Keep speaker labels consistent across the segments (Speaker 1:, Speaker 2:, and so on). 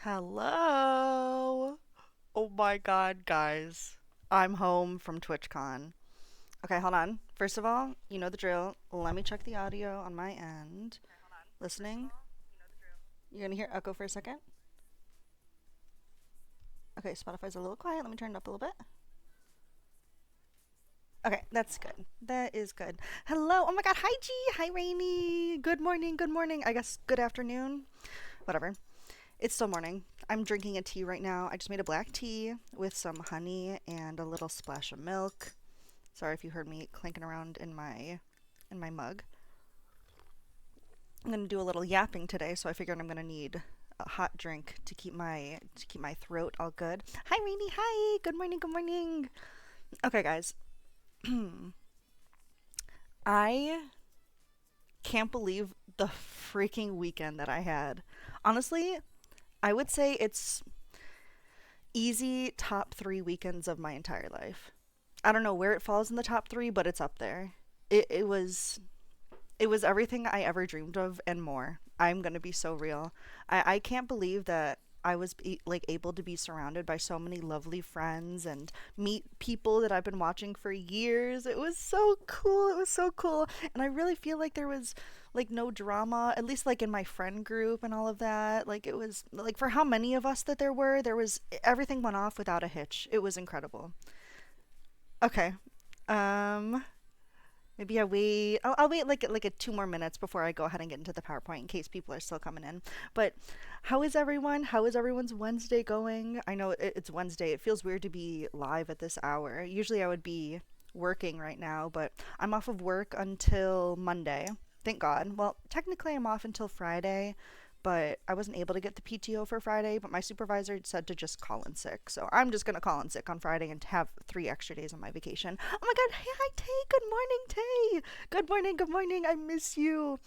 Speaker 1: Hello. Oh my god, guys. I'm home from TwitchCon. Okay, hold on. First of all, you know the drill. Let me check the audio on my end. Listening. You're gonna hear echo for a second. Okay, Spotify's a little quiet. Let me turn it up a little bit. Okay, that's good. That is good. Hello. Oh my god. Hi, G. Hi, Rainy. Good morning. Good morning. I guess good afternoon. Whatever. It's still morning. I'm drinking a tea right now. I just made a black tea with some honey and a little splash of milk. Sorry if you heard me clanking around in my mug. I'm gonna do a little yapping today, so I figured I'm gonna need a hot drink to keep my throat all good. Hi, Rainy. Hi. Good morning. Good morning. Okay, guys. I can't believe the freaking weekend that I had. Honestly, I would say it's easy top three weekends of my entire life. I don't know where it falls in the top three, but it's up there. It was everything I ever dreamed of and more. I'm gonna be so real. I can't believe that I was like able to be surrounded by so many lovely friends and meet people that I've been watching for years. It was so cool. It was so cool. And I really feel like there was like no drama, at least like in my friend group and all of that. Like it was like for how many of us that there was everything went off without a hitch. It was incredible. Okay. Um Maybe I wait. I'll wait like a 2 more minutes before I go ahead and get into the PowerPoint in case people are still coming in. But how is everyone? How is everyone's Wednesday going? I know it's Wednesday. It feels weird to be live at this hour. Usually I would be working right now, but I'm off of work until Monday. Thank God. Well, technically I'm off until Friday, but I wasn't able to get the PTO for Friday, but my supervisor said to just call in sick. So I'm just going to call in sick on Friday and have 3 extra days on my vacation. Oh my God. Hey, hi, Tay. Good morning, Tay. Good morning. Good morning. I miss you.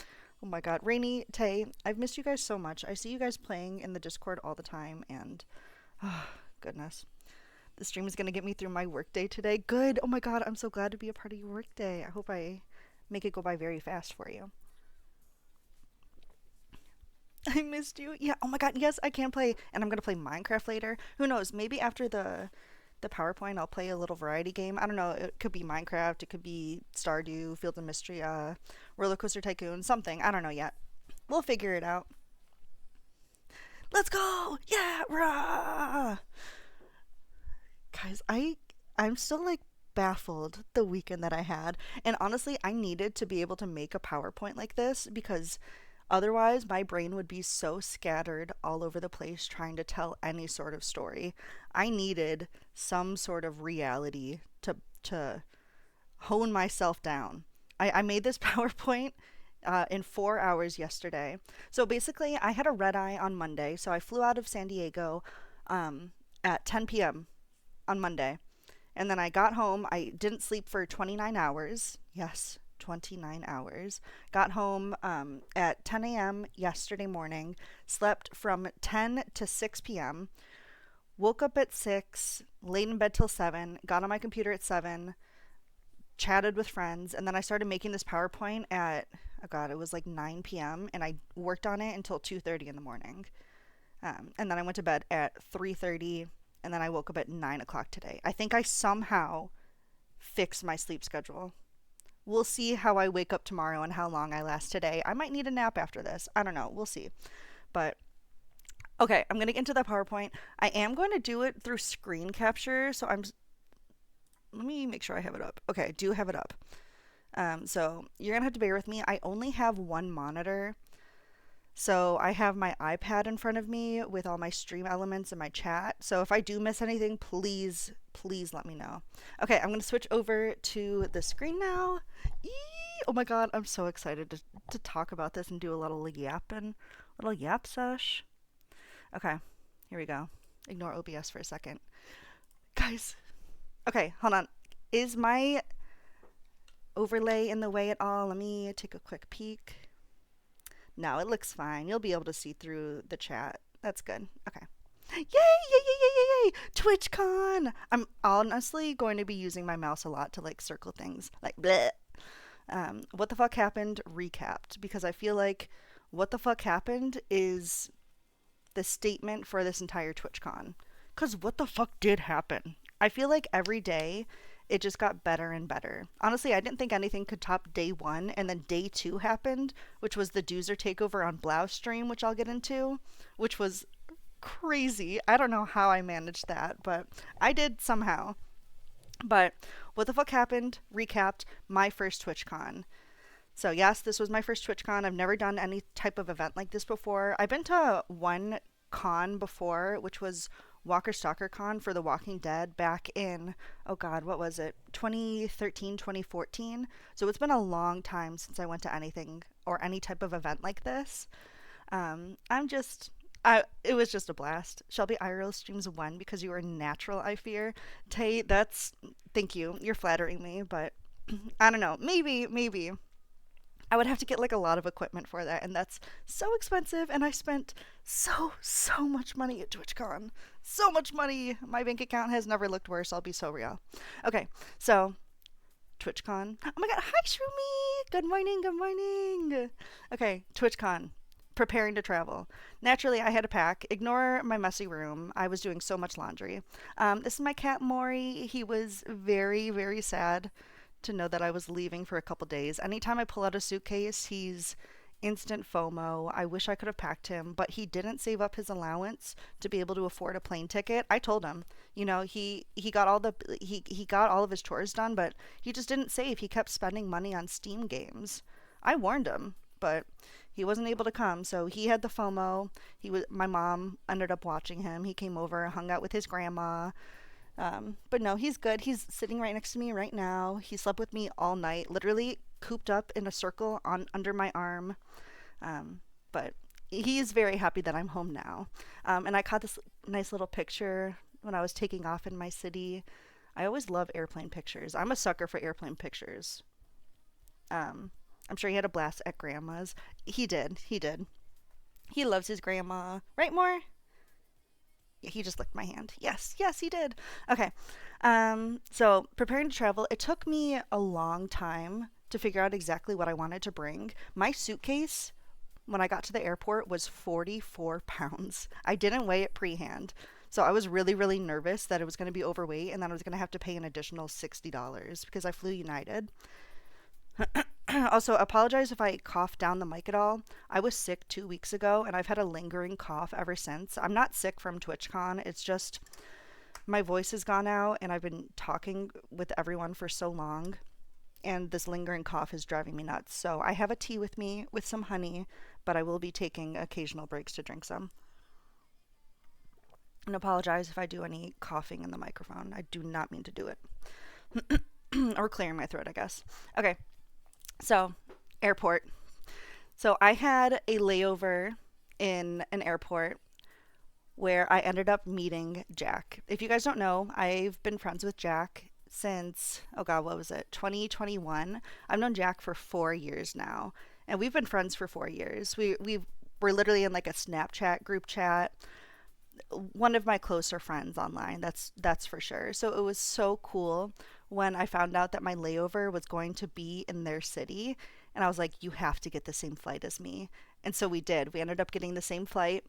Speaker 1: Oh my God. Rainy, Tay, I've missed you guys so much. I see you guys playing in the Discord all the time, and oh, goodness. The stream is going to get me through my workday today. Good. Oh my God. I'm so glad to be a part of your workday. I hope I make it go by very fast for you. I missed you. Yeah. Oh my God. Yes, I can play, and I'm gonna play Minecraft later. Who knows? Maybe after the PowerPoint, I'll play a little variety game. I don't know. It could be Minecraft. It could be Stardew, Field of Mystery, Roller Coaster Tycoon, something. I don't know yet. We'll figure it out. Let's go! Yeah, rah! Guys, I'm still like baffled the weekend that I had, and honestly, I needed to be able to make a PowerPoint like this because otherwise, my brain would be so scattered all over the place trying to tell any sort of story. I needed some sort of reality to hone myself down. I made this PowerPoint in 4 hours yesterday. So basically, I had a red eye on Monday. So I flew out of San Diego at 10 p.m. on Monday. And then I got home. I didn't sleep for 29 hours. Yes, 29 hours. Got home at 10 a.m. yesterday morning. Slept from 10 to 6 p.m. Woke up at 6, laid in bed till 7, got on my computer at 7, chatted with friends, and then I started making this PowerPoint at, oh God, it was like 9 p.m. and I worked on it until 2:30 in the morning. And then I went to bed at 3:30, and then I woke up at 9 o'clock today. I think I somehow fixed my sleep schedule. We'll see how I wake up tomorrow and how long I last today. I might need a nap after this. I don't know. We'll see. But okay, I'm going to get into the PowerPoint. I am going to do it through screen capture. So let me make sure I have it up. Okay, I do have it up. So you're going to have to bear with me. I only have one monitor. So I have my iPad in front of me with all my stream elements and my chat. So if I do miss anything, please, please let me know. Okay, I'm going to switch over to the screen now. Eee! Oh my God, I'm so excited to talk about this and do a little yap sesh. Okay, here we go. Ignore OBS for a second. Guys, okay, hold on. Is my overlay in the way at all? Let me take a quick peek. No, it looks fine. You'll be able to see through the chat. That's good. Okay. Yay! Yay! Yay! Yay! Yay! Yay! TwitchCon! I'm honestly going to be using my mouse a lot to like circle things. Like, bleh. What the fuck happened? Recapped. Because I feel like what the fuck happened is the statement for this entire TwitchCon. Because what the fuck did happen? I feel like every day it just got better and better. Honestly, I didn't think anything could top day one, and then day two happened, which was the Doozer takeover on Blau stream, which I'll get into, which was crazy. I don't know how I managed that, but I did somehow. But what the fuck happened? Recapped my first TwitchCon. So yes, this was my first TwitchCon. I've never done any type of event like this before. I've been to one con before, which was Walker Stalker Con for The Walking Dead back in, oh god, what was it? 2013, 2014. So it's been a long time since I went to anything or any type of event like this. I'm just it was just a blast. Shelby IRL streams one because you are natural, I fear. Tay, thank you. You're flattering me, but I don't know. Maybe. I would have to get like a lot of equipment for that, and that's so expensive, and I spent so much money at TwitchCon. So much money. My bank account has never looked worse, I'll be so real. Okay, so TwitchCon. Oh my god, hi Shroomy! Good morning. Okay, TwitchCon. Preparing to travel. Naturally, I had to pack. Ignore my messy room. I was doing so much laundry. This is my cat Maury. He was very sad to know that I was leaving for a couple days. Anytime I pull out a suitcase, he's instant FOMO. I wish I could have packed him, but he didn't save up his allowance to be able to afford a plane ticket. I told him, he got he got all of his chores done, but he just didn't save. He kept spending money on Steam games. I warned him, but he wasn't able to come, so he had the FOMO. My mom ended up watching him. He came over, hung out with his grandma. But no, he's good. He's sitting right next to me right now. He slept with me all night, literally cooped up in a circle under my arm. But he's very happy that I'm home now. And I caught this nice little picture when I was taking off in my city. I always love airplane pictures. I'm a sucker for airplane pictures. I'm sure he had a blast at grandma's. He did. He loves his grandma. Right, More? Yeah, he just licked my hand. Yes, he did. Okay. So preparing to travel, it took me a long time to figure out exactly what I wanted to bring. My suitcase, when I got to the airport, was 44 pounds. I didn't weigh it pre-hand. So I was really nervous that it was going to be overweight and that I was going to have to pay an additional $60 because I flew United. Also, apologize if I coughed down the mic at all. I was sick 2 weeks ago, and I've had a lingering cough ever since. I'm not sick from TwitchCon. It's just my voice has gone out, and I've been talking with everyone for so long, and this lingering cough is driving me nuts. So I have a tea with me with some honey, but I will be taking occasional breaks to drink some. And apologize if I do any coughing in the microphone. I do not mean to do it. Or clearing my throat, I guess. Okay. So, airport. So I had a layover in an airport where I ended up meeting Jack. If you guys don't know, I've been friends with Jack since, oh god, what was it? 2021. I've known Jack for 4 years now, and we've been friends for 4 years. We're literally in like a Snapchat group chat. One of my closer friends online, that's for sure. So it was so cool when I found out that my layover was going to be in their city, and I was like, you have to get the same flight as me. And so we did. We ended up getting the same flight,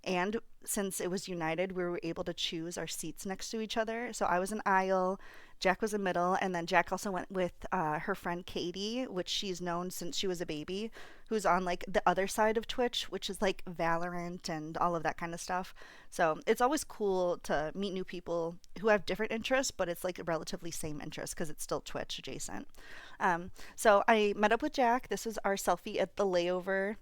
Speaker 1: and since it was United, we were able to choose our seats next to each other. So I was in aisle, Jack was in middle, and then Jack also went with her friend Katie, which she's known since she was a baby, who's on like the other side of Twitch, which is like Valorant and all of that kind of stuff. So it's always cool to meet new people who have different interests, but it's like relatively same interests because it's still Twitch adjacent. So I met up with Jack. This is our selfie at the layover.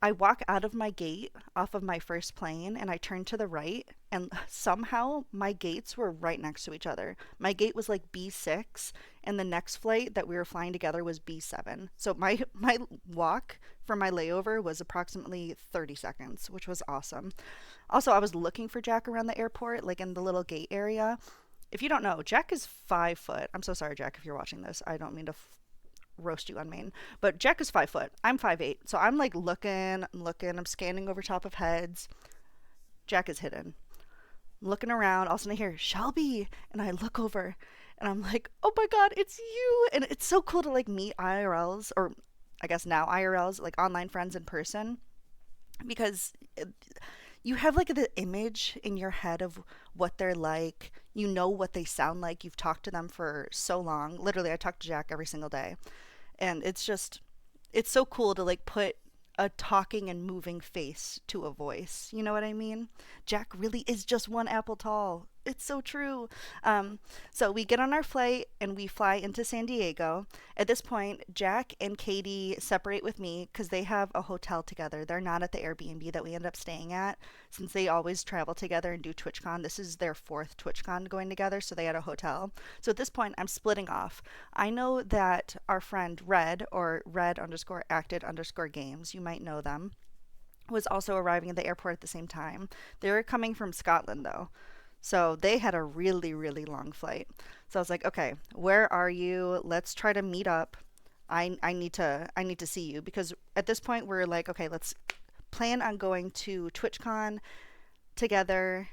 Speaker 1: I walk out of my gate off of my first plane and I turn to the right, and somehow my gates were right next to each other. My gate was like B6 and the next flight that we were flying together was B7. So my walk for my layover was approximately 30 seconds, which was awesome. Also, I was looking for Jack around the airport, like in the little gate area. If you don't know, Jack is 5 foot. I'm so sorry, Jack, if you're watching this. I don't mean to roast you on main, but Jack is 5 foot. I'm 5'8", so I'm like looking, I'm scanning over top of heads. Jack is hidden. I'm looking around, all of a sudden I hear Shelby, and I look over and I'm like, oh my god, it's you. And it's so cool to like meet IRLs, or I guess now IRLs, like online friends in person, because You have like the image in your head of what they're like. You know what they sound like. You've talked to them for so long. Literally, I talk to Jack every single day. And it's so cool to like put a talking and moving face to a voice. You know what I mean? Jack really is just one apple tall. It's so true. Um, so we get on our flight and we fly into San Diego. At this point, Jack and Katie separate with me because they have a hotel together. They're not at the Airbnb that we end up staying at since they always travel together and do TwitchCon. This is their fourth TwitchCon going together, so they had a hotel. So at this point, I'm splitting off. I know that our friend Red, or Red underscore acted underscore games, you might know them, was also arriving at the airport at the same time. They were coming from Scotland though. So they had a really, really long flight. So I was like, okay, where are you? Let's try to meet up. I need to see you because at this point we're like, okay, let's plan on going to TwitchCon together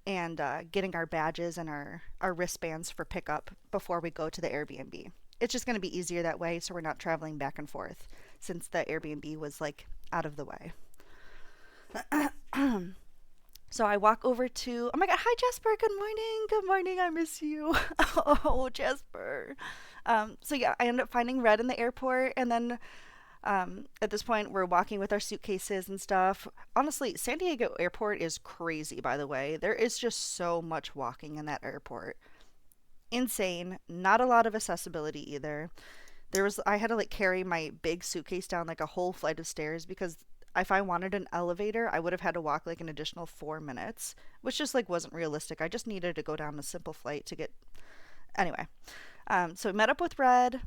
Speaker 1: and getting our badges and our wristbands for pickup before we go to the Airbnb. It's just going to be easier that way so we're not traveling back and forth since the Airbnb was like out of the way. So I walk over to, oh my God, hi Jasper, good morning, good morning, I miss you. Oh, Jasper. So yeah, I end up finding Red in the airport, and then at this point we're walking with our suitcases and stuff. Honestly, San Diego airport is crazy, by the way. There is just so much walking in that airport. Insane. Not a lot of accessibility either. I had to like carry my big suitcase down like a whole flight of stairs because if I wanted an elevator, I would have had to walk like an additional 4 minutes, which just like wasn't realistic. I just needed to go down a simple flight to get. Anyway, so we met up with Red.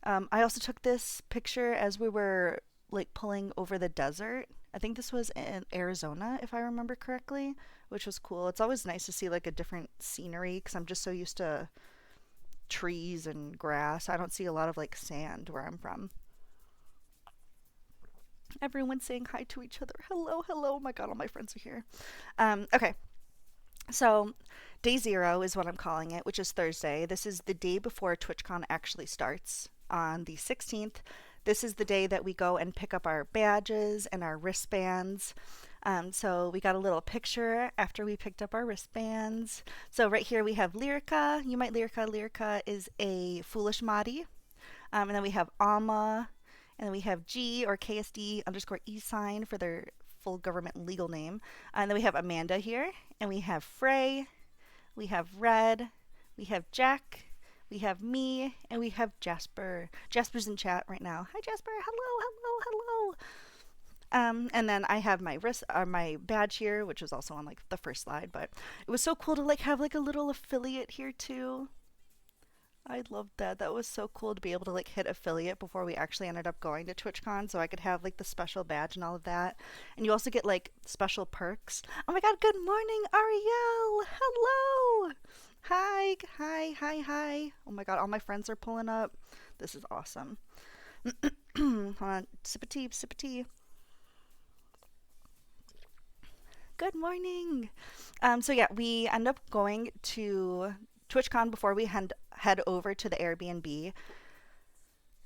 Speaker 1: I also took this picture as we were like pulling over the desert. I think this was in Arizona, if I remember correctly, which was cool. It's always nice to see like a different scenery because I'm just so used to trees and grass. I don't see a lot of like sand where I'm from. Everyone's saying hi to each other. Hello, hello. Oh my God, all my friends are here. Okay, so day zero is what I'm calling it, which is Thursday. This is the day before TwitchCon actually starts on the 16th. This is the day that we go and pick up our badges and our wristbands. So we got a little picture after we picked up our wristbands. So right here we have Lyrica. You might Lyrica. Lyrica is a foolish Mahdi. And then we have Alma. And then we have G or KSD underscore E sign for their full government legal name. And then we have Amanda here. And we have Frey. We have Red. We have Jack. We have me. And we have Jasper. Jasper's in chat right now. Hi, Jasper. Hello, hello, hello. And then I have my badge here, which was also on like the first slide. But it was so cool to like have like a little affiliate here too. I loved that. That was so cool to be able to like hit affiliate before we actually ended up going to TwitchCon so I could have like the special badge and all of that. And you also get like special perks. Oh my God, good morning, Ariel. Hello. Hi, hi, hi, hi. Oh my God, all my friends are pulling up. This is awesome. Hold on. Sip of tea, sip of tea. Good morning. So yeah, we end up going to TwitchCon before we head over to the Airbnb,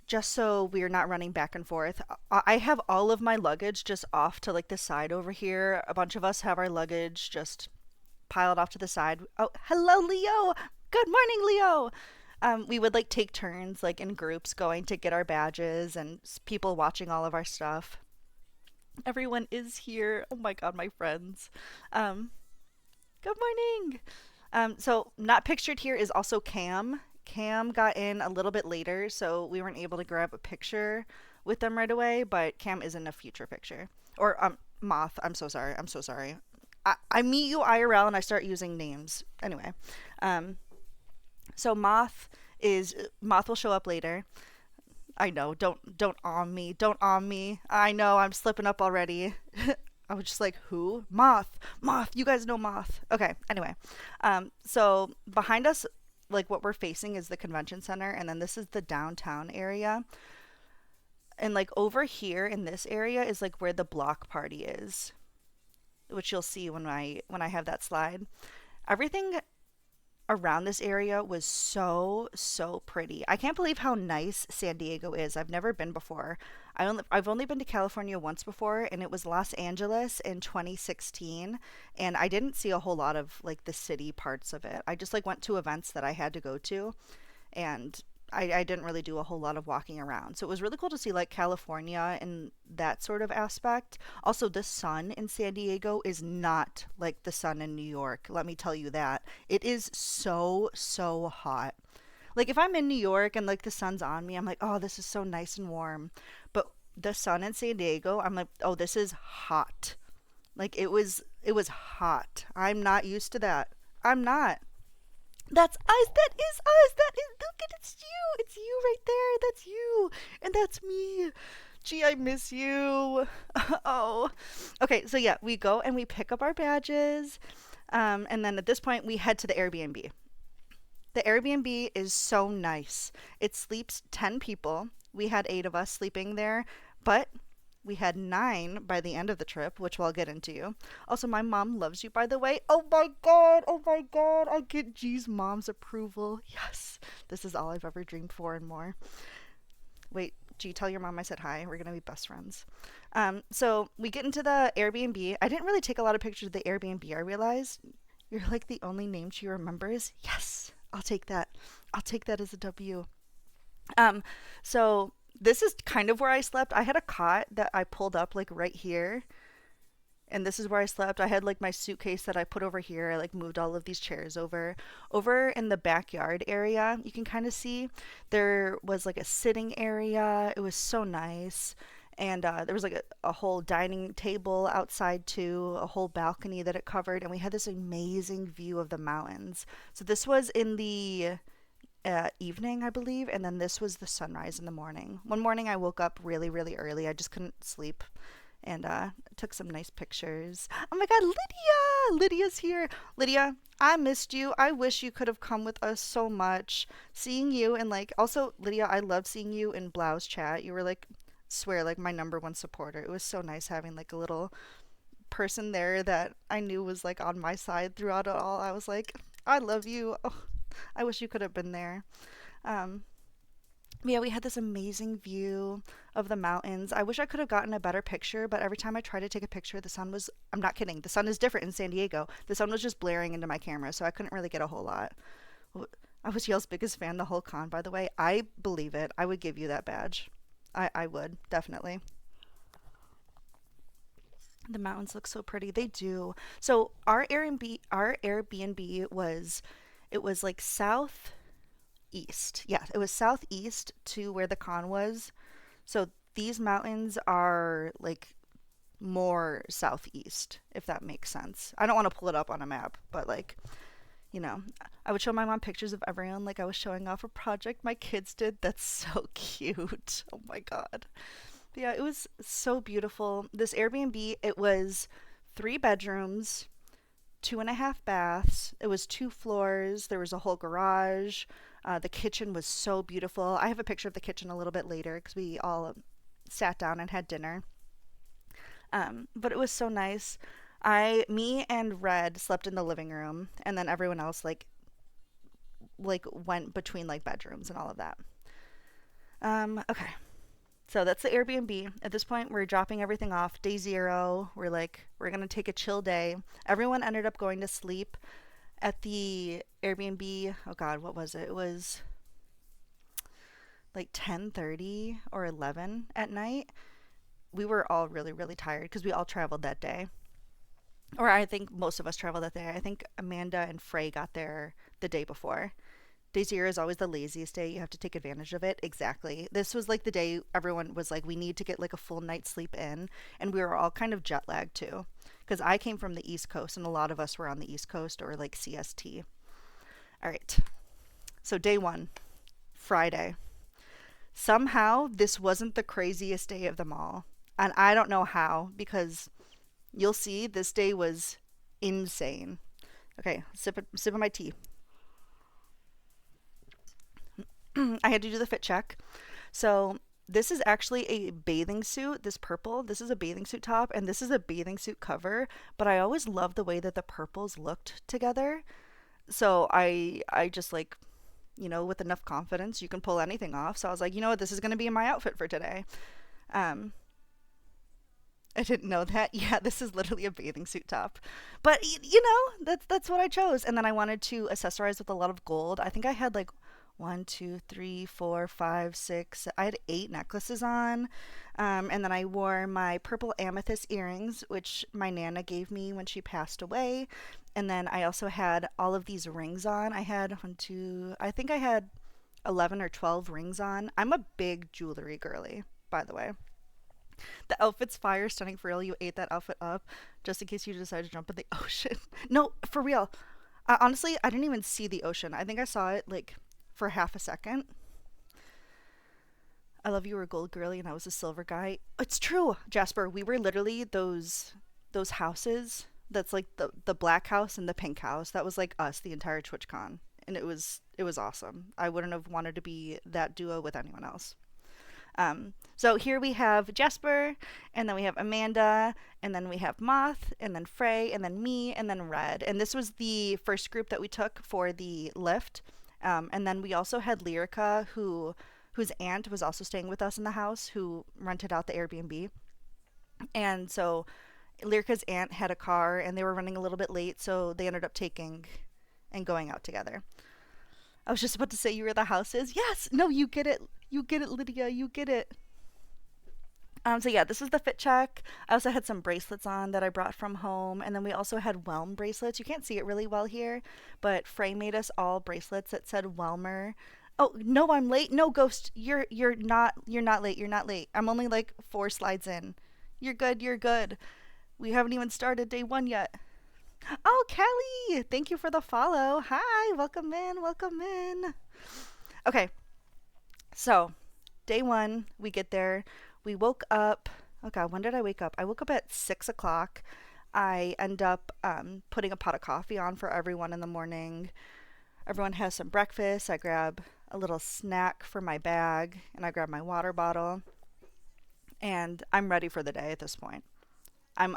Speaker 1: just so we're not running back and forth. I have all of my luggage just off to like the side over here. A bunch of us have our luggage just piled off to the side. Oh, hello, Leo. Good morning, Leo. We would like take turns like in groups going to get our badges and people watching all of our stuff. Everyone is here. Oh my God, my friends. Good morning. So not pictured here is also Cam. Cam got in a little bit later, so we weren't able to grab a picture with them right away, but Cam is in a future picture. Or Moth, I'm so sorry. I'm so sorry. I meet you IRL and I start using names. Anyway. So Moth will show up later. I know, don't on me. Don't on me. I know, I'm slipping up already. I was just like, who? Moth. Moth. You guys know Moth. Okay. Anyway, so behind us, like what we're facing is the convention center, and then this is the downtown area. And like over here in this area is like where the block party is, which you'll see when I have that slide. Everything around this area was so pretty. I can't believe how nice San Diego is. I've never been before. I've only been to California once before, and it was Los Angeles in 2016, and I didn't see a whole lot of like the city parts of it. I just like went to events that I had to go to, and I didn't really do a whole lot of walking around. So it was really cool to see like California and that sort of aspect. Also, the sun in San Diego is not like the sun in New York. Let me tell you that. It is so, so hot. Like if I'm in New York and like the sun's on me, I'm like, oh, this is so nice and warm. But the sun in San Diego, I'm like, oh, this is hot. Like it was hot. I'm not used to that. I'm not. That's us. That is us. That is, look at, it's you. It's you right there. That's you. And that's me. Gee, I miss you. Oh. Okay, so yeah, we go and we pick up our badges. And then at this point, we head to the Airbnb. The Airbnb is so nice. It sleeps 10 people. We had 8 of us sleeping there, but we had 9 by the end of the trip, which we'll get into. Also, my mom loves you, by the way. Oh my god, oh my god. I get G's mom's approval. Yes, this is all I've ever dreamed for and more. Wait, G, tell your mom I said hi. We're gonna be best friends. So we get into the Airbnb. I didn't really take a lot of pictures of the Airbnb, I realized. You're like the only name she remembers. Yes, I'll take that. I'll take that as a W. Um, so this is kind of where I slept. I had a cot that I pulled up like right here, and this is where I slept. I had like my suitcase that I put over here. I like moved all of these chairs over. Over in the backyard area, you can kind of see there was like a sitting area. It was so nice. And there was like a whole dining table outside too, a whole balcony that it covered, and we had this amazing view of the mountains. So this was in the evening, I believe, and then this was the sunrise in the morning. One morning I woke up really, really early. I just couldn't sleep, and took some nice pictures. Oh my God, Lydia! Lydia's here. Lydia, I missed you. I wish you could have come with us so much. Seeing you and like, also, Lydia, I love seeing you in Blau's chat. You were like, swear, like my number one supporter. It was so nice having like a little person there that I knew was like on my side throughout it all. I was like, I love you. Oh, I wish you could have been there. Um, yeah, we had this amazing view of the mountains. I wish I could have gotten a better picture, but every time I tried to take a picture, the sun was, I'm not kidding, the sun is different in San Diego. The sun was just blaring into my camera, so I couldn't really get a whole lot. I was Yale's biggest fan the whole con, by the way. I believe it. I would give you that badge. I would, definitely. The mountains look so pretty. They do. So our Airbnb was, it was like southeast. Yeah, it was southeast to where the con was. So these mountains are like more southeast, if that makes sense. I don't want to pull it up on a map, but like, you know, I would show my mom pictures of everyone like I was showing off a project my kids did. That's so cute. Oh my God. But yeah, it was so beautiful. This Airbnb, it was 3 bedrooms, 2.5 baths. It was 2 floors. There was a whole garage. The kitchen was so beautiful. I have a picture of the kitchen a little bit later because we all sat down and had dinner. But it was so nice. Me and Red slept in the living room, and then everyone else like went between like bedrooms and all of that. Okay. So that's the Airbnb. At this point, we're dropping everything off. Day 0. We're like, we're gonna take a chill day. Everyone ended up going to sleep at the Airbnb. Oh God, what was it? It was like 10:30 or 11 at night. We were all really, really tired because we all traveled that day. Or I think most of us traveled that day. I think Amanda and Frey got there the day before. Day 0 is always the laziest day. You have to take advantage of it. Exactly. This was like the day everyone was like, we need to get like a full night's sleep in. And we were all kind of jet lagged too. Because I came from the East Coast and a lot of us were on the East Coast or like CST. All right. So day 1, Friday. Somehow this wasn't the craziest day of them all. And I don't know how, because you'll see this day was insane. Okay, sip of my tea. I had to do the fit check. So this is actually a bathing suit. This purple, this is a bathing suit top, and this is a bathing suit cover. But I always loved the way that the purples looked together. So I just like, with enough confidence, you can pull anything off. So I was like, you know what, this is going to be my outfit for today. Um, I didn't know that. Yeah, this is literally a bathing suit top. But that's what I chose. And then I wanted to accessorize with a lot of gold. I think I had like one, two, three, four, five, six. I had 8 necklaces on. And then I wore my purple amethyst earrings, which my Nana gave me when she passed away. And then I also had all of these rings on. I had one, two, I think I had 11 or 12 rings on. I'm a big jewelry girly, by the way. The outfit's fire, stunning for real. You ate that outfit up just in case you decide to jump in the ocean. No, for real. Honestly, I didn't even see the ocean. I think I saw it like for half a second. I love you were a gold girly and I was a silver guy. It's true, Jasper. We were literally those houses. That's like the black house and the pink house. That was like us the entire TwitchCon, and it was awesome. I wouldn't have wanted to be that duo with anyone else. So here we have Jasper, and then we have Amanda, and then we have Moth, and then Frey, and then me, and then Red. And this was the first group that we took for the lift. And then we also had Lyrica, whose aunt was also staying with us in the house, who rented out the Airbnb. And so Lyrica's aunt had a car, and they were running a little bit late, so they ended up taking and going out together. I was just about to say you were the houses. Yes, no, you get it. You get it, Lydia. You get it. So yeah, this is the fit check. I also had some bracelets on that I brought from home, and then we also had Whelm bracelets. You can't see it really well here, but Frey made us all bracelets that said Whelmer. Oh no, I'm late. No, Ghost, you're not late. You're not late. I'm only like 4 slides in. You're good. You're good. We haven't even started day 1 yet. Oh, Kelly, thank you for the follow. Hi, welcome in. Welcome in. Okay, so day 1, we get there. We woke up. Oh God, when did I wake up? I woke up at 6 o'clock. I end up putting a pot of coffee on for everyone in the morning. Everyone has some breakfast. I grab a little snack for my bag, and I grab my water bottle. And I'm ready for the day at this point. I'm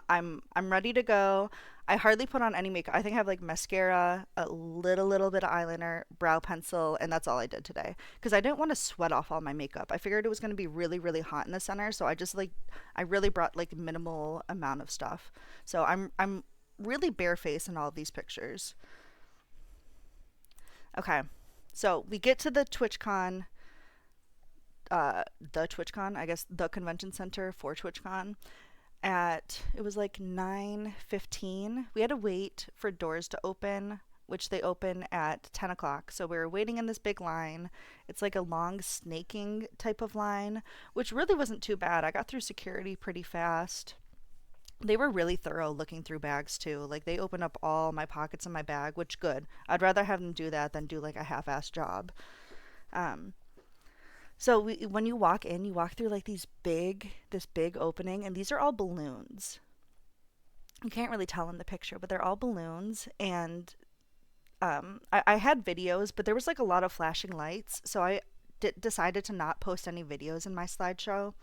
Speaker 1: ready to go. I hardly put on any makeup. I think I have like mascara, a little bit of eyeliner, brow pencil, and that's all I did today because I didn't want to sweat off all my makeup. I figured it was going to be really hot in the center, so I really brought like minimal amount of stuff. So I'm really barefaced in all of these pictures. Okay. So, we get to the TwitchCon, I guess the convention center for TwitchCon at it was like 9:15. We had to wait for doors to open, which they open at 10 o'clock. So we were waiting in this big line. It's like a long snaking type of line, which really wasn't too bad. I got through security pretty fast. They were really thorough looking through bags too. Like they opened up all my pockets in my bag, which good. I'd rather have them do that than do like a half-assed job. Um, when you walk in, you walk through like this big opening, and these are all balloons. You can't really tell in the picture, but they're all balloons. And I had videos, but there was like a lot of flashing lights, so I decided to not post any videos in my slideshow,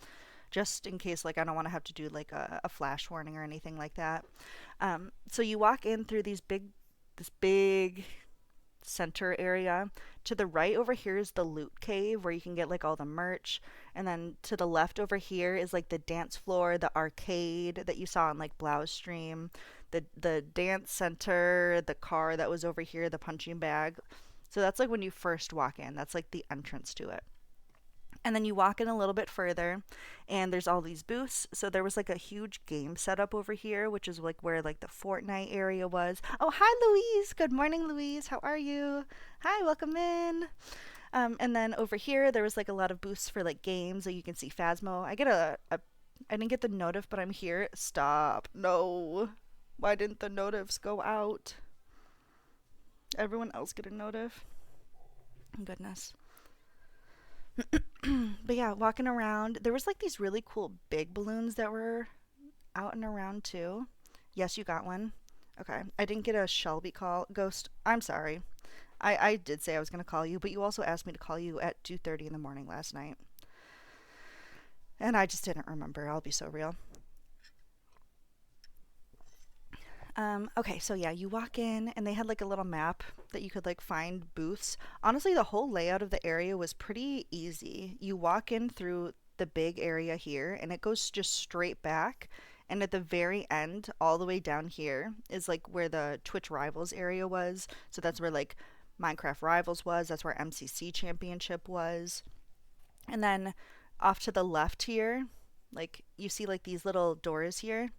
Speaker 1: just in case like I don't want to have to do like a flash warning or anything like that. So you walk in through this big center area. To the right over here is the loot cave where you can get like all the merch, and then to the left over here is like the dance floor, the arcade that you saw on like Blau's stream, the dance center, the car that was over here, the punching bag. So that's like when you first walk in. That's like the entrance to it. And then you walk in a little bit further, and there's all these booths. So there was like a huge game setup over here, which is like where like the Fortnite area was. Oh, hi, Louise. Good morning, Louise. How are you? Hi, welcome in. And then over here, there was like a lot of booths for like games. Like you can see Phasmo. I didn't get the notif, but I'm here. Stop. No. Why didn't the notifs go out? Everyone else get a notif? Goodness. But yeah, walking around, there was like these really cool big balloons that were out and around too. Yes, you got one. Okay. I didn't get a Shelby call. Ghost, I'm sorry. I did say I was going to call you, but you also asked me to call you at 2:30 in the morning last night. And I just didn't remember. I'll be so real. Okay, so yeah, you walk in and they had like a little map that you could like find booths. Honestly, the whole layout of the area was pretty easy. You walk in through the big area here, and it goes just straight back. And at the very end, all the way down here, is like where the Twitch Rivals area was. So that's where like Minecraft Rivals was. That's where MCC Championship was. And then off to the left here, like you see like these little doors here.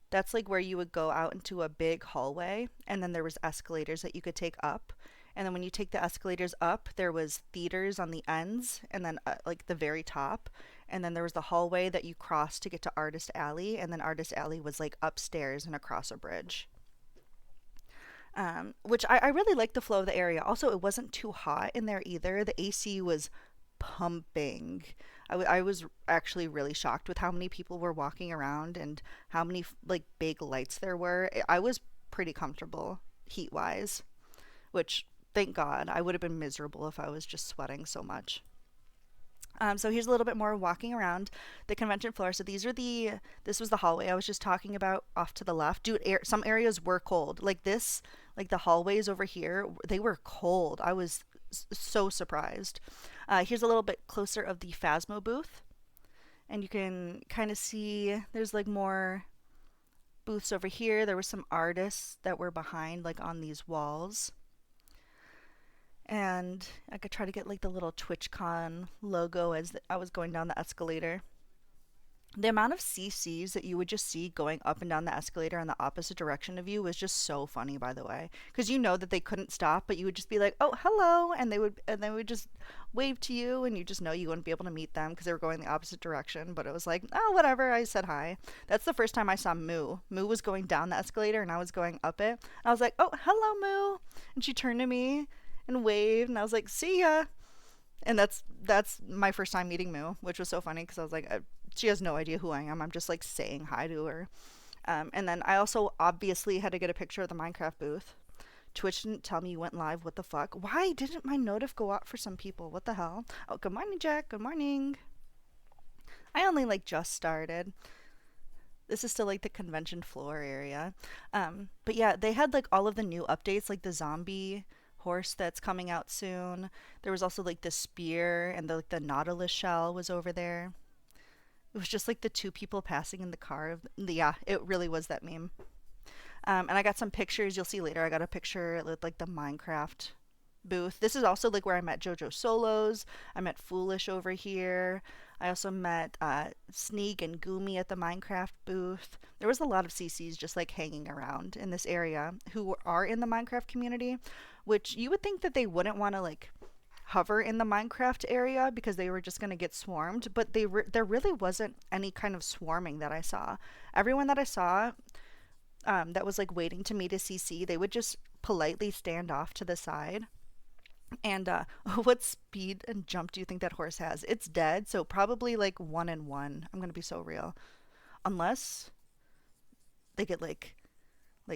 Speaker 1: That's like where you would go out into a big hallway, and then there was escalators that you could take up. And then when you take the escalators up, there was theaters on the ends, and then like the very top. And then there was the hallway that you crossed to get to Artist Alley, and then Artist Alley was like upstairs and across a bridge. Which I really liked the flow of the area. Also, it wasn't too hot in there either. The AC was pumping. I was actually really shocked with how many people were walking around and how many like big lights there were. I was pretty comfortable heat wise, which thank God. I would have been miserable if I was just sweating so much. So here's a little bit more walking around the convention floor. So this was the hallway I was just talking about off to the left. Dude, some areas were cold. Like this, like the hallways over here, they were cold. I was so surprised. Here's a little bit closer of the Phasmo booth. And you can kind of see there's like more booths over here. There were some artists that were behind like on these walls. And I could try to get like the little Twitchcon logo as I was going down the escalator. The amount of CCs that you would just see going up and down the escalator in the opposite direction of you was just so funny, by the way, because you know that they couldn't stop, but you would just be like, "Oh, hello," and they would just wave to you, and you just know you wouldn't be able to meet them because they were going the opposite direction. But it was like, "Oh, whatever." I said hi. That's the first time I saw Moo. Moo was going down the escalator, and I was going up it. I was like, "Oh, hello, Moo," and she turned to me and waved, and I was like, "See ya." And that's my first time meeting Moo, which was so funny because I was like, she has no idea who I am. I'm just like saying hi to her. And then I also obviously had to get a picture of the Minecraft booth. Twitch didn't tell me you went live. What the fuck? Why didn't my notif go out for some people? What the hell? Oh, good morning, Jack. Good morning. I only like just started. This is still like the convention floor area. But yeah, they had like all of the new updates, like the zombie horse that's coming out soon. There was also like the spear, and the Nautilus shell was over there. It was just like the two people passing in the car. Yeah, it really was that meme. And I got some pictures. You'll see later. I got a picture with like the Minecraft booth. This is also like where I met JoJo Solos. I met Foolish over here. I also met Sneak and Goomy at the Minecraft booth. There was a lot of CCs just like hanging around in this area who are in the Minecraft community, which you would think that they wouldn't want to like hover in the Minecraft area because they were just going to get swarmed, but there really wasn't any kind of swarming that I saw. Everyone that I saw that was like waiting to meet a CC, they would just politely stand off to the side. And what speed and jump do you think that horse has? It's dead, so probably like 1 in 1. I'm gonna be so real, unless they get like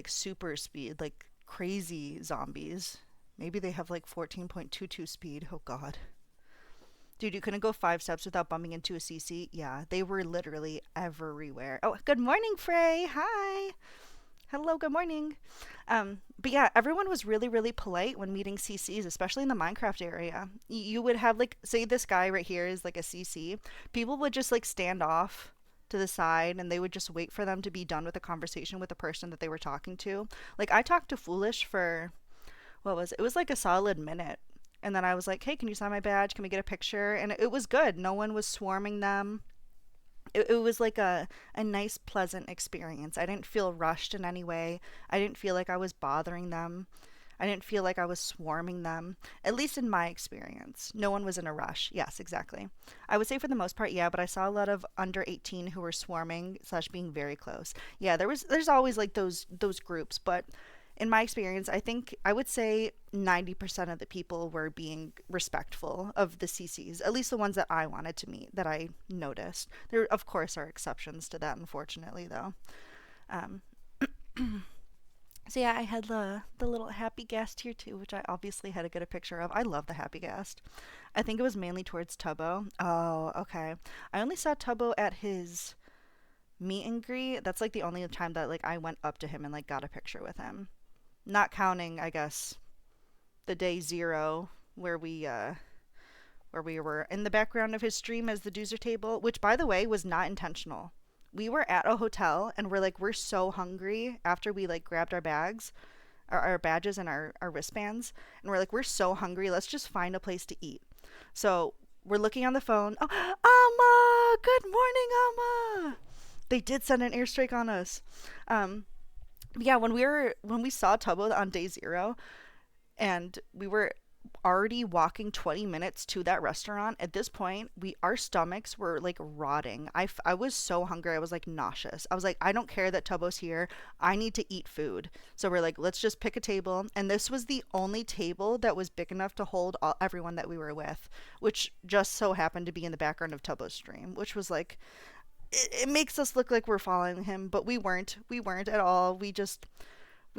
Speaker 1: super speed, like crazy zombies. Maybe they have like 14.22 speed. Oh god. Dude, you couldn't go 5 steps without bumping into a CC. Yeah, they were literally everywhere. Oh, good morning, Frey. Hi. Hello, good morning. But yeah, everyone was really, really polite when meeting CCs, especially in the Minecraft area. You would have like, say this guy right here is like a CC. People would just like stand off to the side, and they would just wait for them to be done with a conversation with the person that they were talking to. Like I talked to Foolish for, what was it? It was like a solid minute. And then I was like, "Hey, can you sign my badge? Can we get a picture?" And it was good. No one was swarming them. It was like a nice, pleasant experience. I didn't feel rushed in any way. I didn't feel like I was bothering them. I didn't feel like I was swarming them, at least in my experience. No one was in a rush. Yes, exactly. I would say for the most part, yeah, but I saw a lot of under 18 who were swarming / being very close. Yeah, there's always like those groups, but in my experience, I would say 90% of the people were being respectful of the CCs, at least the ones that I wanted to meet, that I noticed. There, of course, are exceptions to that, unfortunately, though. Um, so yeah, I had the little happy guest here too, which I obviously had to get a picture of. I love the happy guest. I think it was mainly towards Tubbo. Oh, okay. I only saw Tubbo at his meet and greet. That's like the only time that like I went up to him and like got a picture with him. Not counting, I guess, the day 0 where we where we were in the background of his stream as the doozer table, which by the way was not intentional. We were at a hotel and we're so hungry after we like grabbed our bags, our badges and our wristbands, and we're like, we're so hungry, let's just find a place to eat. So we're looking on the phone. Oh, Alma! Good morning, Alma! They did send an airstrike on us. Yeah, when we saw Tubbo on day 0, and we were already walking 20 minutes to that restaurant. At this point, our stomachs were like rotting. I was so hungry. I was like nauseous. I was like, I don't care that Tubbo's here. I need to eat food. So we're like, let's just pick a table. And this was the only table that was big enough to hold everyone that we were with, which just so happened to be in the background of Tubbo's stream, which was like, it makes us look like we're following him, but we weren't. We weren't at all. We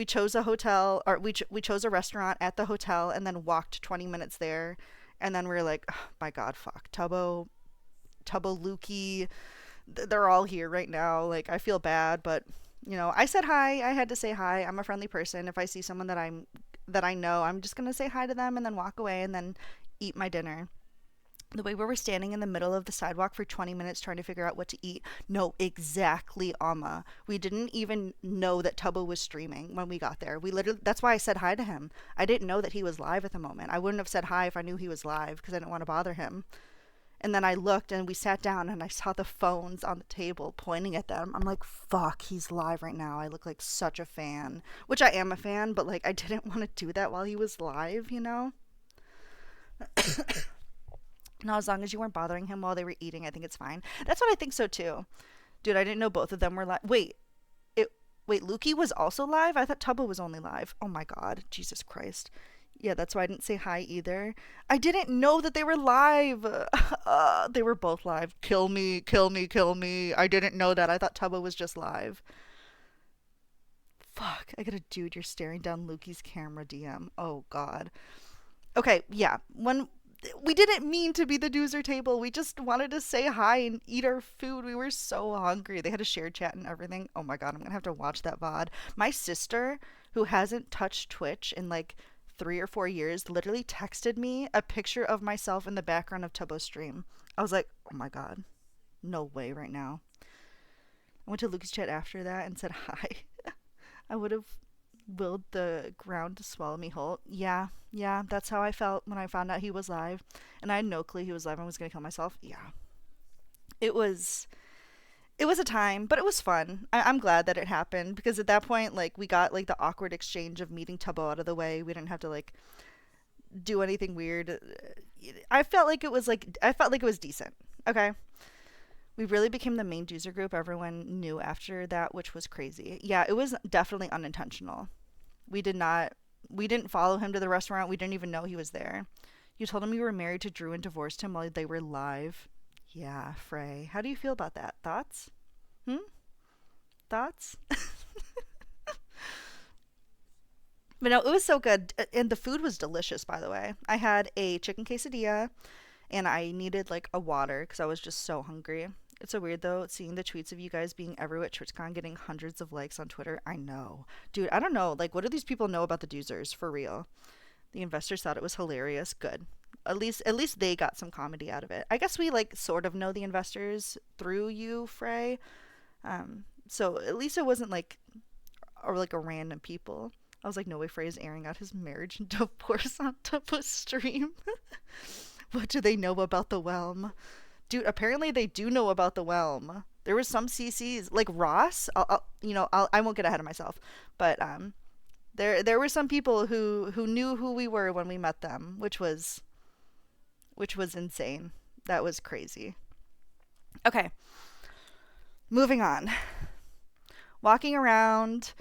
Speaker 1: chose a hotel, or we chose a restaurant at the hotel and then walked 20 minutes there. And then we are like, oh my God, fuck. Tubbo, Lukey, they're all here right now. Like, I feel bad, but I said hi. I had to say hi. I'm a friendly person. If I see someone that I know, I'm just going to say hi to them and then walk away and then eat my dinner. The way we were standing in the middle of the sidewalk for 20 minutes trying to figure out what to eat. No, exactly, Alma. We didn't even know that Tubbo was streaming when we got there. That's why I said hi to him. I didn't know that he was live at the moment. I wouldn't have said hi if I knew he was live because I didn't want to bother him. And then I looked and we sat down and I saw the phones on the table pointing at them. I'm like, fuck, he's live right now. I look like such a fan, which I am a fan, but like I didn't want to do that while he was live, No, as long as you weren't bothering him while they were eating, I think it's fine. That's what I think so too. Dude, I didn't know both of them were live. Wait, Lukey was also live? I thought Tubbo was only live. Oh my God, Jesus Christ. Yeah, that's why I didn't say hi either. I didn't know that they were live. They were both live. Kill me, kill me, kill me. I didn't know that. I thought Tubbo was just live. Fuck, I gotta, dude, you're staring down Lukey's camera DM. Oh God. Okay, yeah. We didn't mean to be the doozer table. We just wanted to say hi and eat our food. We were so hungry. They had a shared chat and everything. Oh my God, I'm going to have to watch that VOD. My sister, who hasn't touched Twitch in like 3 or 4 years, literally texted me a picture of myself in the background of Tubbo's stream. I was like, oh my God, no way right now. I went to Lucas chat after that and said hi. I would have willed the ground to swallow me whole. Yeah, that's how I felt when I found out he was live. And I had no clue he was live and was going to kill myself. Yeah. It was a time, but it was fun. I'm glad that it happened because at that point, like, we got like the awkward exchange of meeting Tubbo out of the way. We didn't have to like do anything weird. I felt like it was decent. Okay. We really became the main user group everyone knew after that, which was crazy. Yeah, it was definitely unintentional. We didn't follow him to the restaurant. We didn't even know he was there. You told him you were married to Drew and divorced him while they were live. Yeah, Frey. How do you feel about that? Thoughts? Thoughts? But no, it was so good. And the food was delicious, by the way. I had a chicken quesadilla and I needed like a water because I was just so hungry. It's so weird though, seeing the tweets of you guys being everywhere at Twitchcon, getting hundreds of likes on Twitter. I know. Dude, I don't know. Like, what do these people know about the doozers? For real. The investors thought it was hilarious. Good. At least they got some comedy out of it. I guess we like sort of know the investors through you, Frey. So at least it wasn't like a random people. I was like, no way Frey is airing out his marriage and divorce on top of stream. What do they know about the Whelm? Dude, apparently they do know about the Whelm. There was some CCs, like Ross. I won't get ahead of myself, but there were some people who knew who we were when we met them, which was insane. That was crazy. Okay, moving on. Walking around.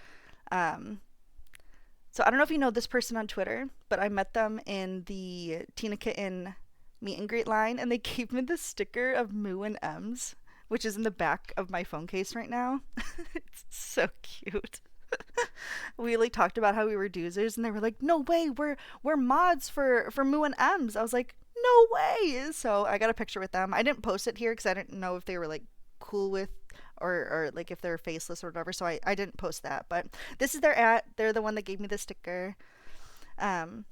Speaker 1: So I don't know if you know this person on Twitter, but I met them in the Tina Kitten meet and greet line, and they gave me the sticker of Moo and M's, which is in the back of my phone case right now. It's so cute. We like talked about how we were doozers, and they were like, "No way, we're mods for Moo and M's." I was like, "No way!" So I got a picture with them. I didn't post it here because I didn't know if they were like cool with or like if they're faceless or whatever. So I didn't post that. But this is their at. They're the one that gave me the sticker. And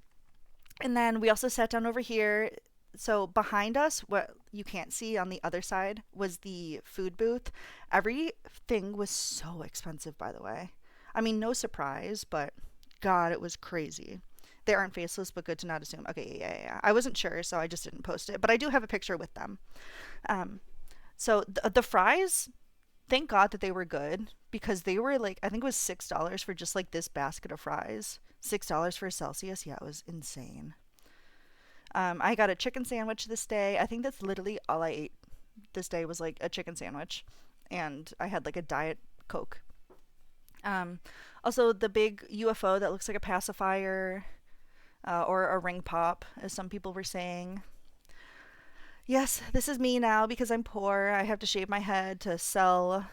Speaker 1: then we also sat down over here. So behind us, what you can't see on the other side was the food booth. Everything was so expensive, by the way. I mean, no surprise, but God, it was crazy. They aren't faceless, but good to not assume. Okay, yeah. I wasn't sure, so I just didn't post it. But I do have a picture with them. Um, so the fries, thank God that they were good because they were like, I think it was $6 for just like this basket of fries. $6 for a Celsius. Yeah, it was insane. I got a chicken sandwich this day. I think that's literally all I ate this day was like a chicken sandwich, and I had like a diet Coke. Um, Also, the big UFO that looks like a pacifier or a ring pop, as some people were saying. Yes, this is me now because I'm poor. I have to shave my head to sell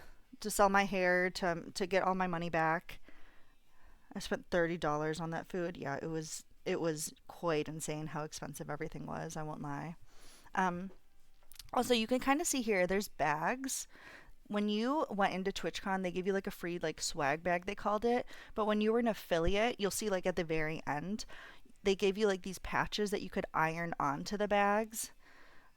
Speaker 1: my hair to get all my money back. I spent $30 on that food. Yeah, it was quite insane how expensive everything was. I won't lie. Um, Also, you can kind of see here. There's bags. When you went into TwitchCon, they gave you like a free like swag bag they called it. But when you were an affiliate, you'll see like at the very end, they gave you like these patches that you could iron onto the bags,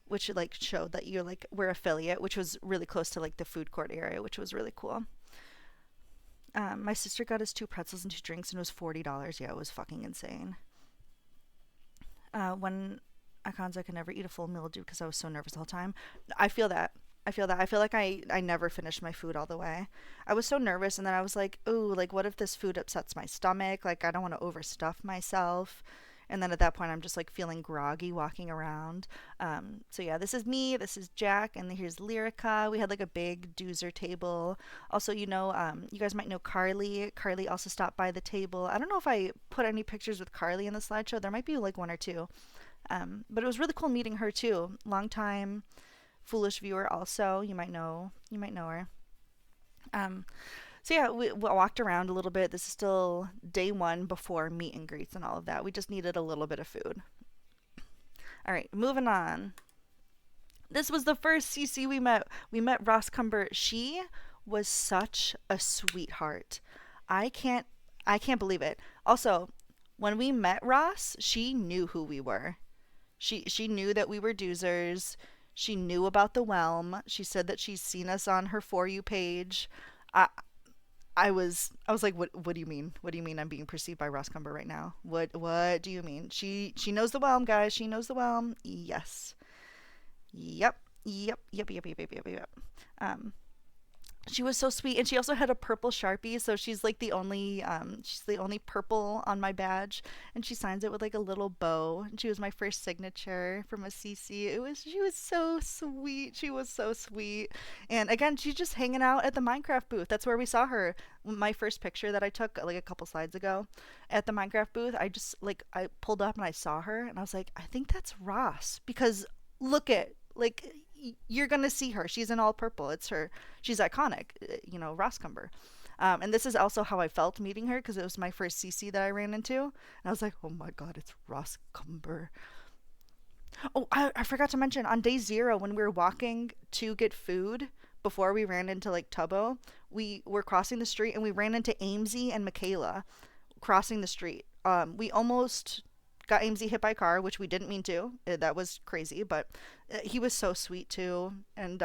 Speaker 1: which like showed that you're like we're affiliate, which was really close to like the food court area, which was really cool. My sister got us two pretzels and two drinks, and it was $40. Yeah, it was fucking insane. When Akanza could never eat a full meal due because I was so nervous the whole time. I feel that. I feel like I never finished my food all the way. I was so nervous, and then I was like, ooh, like, what if this food upsets my stomach? Like, I don't want to overstuff myself. And then at that point, I'm just like feeling groggy walking around. So yeah, this is me. This is Jack, and here's Lyrica. We had like a big doozer table. Also, you guys might know Carly. Carly also stopped by the table. I don't know if I put any pictures with Carly in the slideshow. There might be like one or two. But it was really cool meeting her too. Long time foolish viewer also. You might know her. Um, so yeah, we walked around a little bit. This is still day one before meet and greets and all of that. We just needed a little bit of food. All right, moving on. This was the first CC we met. We met Ross Cumber. She was such a sweetheart. I can't I can't believe it. Also, when we met Ross, she knew who we were. She knew that we were doozers. She knew about the whelm. She said that she's seen us on her for you page. I I was like, what do you mean? What do you mean I'm being perceived by Ross Cumber right now? What do you mean? She knows the whelm, guys. She knows the whelm. Yes. Yep. Yep. Um she was so sweet, and she also had a purple Sharpie, so she's the only purple on my badge, and she signs it with like a little bow, and she was my first signature from a CC. She was so sweet. She was so sweet. And again, she's just hanging out at the Minecraft booth. That's where we saw her. My first picture that I took like a couple slides ago at the Minecraft booth, I pulled up and I saw her, and I was like, I think that's Ross, because look at like you're gonna see her. She's in all purple. It's her. She's iconic. Ross Cumber. And this is also how I felt meeting her, because it was my first CC that I ran into, and I was like, oh my god, it's Ross Cumber. Oh, I forgot to mention on day zero when we were walking to get food before we ran into like Tubbo, we were crossing the street and we ran into Amesy and Michaela crossing the street. We almost got Amesy hit by a car, which we didn't mean to. That was crazy, but he was so sweet too. And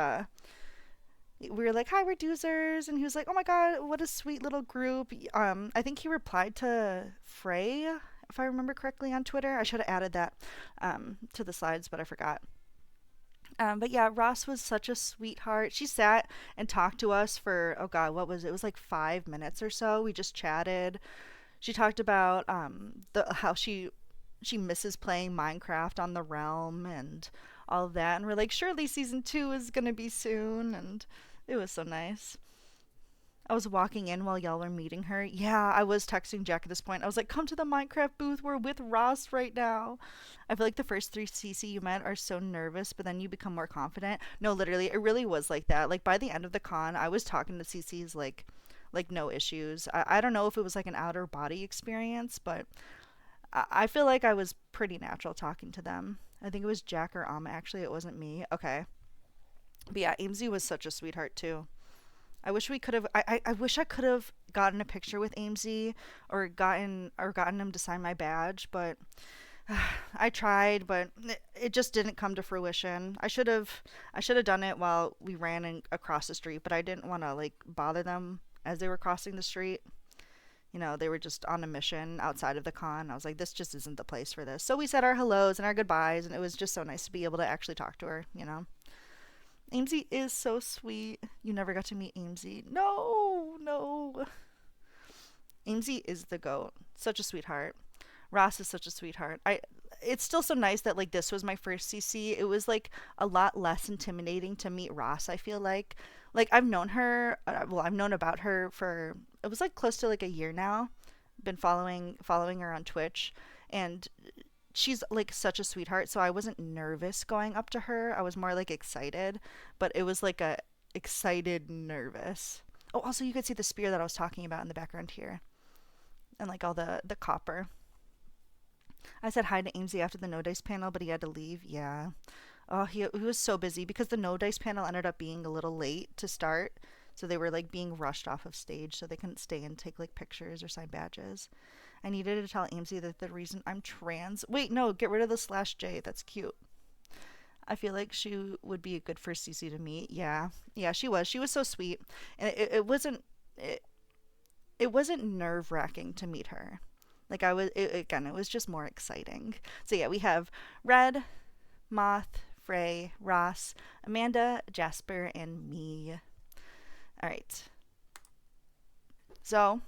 Speaker 1: we were like, "Hi, we're Doozers," and he was like, "Oh my god, what a sweet little group." I think he replied to Frey, if I remember correctly, on Twitter. I should have added that to the slides, but I forgot. But yeah, Ross was such a sweetheart. She sat and talked to us for, oh god, what was it? It was like 5 minutes or so. We just chatted. She talked about the how she misses playing Minecraft on the Realm and all of that. And we're like, surely season two is gonna be soon. And it was so nice. I was walking in while y'all were meeting her. Yeah, I was texting Jack at this point. I was like, come to the Minecraft booth. We're with Ross right now. I feel like the first three CC you met are so nervous, but then you become more confident. No, literally, it really was like that. Like by the end of the con, I was talking to CCs like no issues. I don't know if it was like an outer body experience, but I feel like I was pretty natural talking to them. I think it was Jack or Amma. Actually, it wasn't me. Okay. But yeah, Amesy was such a sweetheart too. I wish we could have. I wish I could have gotten a picture with Amesy or gotten him to sign my badge, but I tried, but it just didn't come to fruition. I should have done it while we ran across the street, but I didn't want to like bother them as they were crossing the street. You know, they were just on a mission outside of the con. I was like, this just isn't the place for this. So we said our hellos and our goodbyes, and it was just so nice to be able to actually talk to her, you know. Amesy is so sweet. You never got to meet Amesy. No, no. Amesy is the goat. Such a sweetheart. Ross is such a sweetheart. It's still so nice that like this was my first CC. It was like a lot less intimidating to meet Ross, I feel like. Like I've known her, I've known about her for it was like close to like a year now. Been following her on Twitch, and she's like such a sweetheart, so I wasn't nervous going up to her. I was more like excited, but it was like a excited nervous. Oh, also you could see the spear that I was talking about in the background here, and like all the copper. I said hi to Amesy after the no dice panel, but he had to leave. Yeah. Oh, he was so busy because the no dice panel ended up being a little late to start. So they were like being rushed off of stage, so they couldn't stay and take like pictures or sign badges. I needed to tell Amesy that the reason I'm trans. Wait, no, get rid of the slash J. That's cute. I feel like she would be a good first CC to meet. Yeah, yeah, she was. She was so sweet, and it, it wasn't nerve wracking to meet her. Like again, it was just more exciting. So yeah, we have Red, Moth, Frey, Ross, Amanda, Jasper, and me. All right. So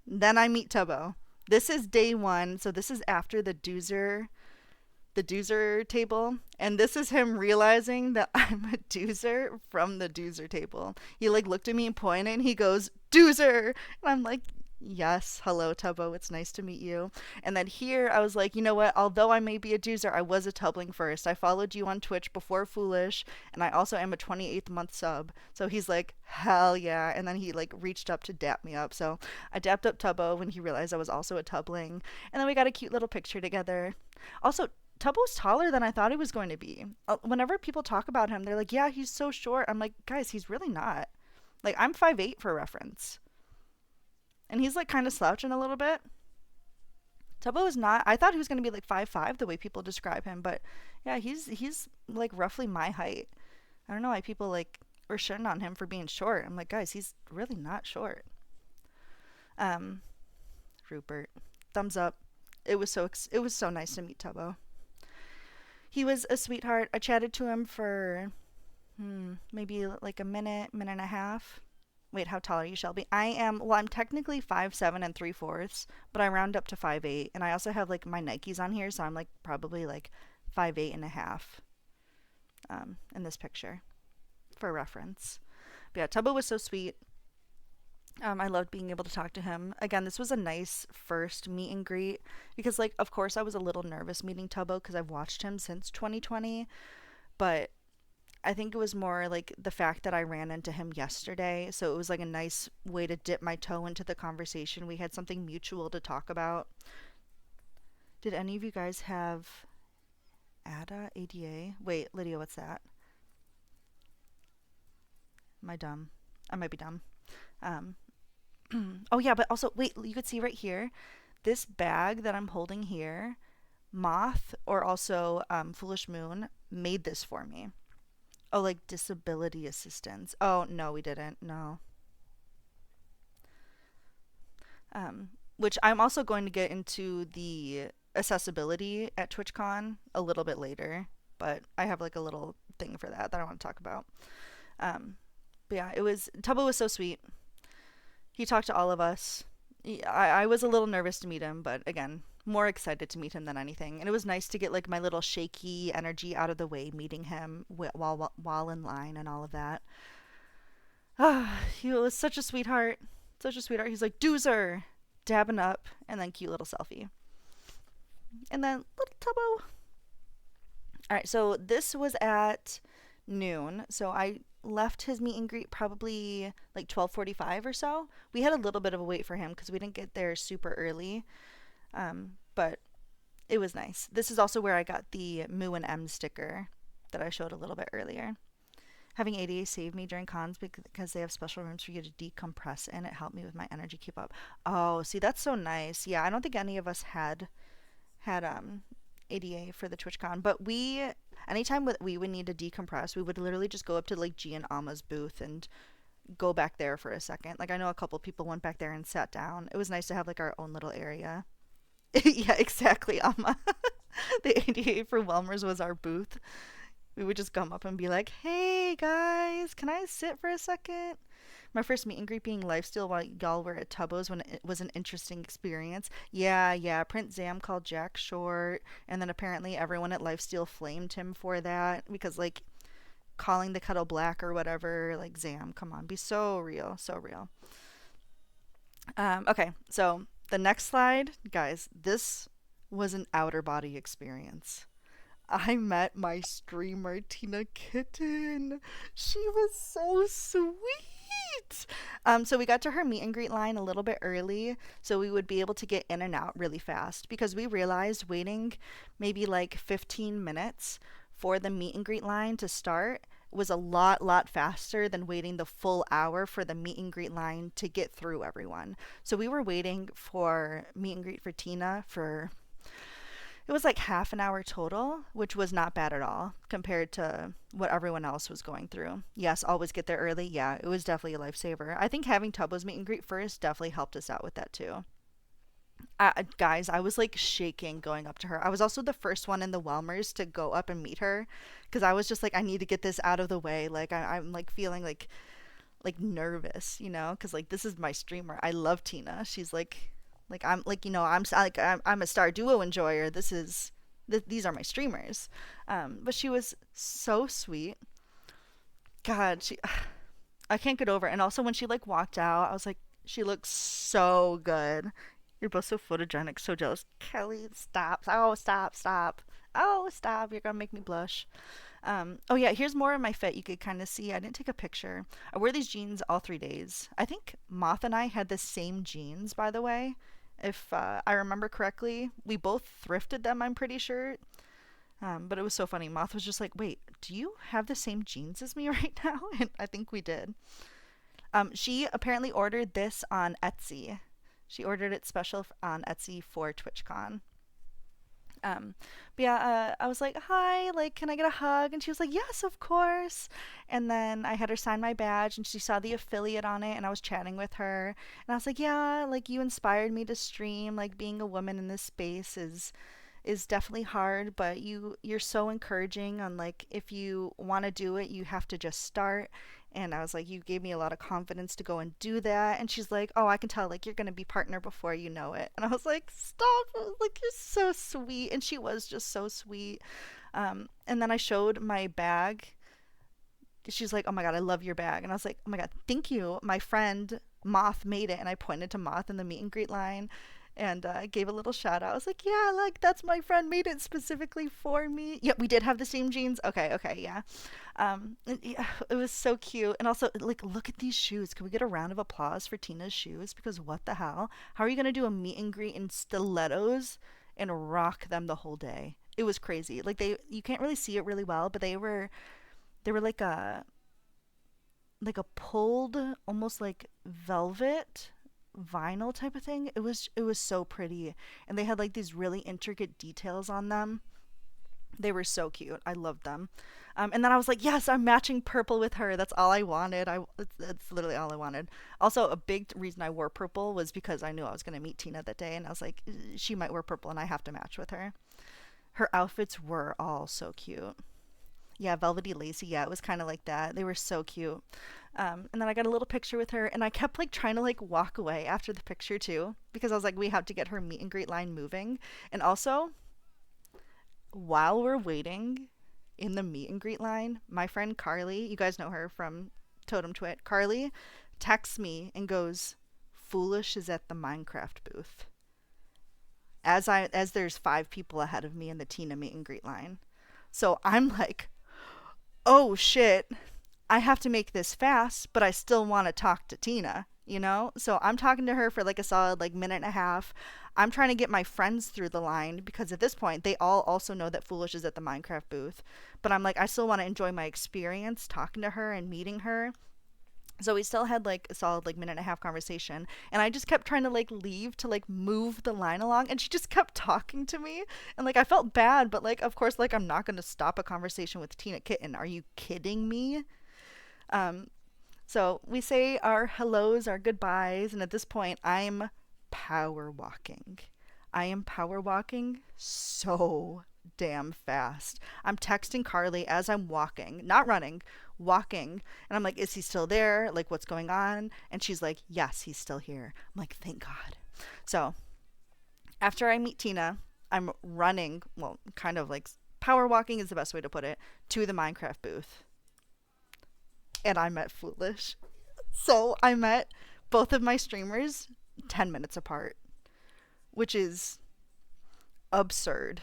Speaker 1: then I meet Tubbo. This is day one, so this is after the doozer table, and this is him realizing that I'm a doozer from the doozer table. He like looked at me and pointed, and he goes, "Doozer," and I'm like, yes, hello Tubbo, it's nice to meet you. And then here I was like, you know what, although I may be a doozer, I was a tubling first. I followed you on Twitch before Foolish, and I also am a 28th month sub. So he's like, hell yeah. And then he like reached up to dap me up, so I dapped up Tubbo when he realized I was also a tubling, and then we got a cute little picture together. Also, Tubbo's taller than I thought he was going to be. Whenever people talk about him, they're like, yeah, he's so short. I'm like, guys, he's really not. Like, I'm 5'8" for reference, and he's like kind of slouching a little bit. Tubbo is not. I thought he was going to be like 5'5" the way people describe him, but yeah, he's like roughly my height. I don't know why people like were shitting on him for being short. I'm like, guys, he's really not short. Um, Rupert, thumbs up. It was so nice to meet Tubbo. He was a sweetheart. I chatted to him for maybe like a minute, minute and a half. Wait, how tall are you, Shelby? I'm technically 5'7" and 3/4, but I round up to 5'8", and I also have like my Nikes on here, so I'm like probably like 5'8" and a half in this picture for reference. But yeah, Tubbo was so sweet. I loved being able to talk to him. Again, this was a nice first meet and greet because, like, of course, I was a little nervous meeting Tubbo because I've watched him since 2020, but I think it was more like the fact that I ran into him yesterday, so it was like a nice way to dip my toe into the conversation. We had something mutual to talk about. Did any of you guys have ADA? Wait, Lydia, what's that? Am I dumb? I might be dumb. Um, oh yeah, but also wait, you could see right here, this bag that I'm holding here, Moth or also Foolish Moon made this for me. Oh, like disability assistance. Oh no, we didn't. No. Which I'm also going to get into the accessibility at TwitchCon a little bit later, but I have like a little thing for that I want to talk about. Um, but yeah, Tubbo was so sweet. He talked to all of us. I was a little nervous to meet him, but again, more excited to meet him than anything. And it was nice to get like my little shaky energy out of the way meeting him while in line and all of that. He was such a sweetheart. Such a sweetheart. He's like, Doozer! Dabbing up, and then cute little selfie. And then little Tubbo. Alright, so this was at noon. So I left his meet and greet probably like 12:45 or so. We had a little bit of a wait for him because we didn't get there super early. But it was nice. This is also where I got the Moo and M sticker that I showed a little bit earlier. Having ADA saved me during cons because they have special rooms for you to decompress in. It helped me with my energy keep up. Oh, see, that's so nice. Yeah, I don't think any of us had had ADA for the TwitchCon, but anytime we would need to decompress, we would literally just go up to like G and Alma's booth and go back there for a second. Like I know a couple people went back there and sat down. It was nice to have like our own little area. Yeah, exactly, Alma. The ADA for Welmers was our booth. We would just come up and be like, "Hey guys, can I sit for a second?" My first meet and greet being Lifesteal while y'all were at Tubbo's when it was an interesting experience. Yeah, yeah. Prince Zam called Jack short, and then apparently everyone at Lifesteal flamed him for that because like calling the kettle black or whatever. Like Zam, come on, be so real, so real. Okay, so the next slide, guys. This was an outer body experience. I met my streamer Tina Kitten. She was so sweet. So we got to her meet and greet line a little bit early, so we would be able to get in and out really fast because we realized waiting maybe like 15 minutes for the meet and greet line to start was a lot faster than waiting the full hour for the meet and greet line to get through everyone. So we were waiting for meet and greet for Tina for it was like half an hour total, which was not bad at all compared to what everyone else was going through. Yes, always get there early. Yeah, it was definitely a lifesaver. I think having Tubbo's meet and greet first definitely helped us out with that too. Guys, I was like shaking going up to her. I was also the first one in the Welmers to go up and meet her because I was just like, I need to get this out of the way. Like I'm like feeling like nervous, you know, because like this is my streamer. I love Tina. She's like I'm like you know I'm a Star Duo enjoyer. These are my streamers. But she was so sweet. God, she I can't get over it. And also when she like walked out, I was like, she looks so good. You're both so photogenic, so jealous. Kelly, stop. Oh, stop, stop. Oh, stop. You're gonna make me blush. Oh yeah, here's more of my fit. You could kind of see. I didn't take a picture. I wore these jeans all 3 days. I think Moth and I had the same jeans, by the way. If I remember correctly, we both thrifted them, I'm pretty sure. But it was so funny. Moth was just like, wait, do you have the same jeans as me right now? And I think we did. She apparently ordered this on Etsy. She ordered it special on Etsy for TwitchCon. But yeah, I was like, hi, like, can I get a hug? And she was like, yes, of course. And then I had her sign my badge and she saw the affiliate on it and I was chatting with her. And I was like, yeah, like, you inspired me to stream. Like, being a woman in this space is definitely hard, but you're so encouraging on like if you want to do it, you have to just start. And I was like, you gave me a lot of confidence to go and do that. And she's like, oh, I can tell, like, you're going to be partner before you know it. And I was like, stop. I was like, you're so sweet. And she was just so sweet. And then I showed my bag. She's like, oh my God, I love your bag. And I was like, oh my God, thank you. My friend Moth made it. And I pointed to Moth in the meet and greet line and gave a little shout out. I was like, yeah, like that's my friend made it specifically for me. Yep, we did have the same jeans. Okay, yeah. Yeah, it was so cute. And also, like, look at these shoes. Can we get a round of applause for Tina's shoes? Because what the hell? How are you gonna do a meet and greet in stilettos and rock them the whole day? It was crazy. Like you can't really see it really well, but they were like a pulled, almost like velvet vinyl type of thing. It was so pretty, and they had like these really intricate details on them. They were so cute. I loved them. And then I was like, yes, I'm matching purple with her. That's all I wanted. That's literally all I wanted. Also, a big reason I wore purple was because I knew I was going to meet Tina that day, and I was like, she might wear purple, and I have to match with her. Her outfits were all so cute. Yeah, velvety lacy. Yeah, it was kind of like that. They were so cute. And then I got a little picture with her, and I kept like trying to like walk away after the picture too, because I was like, we have to get her meet and greet line moving. And also, while we're waiting in the meet and greet line, my friend Carly, you guys know her from Totem Twit, Carly texts me and goes, Foolish is at the Minecraft booth. As there's 5 people ahead of me in the Tina meet and greet line. So I'm like, oh shit, I have to make this fast, but I still want to talk to Tina, you know? So I'm talking to her for like a solid like minute and a half. I'm trying to get my friends through the line because at this point they all also know that Foolish is at the Minecraft booth. But I'm like, I still want to enjoy my experience talking to her and meeting her. So we still had like a solid like minute and a half conversation, and I just kept trying to like leave to like move the line along, and she just kept talking to me, and like I felt bad, but like of course like I'm not going to stop a conversation with Tina Kitten. Are you kidding me? Um so we say our hellos, our goodbyes, and at this point I'm power walking. I am power walking so damn fast. I'm texting Carly as I'm walking, not running, walking. And I'm like, is he still there? Like, what's going on? And she's like, yes, he's still here. I'm like, thank God. So after I meet Tina, I'm running, well, kind of like power walking is the best way to put it, to the Minecraft booth. And I met Foolish. So I met both of my streamers 10 minutes apart, which is absurd.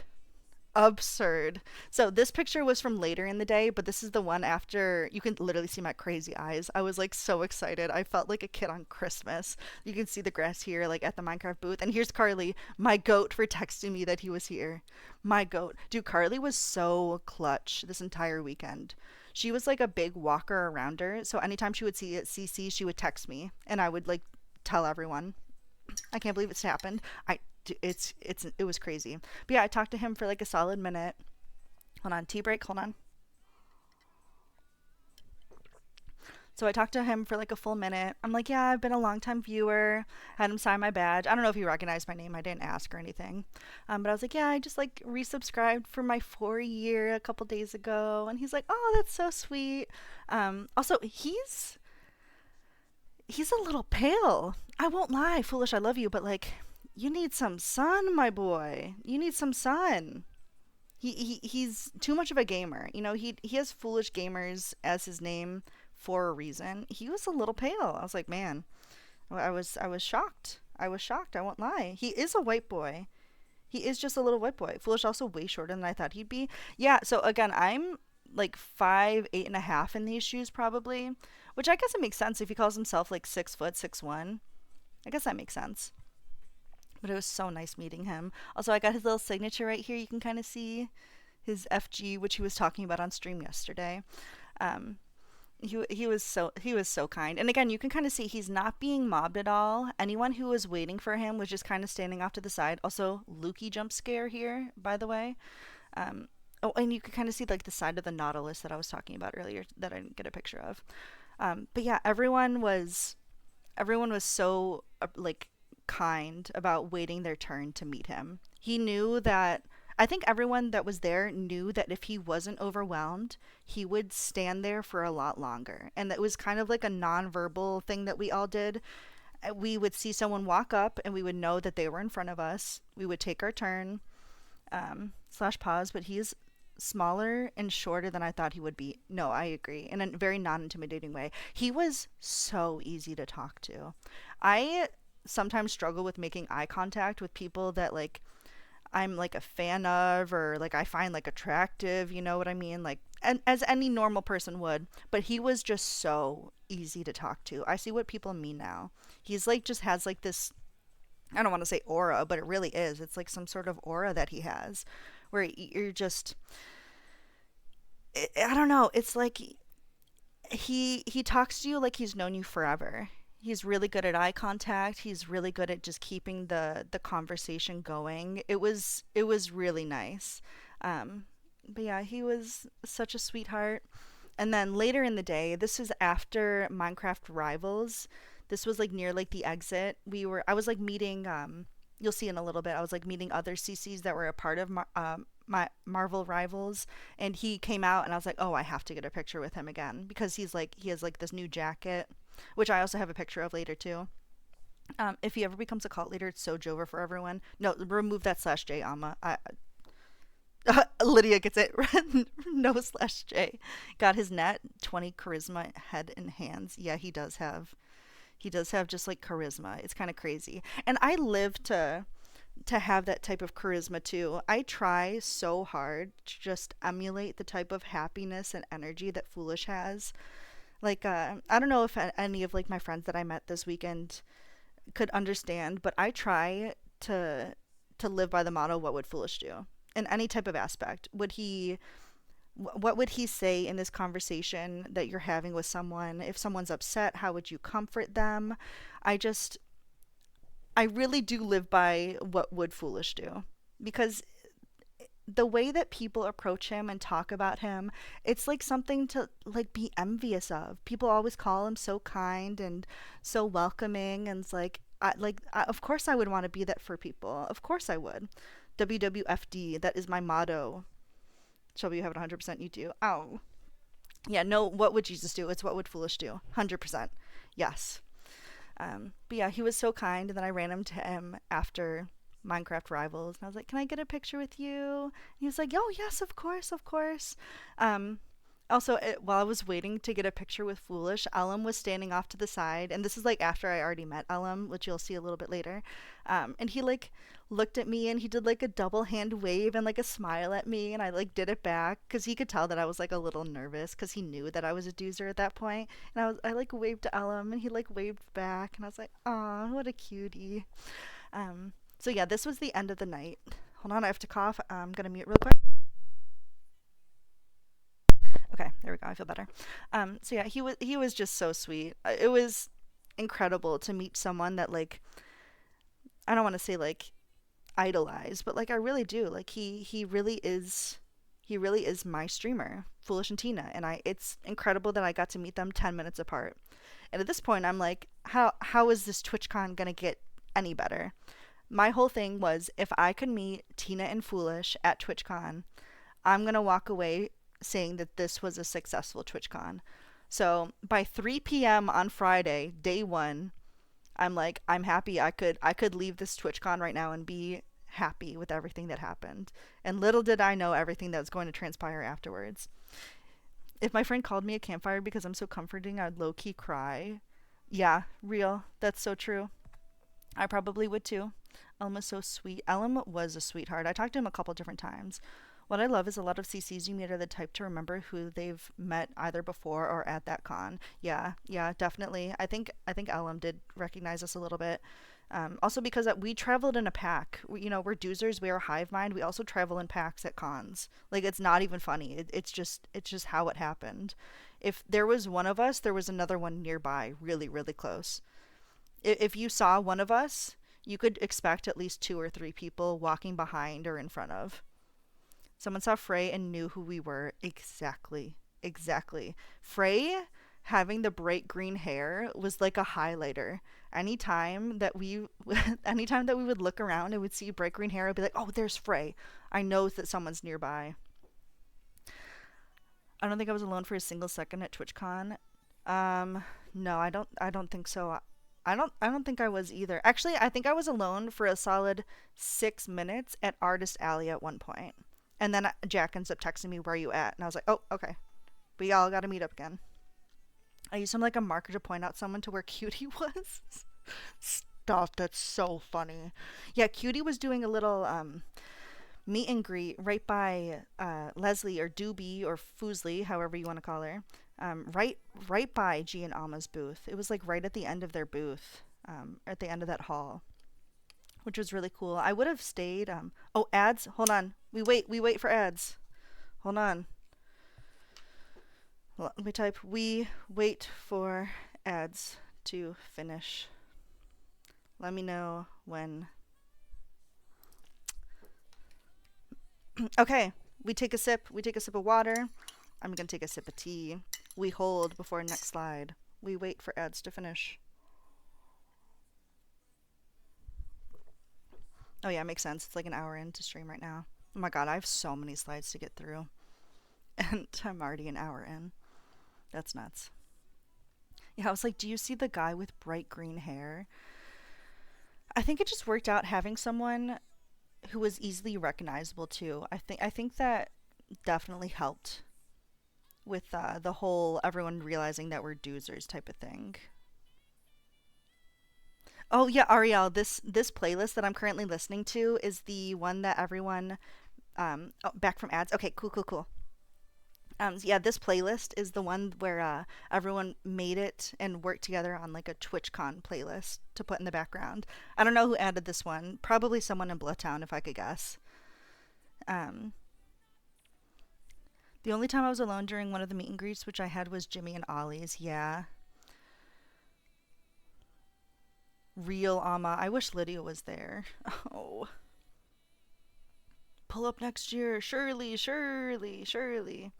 Speaker 1: Absurd. So this picture was from later in the day, but this is the one after. You can literally see my crazy eyes. I was like so excited. I felt like a kid on Christmas. You can see the grass here, like at the Minecraft booth. And here's Carly, my goat, for texting me that he was here. My goat. Dude, Carly was so clutch this entire weekend. She was like a big walker around her. So anytime she would see it CC, she would text me, and I would like tell everyone. I can't believe it's happened. It was crazy. But yeah, I talked to him for like a solid minute. Hold on, tea break. Hold on. So I talked to him for like a full minute. I'm like, yeah, I've been a long time viewer. Had him sign my badge. I don't know if he recognized my name. I didn't ask or anything. But I was like, yeah, I just like resubscribed for my 4 year a couple days ago. And he's like, oh, that's so sweet. Also, he's a little pale. I won't lie, Foolish, I love you, but like, you need some sun, my boy. You need some sun. He's too much of a gamer. You know, he has Foolish Gamers as his name for a reason. He was a little pale. I was like, man, I was shocked. I was shocked. I won't lie. He is a white boy. He is just a little white boy. Foolish also way shorter than I thought he'd be. Yeah. So again, I'm like 5'8.5" in these shoes probably, which I guess it makes sense if he calls himself like 6 foot 6'1". I guess that makes sense. But it was so nice meeting him. Also, I got his little signature right here. You can kind of see his FG, which he was talking about on stream yesterday. Um, he was so kind. And again, you can kind of see he's not being mobbed at all. Anyone who was waiting for him was just kind of standing off to the side. Also, Lukey jump scare here, by the way. Um, oh, and you can kind of see like the side of the Nautilus that I was talking about earlier that I didn't get a picture of. But yeah, everyone was so like kind about waiting their turn to meet him. He knew that I think everyone that was there knew that if he wasn't overwhelmed, he would stand there for a lot longer. And that was kind of like a nonverbal thing that we all did. We would see someone walk up and we would know that they were in front of us. We would take our turn, slash pause, but he's smaller and shorter than I thought he would be. No, I agree. In a very non intimidating way. He was so easy to talk to. I sometimes struggle with making eye contact with people that like I'm like a fan of or like I find like attractive, you know what I mean? Like and as any normal person would, but he was just so easy to talk to. I see what people mean now. He's like just has like this, I don't want to say aura, but it really is. It's like some sort of aura that he has where you're just I don't know, it's like he talks to you like he's known you forever. He's really good at eye contact. He's really good at just keeping the conversation going. It was really nice. But yeah, he was such a sweetheart. And then later in the day, this was after Minecraft Rivals. This was like near like the exit. I was like meeting you'll see in a little bit. I was like meeting other CCs that were a part of my Marvel Rivals, and he came out, and I was like, oh, I have to get a picture with him again because he has like this new jacket, which I also have a picture of later too. If he ever becomes a cult leader, it's so Jover for everyone. No, remove that slash J, Amma. Lydia gets it. No slash J. Got his net 20 charisma, head and hands. Yeah, he does have. He does have just like charisma. It's kind of crazy, and I live to have that type of charisma too. I try so hard to just emulate the type of happiness and energy that Foolish has. Like I don't know if any of like my friends that I met this weekend could understand, but I try to live by the motto, what would Foolish do? In any type of aspect. What would he say in this conversation that you're having with someone? If someone's upset, how would you comfort them? I just, I really do live by what would Foolish do. Because the way that people approach him and talk about him, it's like something to like be envious of. People always call him so kind and so welcoming, and it's of course I would want to be that for people. Of course I would. WWFD, that is my motto. Shelby, you have it 100%. You do. Oh, yeah. No, what would Jesus do? It's what would Foolish do? 100%. Yes. But yeah, he was so kind, and then I ran him to him after Minecraft Rivals, and I was like, "Can I get a picture with you?" And he was like, "Oh yes, of course, of course." Um, Also, while I was waiting to get a picture with Foolish, Ellum was standing off to the side, and this is like after I already met Ellum, which you'll see a little bit later. And he like looked at me, and he did like a double hand wave and like a smile at me, and I like did it back because he could tell that I was like a little nervous because he knew that I was a doozer at that point. And I like waved to Ellum, and he like waved back, and I was like, "Aw, what a cutie." So yeah, this was the end of the night. Hold on, I have to cough. I'm gonna mute real quick. Okay, there we go. I feel better. So yeah, he was just so sweet. It was incredible to meet someone that like, I don't want to say like idolize, but like I really do. Like he really is my streamer, Foolish and Tina, and I it's incredible that I got to meet them 10 minutes apart. And at this point, I'm like, how is this TwitchCon gonna get any better? My whole thing was if I could meet Tina and Foolish at TwitchCon, I'm going to walk away saying that this was a successful TwitchCon. So by 3 p.m. on Friday, day one, I'm like, I'm happy. I could leave this TwitchCon right now and be happy with everything that happened. And little did I know everything that was going to transpire afterwards. If my friend called me a campfire because I'm so comforting, I'd low key cry. Yeah, real. That's so true. I probably would too. Ellum is so sweet. Ellum was a sweetheart. I talked to him a couple different times. What I love is a lot of CCs you meet are the type to remember who they've met either before or at that con. Yeah, yeah, definitely. I think Ellum did recognize us a little bit. Also because we traveled in a pack. We're doozers. We are hive mind. We also travel in packs at cons. Like it's not even funny. It's just how it happened. If there was one of us, there was another one nearby, really, really close. If you saw one of us, you could expect at least two or three people walking behind or in front of. Someone saw Frey and knew who we were. Exactly. Exactly. Frey having the bright green hair was like a highlighter. Anytime that we anytime that we would look around and would see bright green hair, I'd be like, "Oh, there's Frey. I know that someone's nearby." I don't think I was alone for a single second at TwitchCon. No, I don't think so. I don't think I was either. Actually, I think I was alone for a solid 6 minutes at Artist Alley at one point. And then Jack ends up texting me, "Where are you at?" And I was like, "Oh, okay. We all got to meet up again." I used him like a marker to point out someone to where Cutie was. Stop, that's so funny. Yeah, Cutie was doing a little meet and greet right by Leslie or Doobie or Foosley, however you want to call her. Right by G and Alma's booth. It was like right at the end of their booth, at the end of that hall, which was really cool. I would have stayed. Oh, ads. Hold on. We wait for ads. Hold on. Let me type. We wait for ads to finish. Let me know when. Okay. We take a sip. We take a sip of water. I'm gonna take a sip of tea. We hold before next slide. We wait for ads to finish. Oh yeah, it makes sense. It's like an hour into stream right now. Oh my god, I have so many slides to get through. And I'm already an hour in. That's nuts. Yeah, I was like, do you see the guy with bright green hair? I think it just worked out having someone who was easily recognizable too. I think that definitely helped with the whole everyone realizing that we're doozers type of thing. Oh yeah, Ariel, this playlist that I'm currently listening to is the one that everyone oh, back from ads. Okay, cool, cool, cool. Yeah, this playlist is the one where everyone made it and worked together on like a TwitchCon playlist to put in the background. I don't know who added this one. Probably someone in Bloodtown, if I could guess. Um, The only time I was alone during one of the meet and greets, which I had, was Jimmy and Ollie's. Yeah. Real Ama. I wish Lydia was there. Oh. Pull up next year. Surely, surely, surely.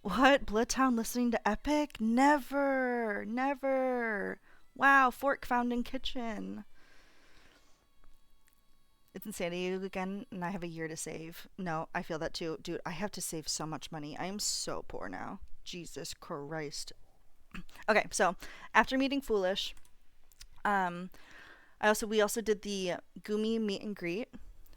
Speaker 1: What? Bloodtown listening to Epic? Never. Never. Wow. Fork found in kitchen. It's in San Diego again, and I have a year to save. No, I feel that too. Dude, I have to save so much money. I am so poor now. Jesus Christ. Okay, so after meeting Foolish, um, we also did the Gumi meet and greet,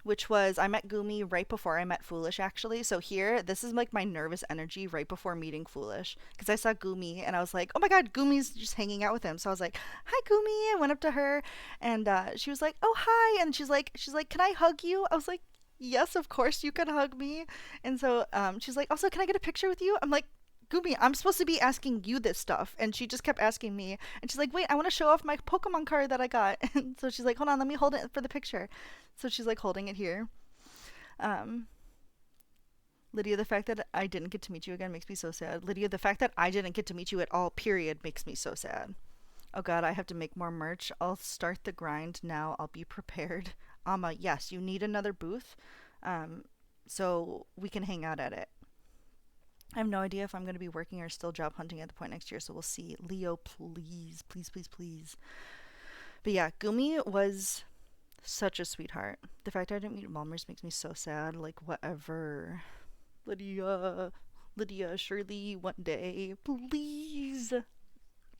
Speaker 1: which was I met Gumi right before I met Foolish actually. So here, this is like my nervous energy right before meeting Foolish because I saw Gumi and I was like, oh my god, Gumi's just hanging out with him. So I was like, hi Gumi. I went up to her and she was like, oh hi, and she's like, can I hug you? I was like, yes, of course you can hug me. And so she's like, also, can I get a picture with you? I'm like, Gumi, I'm supposed to be asking you this stuff. And she just kept asking me. And she's like, wait, I want to show off my Pokemon card that I got. And so she's like, hold on, let me hold it for the picture. So she's like holding it here. Um, Lydia, the fact that I didn't get to meet you again makes me so sad. Lydia, the fact that I didn't get to meet you at all, period, makes me so sad. Oh god, I have to make more merch. I'll start the grind now. I'll be prepared. Yes, you need another booth. Um, so we can hang out at it. I have no idea if I'm going to be working or still job hunting at the point next year, so we'll see. Leo, please, please, please, please. But yeah, Gumi was such a sweetheart. The fact I didn't meet Malmers makes me so sad. Like, whatever. Lydia, Lydia, Shirley, one day, please.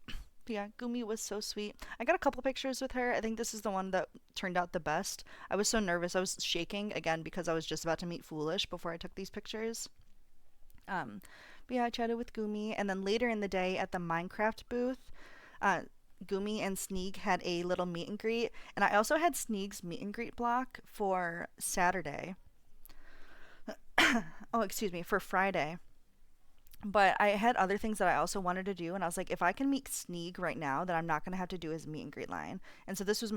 Speaker 1: But yeah, Gumi was so sweet. I got a couple pictures with her. I think this is the one that turned out the best. I was so nervous. I was shaking, again, because I was just about to meet Foolish before I took these pictures. Um, but yeah, I chatted with Gumi, and then later in the day at the Minecraft booth, uh, Gumi and Sneak had a little meet and greet, and I also had Sneak's meet and greet block for Saturday. Oh, excuse me, for Friday. But I had other things that I also wanted to do, and I was like, if I can meet Sneak right now, then I'm not gonna have to do his meet and greet line. And so this was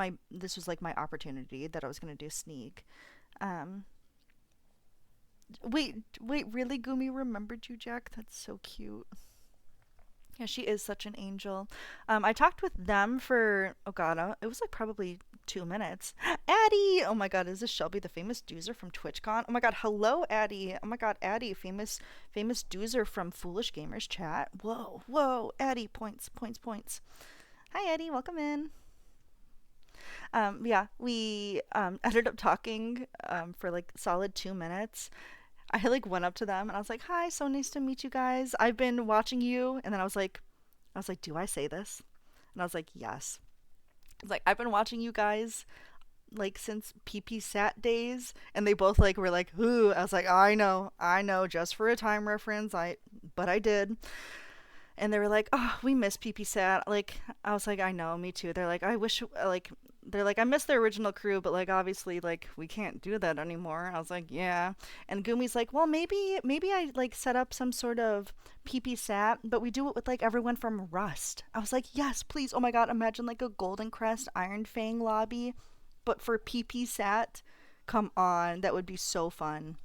Speaker 1: like my opportunity that I was gonna do Sneak. Um, wait, really, Gumi remembered you, Jack? That's so cute. Yeah, she is such an angel. I talked with them for, oh god, it was like probably 2 minutes. Addie! Oh my god, is this Shelby, the famous doozer from Twitchcon? Oh my god, hello, Addie. Oh my god, Addie, famous doozer from Foolish Gamers chat. Whoa, whoa, Addie, points, points, points. Hi, Addie, welcome in. Yeah, we ended up talking for like solid 2 minutes. I like went up to them and I was like, "Hi, so nice to meet you guys. I've been watching you." And then I was like, "Do I say this?" And I was like, "Yes." It's like, "I've been watching you guys like since PP Sat days." And they both like were like, "Ooh." I was like, I know, just for a time reference. But I did." And they were like, "Oh, we miss PP Sat." Like, I was like, "I know, me too." They're like, "I wish like." They're like, I miss the original crew, but like obviously like we can't do that anymore. I was like, yeah. And Gumi's like, well, maybe I like set up some sort of PP sat, but we do it with like everyone from Rust. I was like, yes, please. Oh my god, imagine like a Golden Crest Iron Fang lobby, but for PP sat. Come on, that would be so fun.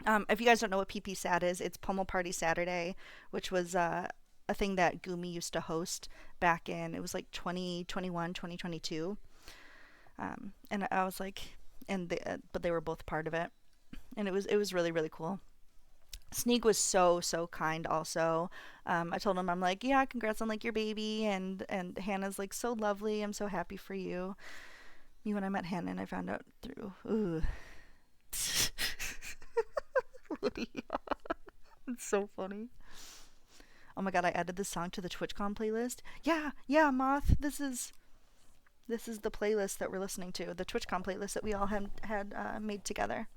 Speaker 1: If you guys don't know what PP Sat is, it's Pummel Party Saturday, which was a thing that Gumi used to host back in, it was like 2021, 2022. And I was like, but they were both part of it. And it was really, really cool. Sneak was so so kind also. I told him, I'm like, yeah, congrats on like your baby, and Hannah's like so lovely, I'm so happy for you. Me, when I met Hannah and I found out through, ooh. It's so funny. Oh my god, I added this song to the TwitchCon playlist. Yeah, yeah, Moth. This is the playlist that we're listening to, the TwitchCon playlist that we all had made together.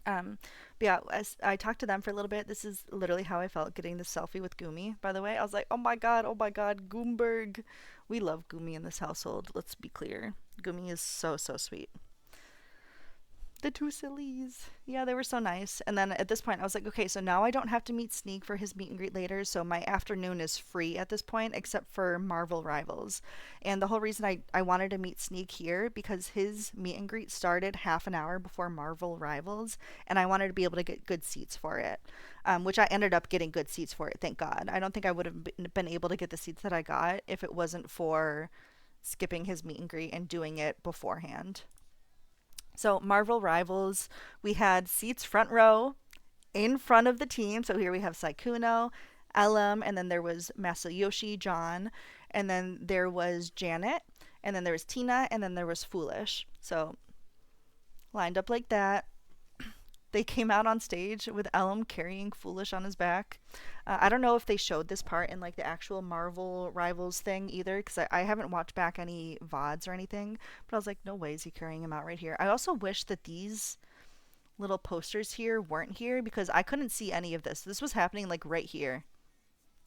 Speaker 1: But yeah, as I talked to them for a little bit, this is literally how I felt getting this selfie with Gumi. By the way, I was like, oh my god, Goomberg. We love Gumi in this household. Let's be clear, Gumi is so so sweet. The two sillies. Yeah, they were so nice. And then at this point, I was like, okay, so now I don't have to meet Sneak for his meet and greet later. So my afternoon is free at this point, except for Marvel Rivals. And the whole reason I wanted to meet Sneak here because his meet and greet started half an hour before Marvel Rivals. And I wanted to be able to get good seats for it, which I ended up getting good seats for it. Thank God. I don't think I would have been able to get the seats that I got if it wasn't for skipping his meet and greet and doing it beforehand. So Marvel Rivals, we had seats front row in front of the team. So here we have Saikuno, Elam, and then there was Masayoshi, John, and then there was Janet, and then there was Tina, and then there was Foolish. So lined up like that. They came out on stage with Elam carrying Foolish on his back. I don't know if they showed this part in like the actual Marvel Rivals thing either, because I haven't watched back any VODs or anything. But I was like, no way is he carrying him out right here. I also wish that these little posters here weren't here because I couldn't see any of this. This was happening like right here.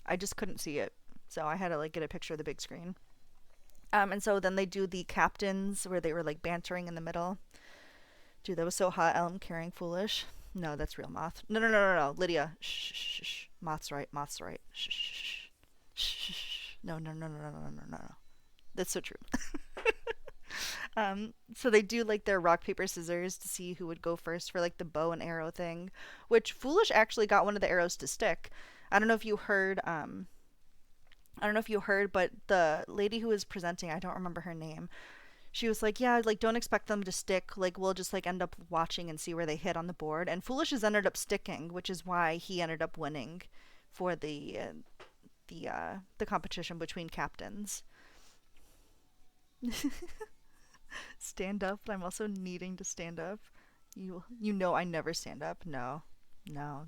Speaker 1: I just couldn't see it. So I had to like get a picture of the big screen. And so then they do the captains where they were like bantering in the middle. Dude, that was so hot. Elm carrying Foolish. No, that's real Moth. No, no, no, no, no. Lydia. Shh, shh, shh. Moth's right. Moth's right. Shh, shh, shh. Shh, shh. No, no, no, no, no, no, no, no. That's so true. So they do like their rock, paper, scissors to see who would go first for like the bow and arrow thing, which Foolish actually got one of the arrows to stick. I don't know if you heard, but the lady who was presenting, I don't remember her name, she was like, yeah, like don't expect them to stick, like we'll just like end up watching and see where they hit on the board. And Foolish has ended up sticking, which is why he ended up winning for the competition between captains. Stand up. I'm also needing to stand up. You know I never stand up. No. No.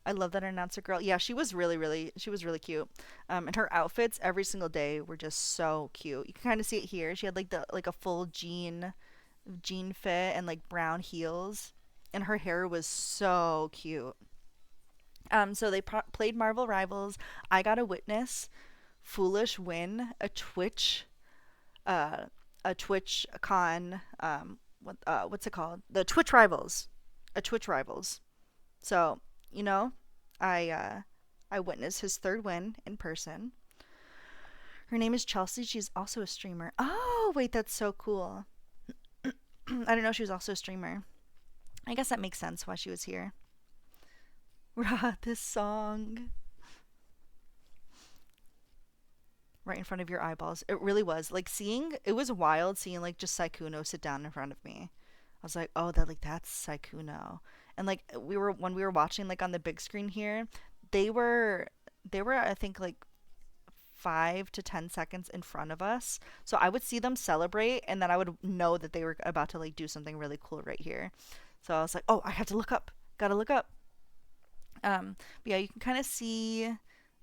Speaker 1: I love that announcer girl. Yeah, she was really cute. And her outfits every single day were just so cute. You can kind of see it here. She had like a full jean fit and like brown heels, and her hair was so cute. So they played Marvel Rivals. I got to witness Foolish win uh a Twitch con what's it called? The Twitch Rivals. A Twitch Rivals. So, you know, I witnessed his third win in person. Her name is Chelsea. She's also a streamer. Oh, wait, that's so cool. I didn't know she was also a streamer. I guess that makes sense why she was here. Rah, this song. Right in front of your eyeballs. It really was. Like it was wild seeing like just Saikuno sit down in front of me. I was like, oh, that's Saikuno. And like when we were watching like on the big screen here, they were I think like 5 to 10 seconds in front of us. So I would see them celebrate and then I would know that they were about to like do something really cool right here. So I was like, oh, I have to look up. Gotta look up. But yeah, you can kind of see.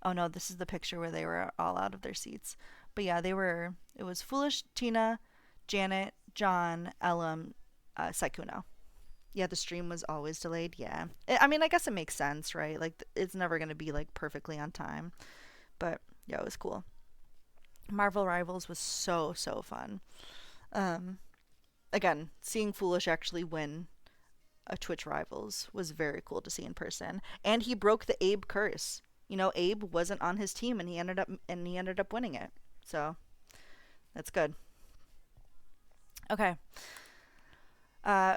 Speaker 1: Oh no, this is the picture where they were all out of their seats. But yeah, it was Foolish, Tina, Janet, John, Elam, Saikuno. Yeah, the stream was always delayed. Yeah. I mean, I guess it makes sense, right? Like, it's never going to be, like, perfectly on time. But, yeah, it was cool. Marvel Rivals was so, so fun. Again, seeing Foolish actually win a Twitch Rivals was very cool to see in person. And he broke the Abe curse. You know, Abe wasn't on his team, and he ended up winning it. So, that's good. Okay.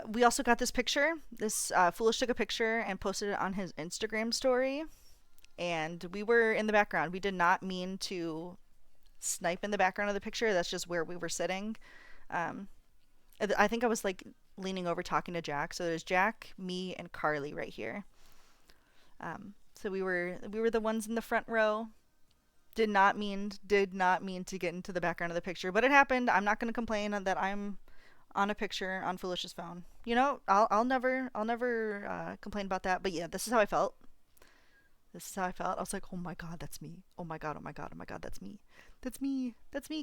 Speaker 1: We also got this picture. This Foolish took a picture and posted it on his Instagram story. And we were in the background. We did not mean to snipe in the background of the picture. That's just where we were sitting. I think I was like leaning over talking to Jack. So there's Jack, me, and Carly right here. So we were the ones in the front row. Did not mean to get into the background of the picture, but it happened. I'm not going to complain that I'm on a picture on Felicia's phone. You know, I'll never complain about that. But yeah, this is how I felt. I was like, oh my god, that's me. Oh my god, oh my god, oh my god, that's me. That's me,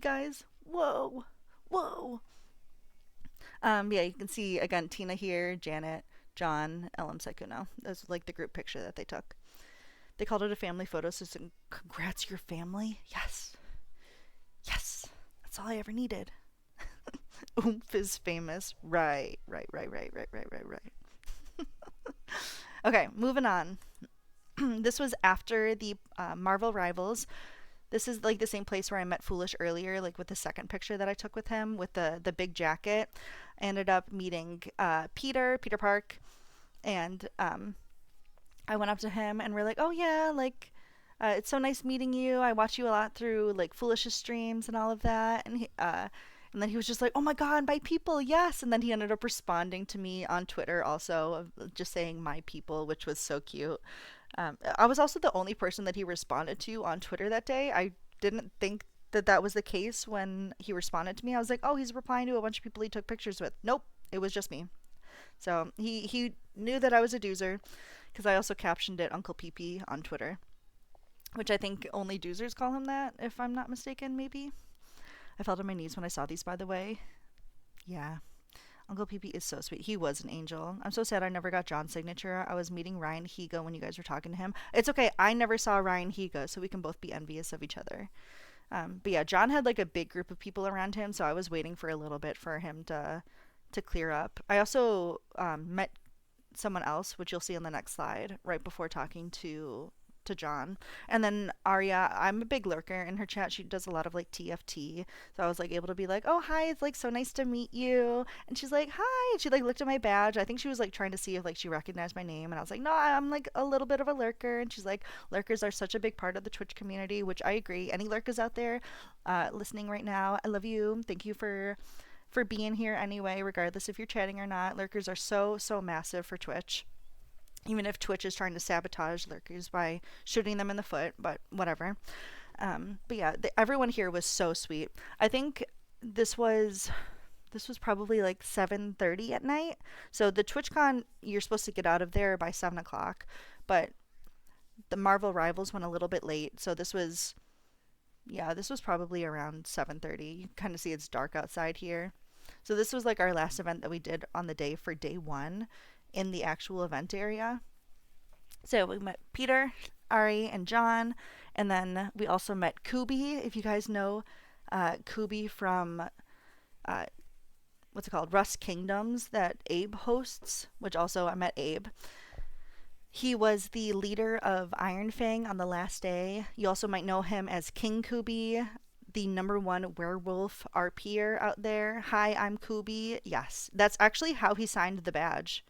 Speaker 1: guys. Whoa. Yeah, you can see again Tina here, Janet, John, Elam, Saikuno. That's like the group picture that they took. They called it a family photo, so congrats your family. Yes. That's all I ever needed. Oomph is famous. Right, right, right, right, right, right, right, right. Okay, moving on. This was after the Marvel Rivals. This is like the same place where I met Foolish earlier, like with the second picture that I took with him with the big jacket. I ended up meeting Peter Park, and I went up to him and we're like, oh yeah, like it's so nice meeting you. I watch you a lot through like Foolish's streams and all of that. And then he was just like, oh my God, my people, yes. And then he ended up responding to me on Twitter also, just saying my people, which was so cute. I was also the only person that he responded to on Twitter that day. I didn't think that that was the case when he responded to me. I was like, oh, he's replying to a bunch of people he took pictures with. Nope, it was just me. So he knew that I was a doozer because I also captioned it Uncle PP on Twitter, which I think only doozers call him that, if I'm not mistaken, maybe. I fell to my knees when I saw these, by the way. Yeah. Uncle PP is so sweet. He was an angel. I'm so sad I never got John's signature. I was meeting Ryan Higa when you guys were talking to him. It's okay. I never saw Ryan Higa, so we can both be envious of each other. But yeah, John had like a big group of people around him, so I was waiting for a little bit for him to clear up. I also met someone else, which you'll see on the next slide, right before talking to John. And then Arya, I'm a big lurker in her chat. She does a lot of like TFT. So I was like able to be like, "Oh, hi. It's like so nice to meet you." And she's like, "Hi." And she like looked at my badge. I think she was like trying to see if like she recognized my name, and I was like, "No, I'm like a little bit of a lurker." And she's like, "Lurkers are such a big part of the Twitch community," which I agree. Any lurkers out there listening right now, I love you. Thank you for being here anyway, regardless if you're chatting or not. Lurkers are so massive for Twitch, even if Twitch is trying to sabotage lurkers by shooting them in the foot, but whatever. But yeah, everyone here was so sweet. I think this was probably like 7:30 at night. So the TwitchCon, you're supposed to get out of there by 7 o'clock, but the Marvel Rivals went a little bit late. So this was probably around 7:30. You kind of see it's dark outside here. So this was like our last event that we did on the day for day one in the actual event area. So we met Peter, Ari, and John, and then we also met Kubi. If you guys know Kubi from uh, what's it called, Rust Kingdoms that Abe hosts, which also I met Abe. He was the leader of Iron Fang on the last day. You also might know him as King Kubi, the number one werewolf RPer out there. Hi, I'm Kubi. Yes, that's actually how he signed the badge.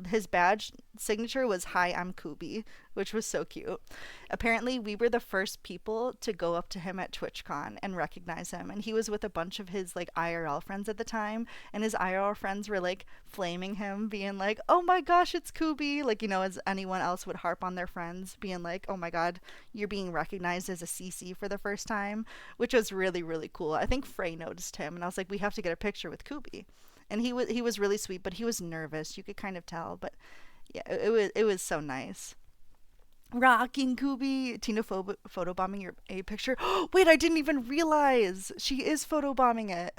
Speaker 1: His badge signature was "Hi, I'm Kubi," which was so cute. Apparently, we were the first people to go up to him at TwitchCon and recognize him, and he was with a bunch of his like IRL friends at the time, and his IRL friends were like flaming him, being like, "Oh my gosh, it's Kubi!" Like, as anyone else would harp on their friends, being like, "Oh my God, you're being recognized as a CC for the first time," which was really really cool. I think Frey noticed him, and I was like, "We have to get a picture with Kubi." And he was really sweet, but he was nervous. You could kind of tell, but yeah, it was so nice. Rocking Kubi, Tina photobombing your A picture. Wait, I didn't even realize she is photobombing it.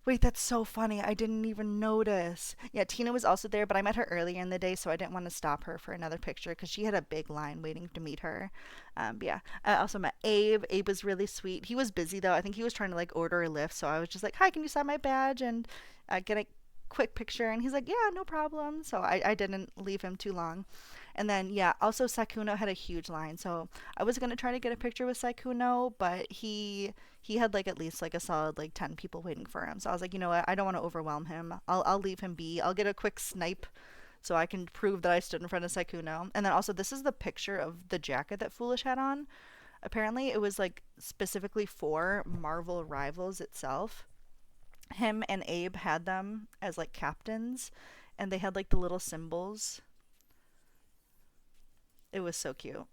Speaker 1: Wait, that's so funny. I didn't even notice. Yeah, Tina was also there, but I met her earlier in the day, so I didn't want to stop her for another picture because she had a big line waiting to meet her. But yeah, I also met Abe. Abe was really sweet. He was busy though. I think he was trying to like order a lift, so I was just like, "Hi, can you sign my badge and get a quick picture?" And he's like, "Yeah, no problem." So I didn't leave him too long. And then yeah, also Sakuno had a huge line, so I was gonna try to get a picture with Sakuno, but he had like at least like a solid like 10 people waiting for him. So I was like, you know what? I don't want to overwhelm him. I'll leave him be. I'll get a quick snipe so I can prove that I stood in front of Saikuno. And then also this is the picture of the jacket that Foolish had on. Apparently it was like specifically for Marvel Rivals itself. Him and Abe had them as like captains, and they had like the little symbols. It was so cute.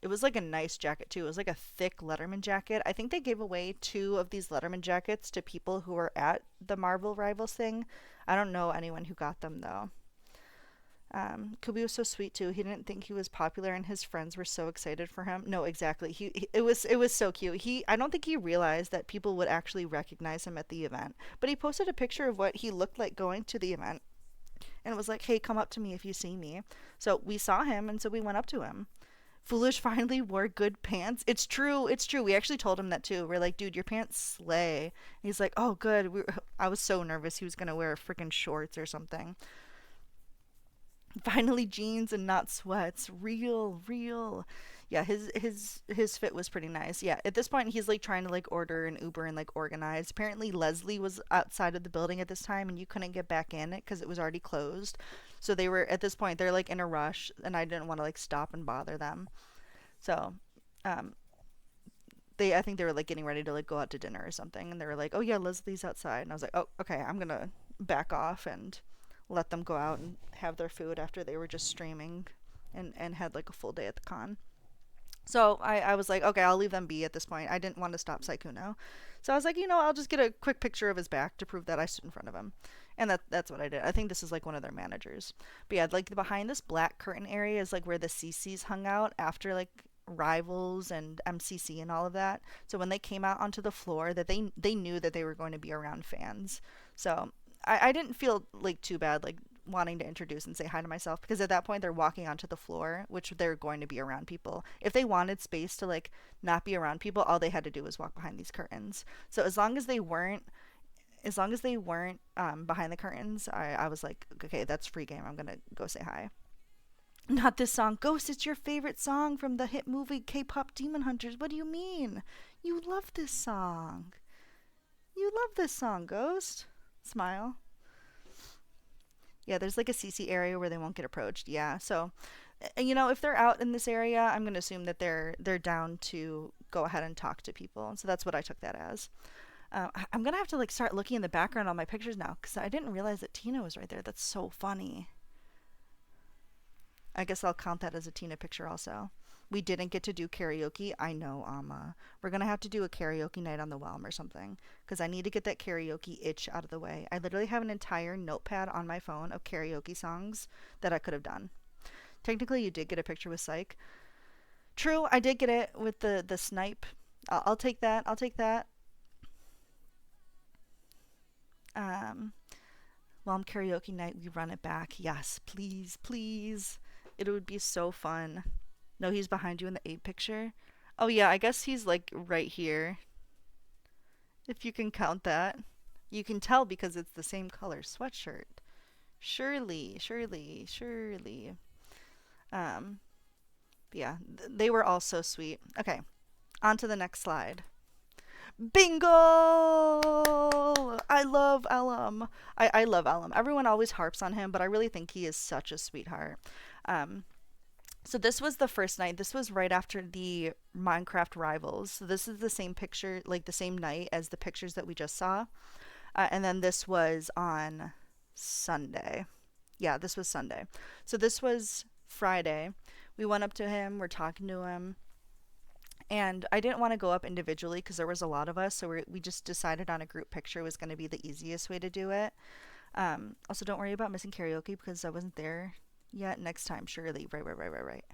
Speaker 1: It was like a nice jacket too. It was like a thick Letterman jacket. I think they gave away two of these Letterman jackets to people who were at the Marvel Rivals thing. I don't know anyone who got them though. Kubi was so sweet too. He didn't think he was popular, and his friends were so excited for him. No, exactly. It was so cute. I don't think he realized that people would actually recognize him at the event. But he posted a picture of what he looked like going to the event, and it was like, "Hey, come up to me if you see me." So we saw him, and so we went up to him. Foolish finally wore good pants. It's true. It's true. We actually told him that too. We're like, dude, your pants slay. And he's like, oh, good. I was so nervous he was going to wear freaking shorts or something. Finally jeans and not sweats. Real, real. Yeah, his fit was pretty nice. Yeah, at this point he's like trying to like order an Uber and like organize. Apparently Leslie was outside of the building at this time and you couldn't get back in it because it was already closed. So they were at this point they're like in a rush and I didn't want to like stop and bother them. So, um they I think they were like getting ready to like go out to dinner or something and they were like, "Oh yeah, Leslie's outside." And I was like, "Oh, okay, I'm going to back off and let them go out and have their food after they were just streaming and had like a full day at the con." So I was like, okay, I'll leave them be at this point. I didn't want to stop Saikuno. So I was like, I'll just get a quick picture of his back to prove that I stood in front of him. And that's what I did. I think this is like one of their managers. But yeah, like behind this black curtain area is like where the CCs hung out after like rivals and MCC and all of that. So when they came out onto the floor that they knew that they were going to be around fans. So I didn't feel like too bad like wanting to introduce and say hi to myself because at that point they're walking onto the floor which they're going to be around people. If they wanted space to like not be around people, all they had to do was walk behind these curtains. So as long as they weren't behind the curtains, I was like, okay, that's free game, I'm gonna go say hi. Not this song. Ghost, it's your favorite song from the hit movie K-pop Demon Hunters. What do you mean? You love this song. You love this song, Ghost. Smile. Yeah, there's like a CC area where they won't get approached. Yeah, so if they're out in this area, I'm gonna assume that they're down to go ahead and talk to people. So that's what I took that as. I'm gonna have to like start looking in the background on my pictures now because I didn't realize that Tina was right there. That's so funny. I guess I'll count that as a Tina picture also. We didn't get to do karaoke. I know, Amma. We're gonna have to do a karaoke night on the Whelm or something because I need to get that karaoke itch out of the way. I literally have an entire notepad on my phone of karaoke songs that I could have done. Technically, you did get a picture with Psych. True, I did get it with the snipe. I'll take that. I'll take that. Um, Whelm karaoke night. We run it back. Yes, please, please. It would be so fun. No, he's behind you in the 8 picture. Oh yeah, I guess he's like right here. If you can count that. You can tell because it's the same color sweatshirt. Surely, surely, surely. Um, yeah, they were all so sweet. Okay, on to the next slide. Bingo! I love Elam. I love Elam. Everyone always harps on him, but I really think he is such a sweetheart. Um, So this was the first night. This was right after the Minecraft Rivals. So this is the same picture, like the same night as the pictures that we just saw. And then this was on Sunday. Yeah, this was Sunday. So this was Friday. We went up to him. We're talking to him. And I didn't want to go up individually because there was a lot of us. So we just decided on a group picture was going to be the easiest way to do it. Also, don't worry about missing karaoke because I wasn't there yet. Next time, surely. Right, right, right, right, right.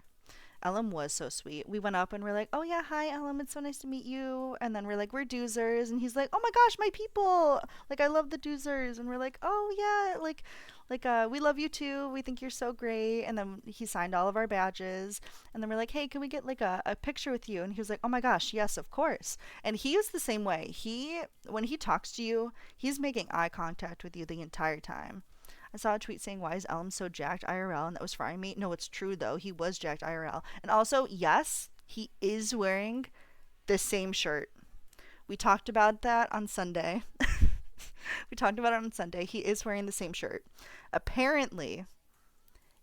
Speaker 1: Ellum was so sweet. We went up and we're like, "Oh yeah, hi Ellum, it's so nice to meet you." And then we're like, "We're doozers," and he's like, "Oh my gosh, my people! Like I love the doozers." And we're like, "Oh yeah, we love you too. We think you're so great." And then he signed all of our badges. And then we're like, "Hey, can we get like a picture with you?" And he was like, "Oh my gosh, yes, of course." And he is the same way. When he talks to you, he's making eye contact with you the entire time. I saw a tweet saying, "Why is Elm so jacked IRL?" And that was frying me. No, it's true though. He was jacked IRL. And also, yes, he is wearing the same shirt. We talked about that on Sunday. We talked about it on Sunday. He is wearing the same shirt. Apparently,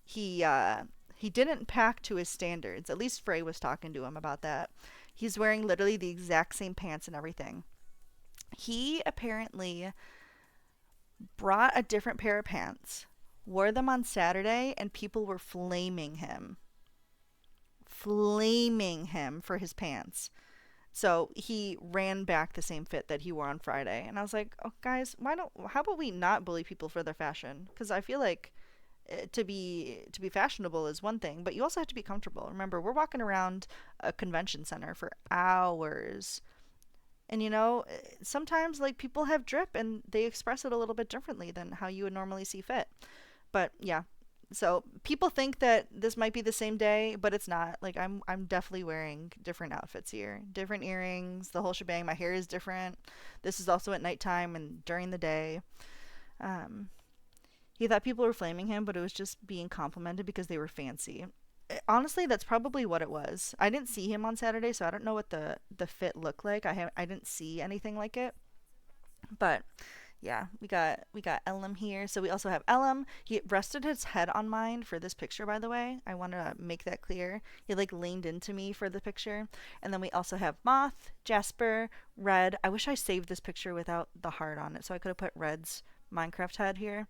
Speaker 1: he didn't pack to his standards. At least Frey was talking to him about that. He's wearing literally the exact same pants and everything. He apparently brought a different pair of pants, wore them on Saturday, and people were flaming him. Flaming him for his pants. So he ran back the same fit that he wore on Friday. And I was like, "Oh, guys, how about we not bully people for their fashion? Because I feel like to be fashionable is one thing, but you also have to be comfortable. Remember, we're walking around a convention center for hours. And sometimes like people have drip and they express it a little bit differently than how you would normally see fit. But yeah, So people think that this might be the same day, but it's not. Like I'm definitely wearing different outfits here. Different earrings, the whole shebang. My hair is different. This is also at nighttime and during the day. Um he thought people were flaming him, but it was just being complimented because they were fancy. Honestly, that's probably what it was. I didn't see him on Saturday, so I don't know what the fit looked like. I didn't see anything like it. But yeah, we got Elam here. So we also have Elam. He rested his head on mine for this picture, by the way. I want to make that clear. He like leaned into me for the picture. And then we also have Moth, Jasper, Red. I wish I saved this picture without the heart on it, so I could have put Red's Minecraft head here.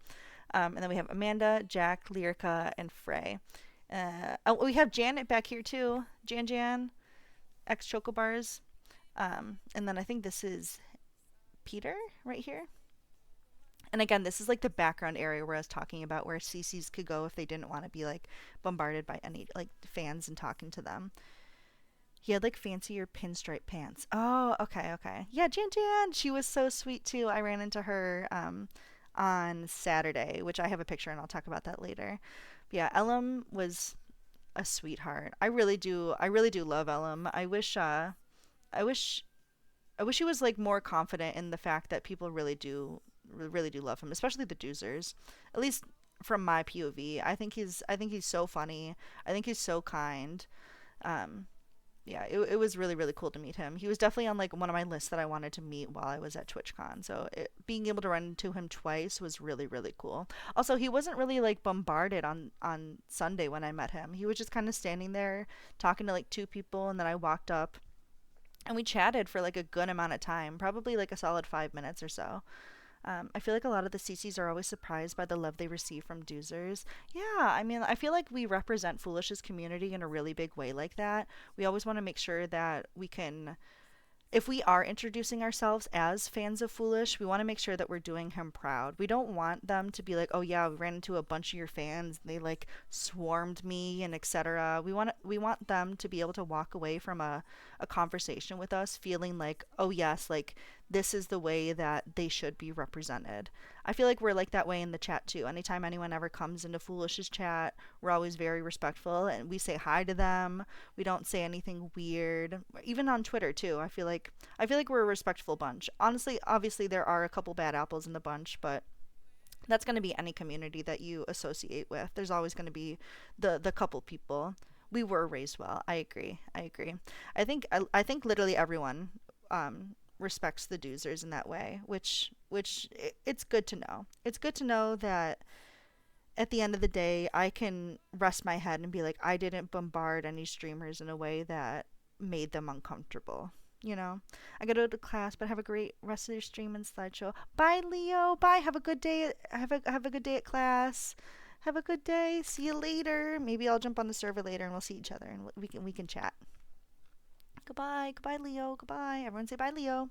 Speaker 1: And then we have Amanda, Jack, Lyrica, and Frey. Oh, we have Janet back here too. Jan, ex Chocobars. And then I think this is Peter right here. And again, this is like the background area where I was talking about where CCs could go if they didn't want to be like bombarded by any like fans and talking to them. He had like fancier pinstripe pants. Oh, okay, okay. Yeah, Jan, she was so sweet too. I ran into her on Saturday, which I have a picture and I'll talk about that later. But yeah, Elam was a sweetheart. I really do love Elam. I wish I wish he was like more confident in the fact that people really do love him, especially the doozers. At least from my POV, I think he's so funny. I think he's so kind. Um, yeah, it was really cool to meet him. He was definitely on like one of my lists that I wanted to meet while I was at TwitchCon. So being able to run into him twice was really cool. Also, he wasn't really like bombarded on Sunday when I met him. He was just kind of standing there talking to like two people, and then I walked up and we chatted for like a good amount of time, probably like a solid 5 minutes or so. I feel like a lot of the CCs are always surprised by the love they receive from doozers. Yeah, I mean, I feel like we represent Foolish's community in a really big way like that. We always want to make sure that we can, if we are introducing ourselves as fans of Foolish, we want to make sure that we're doing him proud. We don't want them to be like, "Oh yeah, we ran into a bunch of your fans. They like swarmed me and etc." We want them to be able to walk away from a conversation with us feeling like, "Oh yes, like this is the way that they should be represented." I feel like we're like that way in the chat too. Anytime anyone ever comes into Foolish's chat, we're always very respectful and we say hi to them. We don't say anything weird. Even on Twitter too. I feel like we're a respectful bunch. Honestly, obviously there are a couple bad apples in the bunch, but that's going to be any community that you associate with. There's always going to be the couple people. We were raised well. I agree. I agree. I think literally everyone respects the doozers in that way, which it's good to know. It's good to know that at the end of the day, I can rest my head and be like, I didn't bombard any streamers in a way that made them uncomfortable. You know, I gotta go to class, but have a great rest of your stream and slideshow. Bye, Leo. Bye. Have a good day. Have a good day at class. Have a good day. See you later. Maybe I'll jump on the server later and we'll see each other and we can chat. Goodbye. Goodbye, Leo. Goodbye. Everyone say bye, Leo.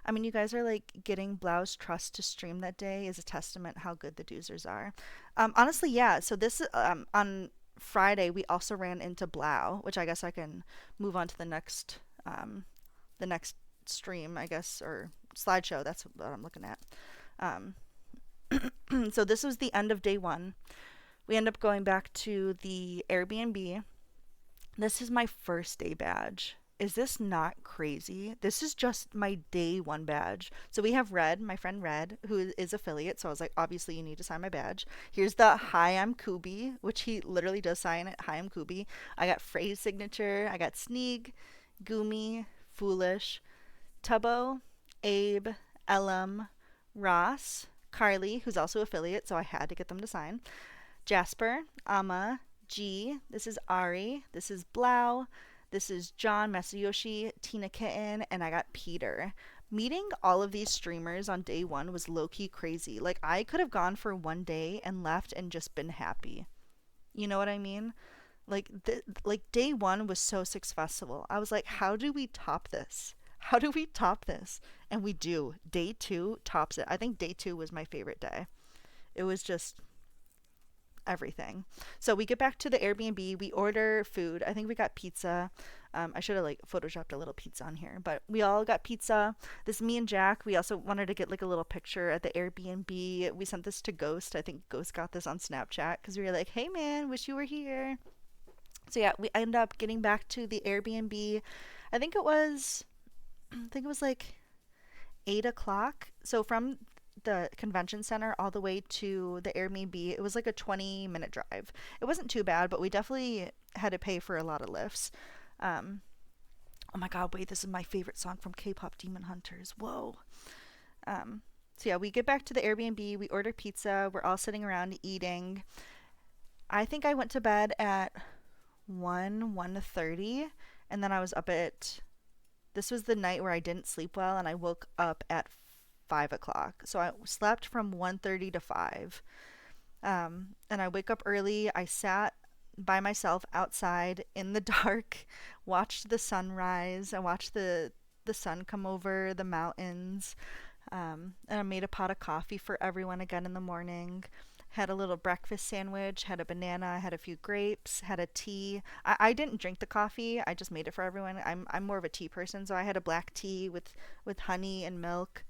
Speaker 1: I mean, you guys are like getting Blau's trust to stream that day is a testament how good the doozers are. Honestly, yeah. So this on Friday we also ran into Blau, which I guess I can move on to the next stream, I guess, or slideshow. That's what I'm looking at. Um, so this was the end of day one. We end up going back to the Airbnb. This is my first day badge. Is this not crazy? This is just my day one badge. So we have Red, my friend Red, who is affiliate. So I was like, obviously you need to sign my badge. Here's the Hi, I'm Kubi, which he literally does sign it. Hi, I'm Kubi. I got Frey's signature. I got Sneeg, Gumi, Foolish, Tubbo, Abe, Elam, Ross, Carly, who's also affiliate, so I had to get them to sign. Jasper, Ama, G, this is Ari, this is Blau, this is John, Masayoshi, Tina Kitten, and I got Peter. Meeting all of these streamers on day one was low key crazy. Like, I could have gone for one day and left and just been happy. You know what I mean? Like day one was so successful. I was like, how do we top this? How do we top this? And we do. Day two tops it. I think day two was my favorite day. It was just everything. So we get back to the Airbnb, we order food. I think we got pizza. I should have like photoshopped a little pizza on here, but we all got pizza. This me and Jack, we also wanted to get like a little picture at the Airbnb. We sent this to Ghost. I think Ghost got this on Snapchat because we were like, "Hey man, wish you were here." So yeah, we end up getting back to the Airbnb. I think it was like 8 o'clock. So from the convention center all the way to the Airbnb, it was like a 20-minute drive. It wasn't too bad, but we definitely had to pay for a lot of lifts. Um, oh my god, wait, this is my favorite song from K-pop Demon Hunters. Whoa. So yeah, we get back to the Airbnb, we order pizza, we're all sitting around eating. I think I went to bed at 1:30, and then I was up at, this was the night where I didn't sleep well, and I woke up at 5 o'clock. So I slept from 1:30 to 5. And I wake up early. I sat by myself outside in the dark, watched the sunrise. I watched the sun come over the mountains. And I made a pot of coffee for everyone again in the morning. Had a little breakfast sandwich, had a banana, had a few grapes, had a tea. I didn't drink the coffee. I just made it for everyone. I'm more of a tea person, so I had a black tea with honey and milk.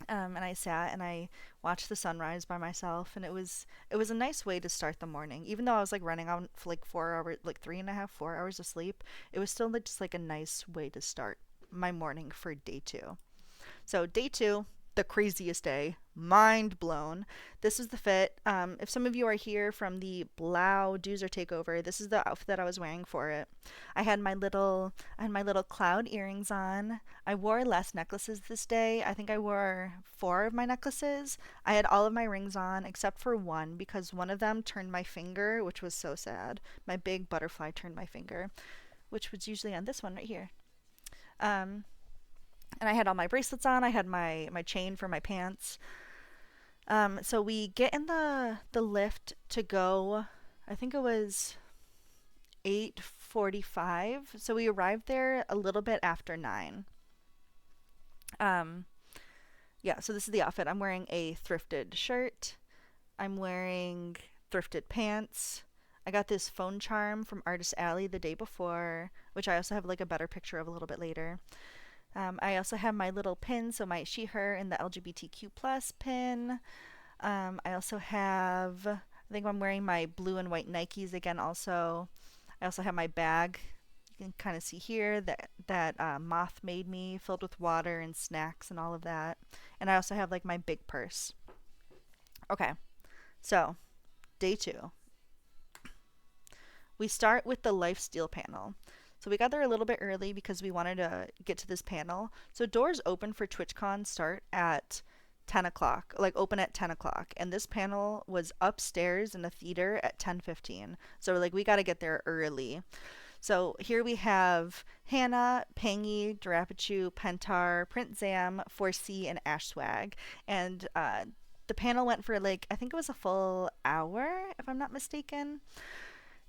Speaker 1: And I sat and I watched the sunrise by myself, and it was a nice way to start the morning. Even though I was like running on for like 4 hours, like 3.5, 4 hours of sleep, it was still like, just like a nice way to start my morning for day two. So day two, the craziest day, mind blown. This is the fit. If some of you are here from the Blau Doozer takeover, this is the outfit that I was wearing for it. I had my little cloud earrings on. I wore less necklaces this day. I think I wore 4 of my necklaces. I had all of my rings on except for one because one of them turned my finger, which was so sad. My big butterfly turned my finger, which was usually on this one right here. Um, and I had all my bracelets on. I had my chain for my pants. So we get in the lift to go. I think it was 8:45. So we arrived there a little bit after 9. Um, yeah. So this is the outfit. I'm wearing a thrifted shirt. I'm wearing thrifted pants. I got this phone charm from Artist Alley the day before, which I also have like a better picture of a little bit later. I also have my little pin, so my she, her, and the LGBTQ plus pin. I also have, I think I'm wearing my blue and white Nikes again also. I also have my bag. You can kind of see here that moth made me, filled with water and snacks and all of that. And I also have like my big purse. Okay, so day two. We start with the lifesteal panel. So we got there a little bit early because we wanted to get to this panel. So doors open for TwitchCon start at 10 o'clock, like open at 10 o'clock. And this panel was upstairs in the theater at 10:15. So like we got to get there early. So here we have Hannah, Pangy, Darapachu, Pentar, Prince Zam, 4C, and Ashswag. And the panel went for like, I think it was a full hour, if I'm not mistaken,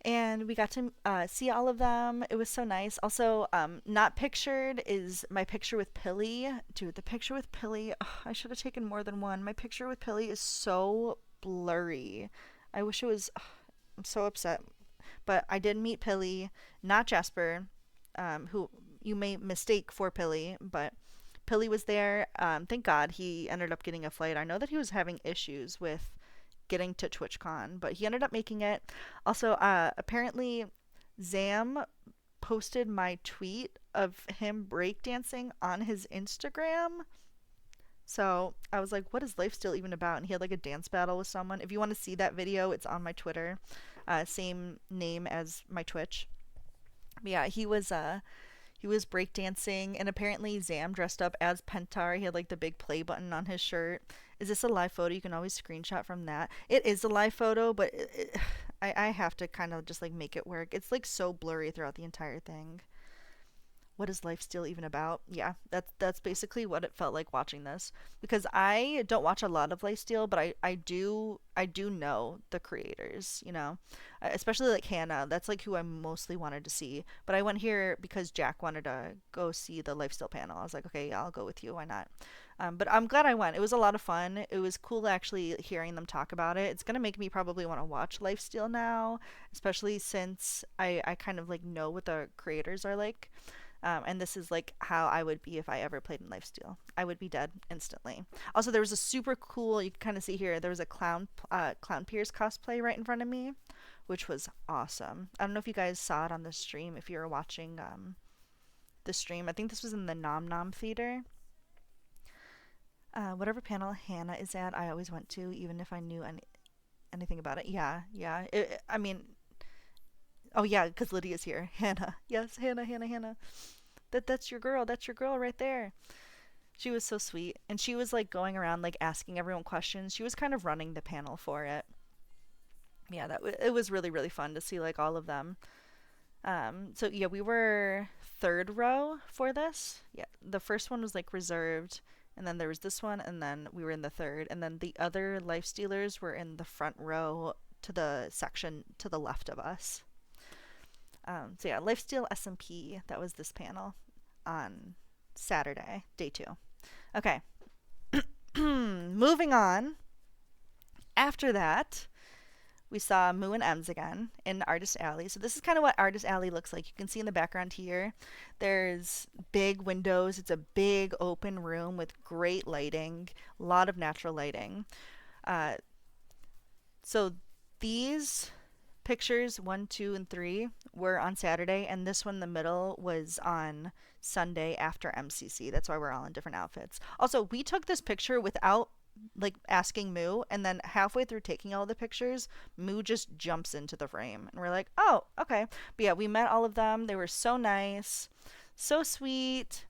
Speaker 1: and we got to see all of them. It was so nice. Also, not pictured is my picture with Pilly. Dude, the picture with Pilly, ugh, I should have taken more than one. My picture with Pilly is so blurry. I wish it was, ugh, I'm so upset. But I did meet Pilly, not Jasper, who you may mistake for Pilly, but Pilly was there. Thank God he ended up getting a flight. I know that he was having issues with getting to TwitchCon, but he ended up making it. Also, apparently, Zam posted my tweet of him breakdancing on his Instagram. So I was like, what is life still even about? And he had like a dance battle with someone. If you want to see that video, it's on my Twitter. Same name as my Twitch. But yeah, he was breakdancing, and apparently Zam dressed up as Pentar. He had like the big play button on his shirt. Is this a live photo? You can always screenshot from that. It is a live photo, but I have to kind of just like make it work. It's like so blurry throughout the entire thing. what is lifesteal even about? Yeah, that's basically what it felt like watching this, because I don't watch a lot of lifesteal, but I do know the creators, especially like Hannah. That's like who I mostly wanted to see. But I went here because Jack wanted to go see the lifesteal panel. I was like, okay, yeah, I'll go with you. Why not? But I'm glad I went. It was a lot of fun. It was cool actually hearing them talk about it. It's gonna make me probably want to watch lifesteal now, especially since I kind of like know what the creators are like. And this is like how I would be if I ever played in Lifesteal. I would be dead instantly. Also, there was a super cool. You can kind of see here. There was a Clown Pierce cosplay right in front of me, which was awesome. I don't know if you guys saw it on the stream. If you were watching the stream, I think this was in the Nom Nom Theater. Whatever panel Hannah is at, I always went to, even if I knew anything about it. Yeah, yeah. I mean, oh yeah, because Lydia's here. Hannah, yes, Hannah, Hannah, Hannah. That's your girl. That's your girl right there. She was so sweet, and she was like going around like asking everyone questions. She was kind of running the panel for it. Yeah, it was really really fun to see like all of them. So yeah, we were third row for this. Yeah, the first one was like reserved, and then there was this one, and then we were in the third, and then the other life stealers were in the front row to the section to the left of us. So yeah, Lifesteal SMP. That was this panel on Saturday, day 2. Okay, moving on. After that, we saw Moo and Ems again in Artist Alley. So this is kind of what Artist Alley looks like. You can see in the background here, there's big windows. It's a big open room with great lighting, a lot of natural lighting. Uh, so these pictures 1, 2, and 3 were on Saturday, and this one in the middle was on Sunday after MCC. That's why we're all in different outfits. Also, we took this picture without like asking Moo, and then halfway through taking all the pictures, Moo just jumps into the frame, and we're like, oh, okay. But yeah, we met all of them. They were so nice, so sweet.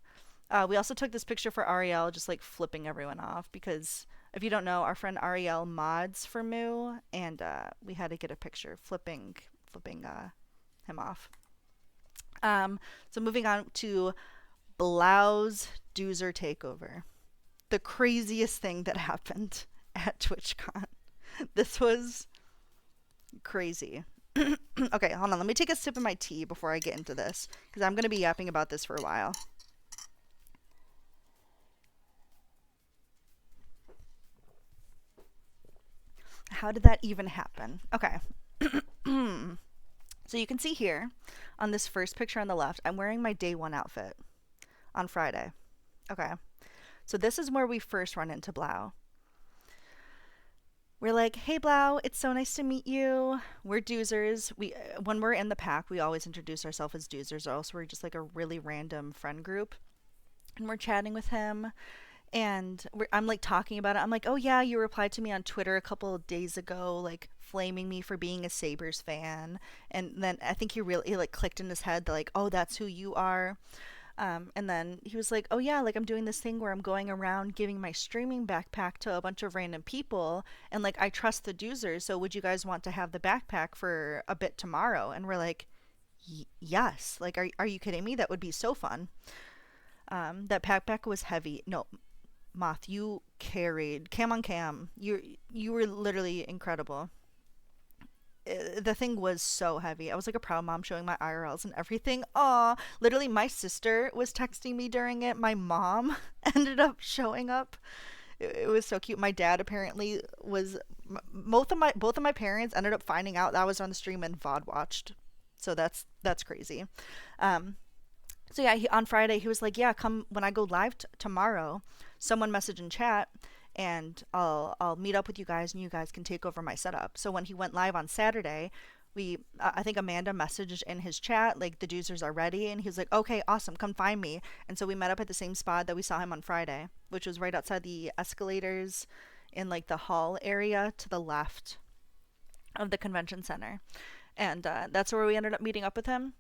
Speaker 1: We also took this picture for Ariel, just like flipping everyone off, because if you don't know, our friend Ariel mods for Moo, and we had to get a picture flipping him off. So moving on to Blau's Doozer takeover, the craziest thing that happened at TwitchCon. This was crazy. Okay, hold on. Let me take a sip of my tea before I get into this, because I'm going to be yapping about this for a while. How did that even happen? Okay. So you can see here on this first picture on the left, I'm wearing my day 1 outfit on Friday. Okay. So this is where we first run into Blau. We're like, hey Blau, it's so nice to meet you. We're doozers. When we're in the pack, we always introduce ourselves as doozers, or else we're just like a really random friend group. And we're chatting with him, and I'm like talking about it. I'm like, oh yeah, you replied to me on Twitter a couple of days ago, like flaming me for being a Sabres fan. And then I think he like clicked in his head that like, oh, that's who you are. And then he was like, oh yeah, like I'm doing this thing where I'm going around giving my streaming backpack to a bunch of random people, and like I trust the doozers, so would you guys want to have the backpack for a bit tomorrow? And we're like, yes, like are you kidding me? That would be so fun. That backpack was heavy. No, Moth, you carried cam on cam. You were literally incredible. The thing was so heavy. I was like a proud mom showing my IRLs and everything. Aw, literally my sister was texting me during it. My mom ended up showing up. It was so cute. My dad apparently was both of my parents ended up finding out that I was on the stream and VOD watched. So that's crazy. So yeah, on Friday he was like, yeah, come when I go live tomorrow. Someone message in chat, and I'll meet up with you guys, and you guys can take over my setup. So when he went live on Saturday, I think Amanda messaged in his chat like the doozers are ready, and he was like, okay, awesome, come find me. And so we met up at the same spot that we saw him on Friday, which was right outside the escalators in like the hall area to the left of the convention center. And that's where we ended up meeting up with him.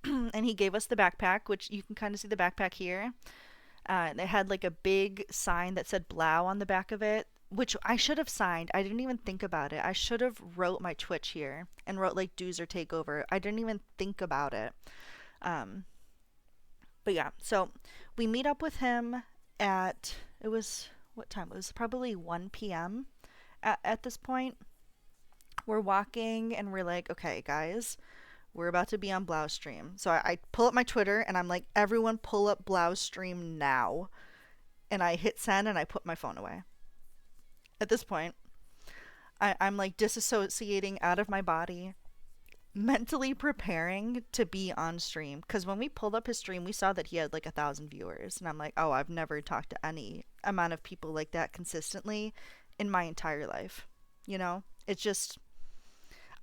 Speaker 1: And he gave us the backpack, which you can kind of see the backpack here. It had like a big sign that said Blau on the back of it, which I should have signed. I didn't even think about it. I should have wrote my Twitch here and wrote like Doozer Takeover. I didn't even think about it. But yeah, so we meet up with him at, it was, what time? It was probably 1 p.m. At this point. We're walking and we're like, okay, guys, we're about to be on Blau stream. So I pull up my Twitter and I'm like, everyone pull up Blau stream now. And I hit send and I put my phone away. At this point, I'm like disassociating out of my body, mentally preparing to be on stream. Because when we pulled up his stream, we saw that he had like 1,000 viewers. And I'm like, oh, I've never talked to any amount of people like that consistently in my entire life. You know, it's just,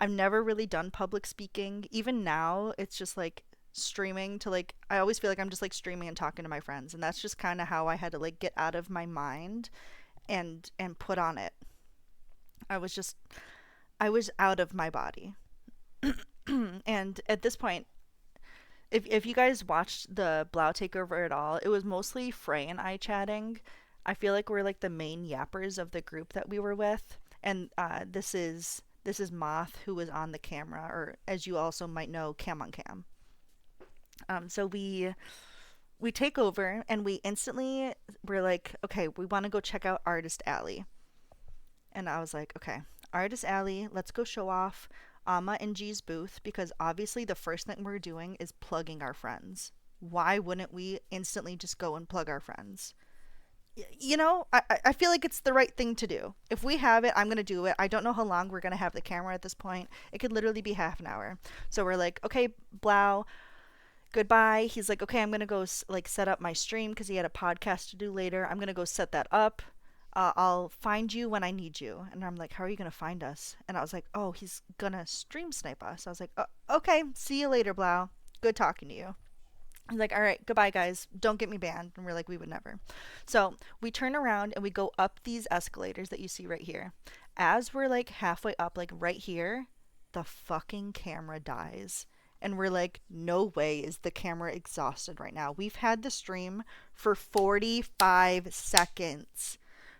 Speaker 1: I've never really done public speaking. Even now, it's just like streaming to like, I always feel like I'm just like streaming and talking to my friends. And that's just kind of how I had to like get out of my mind and put on it. I was just, I was out of my body. And at this point, if you guys watched the Blau takeover at all, it was mostly Frey and I chatting. I feel like we're like the main yappers of the group that we were with, and this is Moth, who was on the camera, or as you also might know, Cam on Cam. So we take over, and we instantly we're like, okay, we want to go check out Artist Alley, and I was like, okay, Artist Alley, let's go show off Amma and G's booth, because obviously the first thing we're doing is plugging our friends. Why wouldn't we instantly just go and plug our friends? You know, I feel like it's the right thing to do. If we have it, I'm going to do it. I don't know how long we're going to have the camera at this point. It could literally be half an hour. So we're like, okay, Blau, goodbye. He's like, okay, I'm going to go like set up my stream because he had a podcast to do later. I'm going to go set that up. I'll find you when I need you. And I'm like, how are you going to find us? And I was like, oh, he's going to stream snipe us. I was like, oh, okay, see you later, Blau. Good talking to you. He's like, all right, goodbye, guys. Don't get me banned. And we're like, we would never. So we turn around and we go up these escalators that you see right here. As we're like halfway up, like right here, the fucking camera dies. And we're like, no way is the camera exhausted right now. We've had the stream for 45 seconds.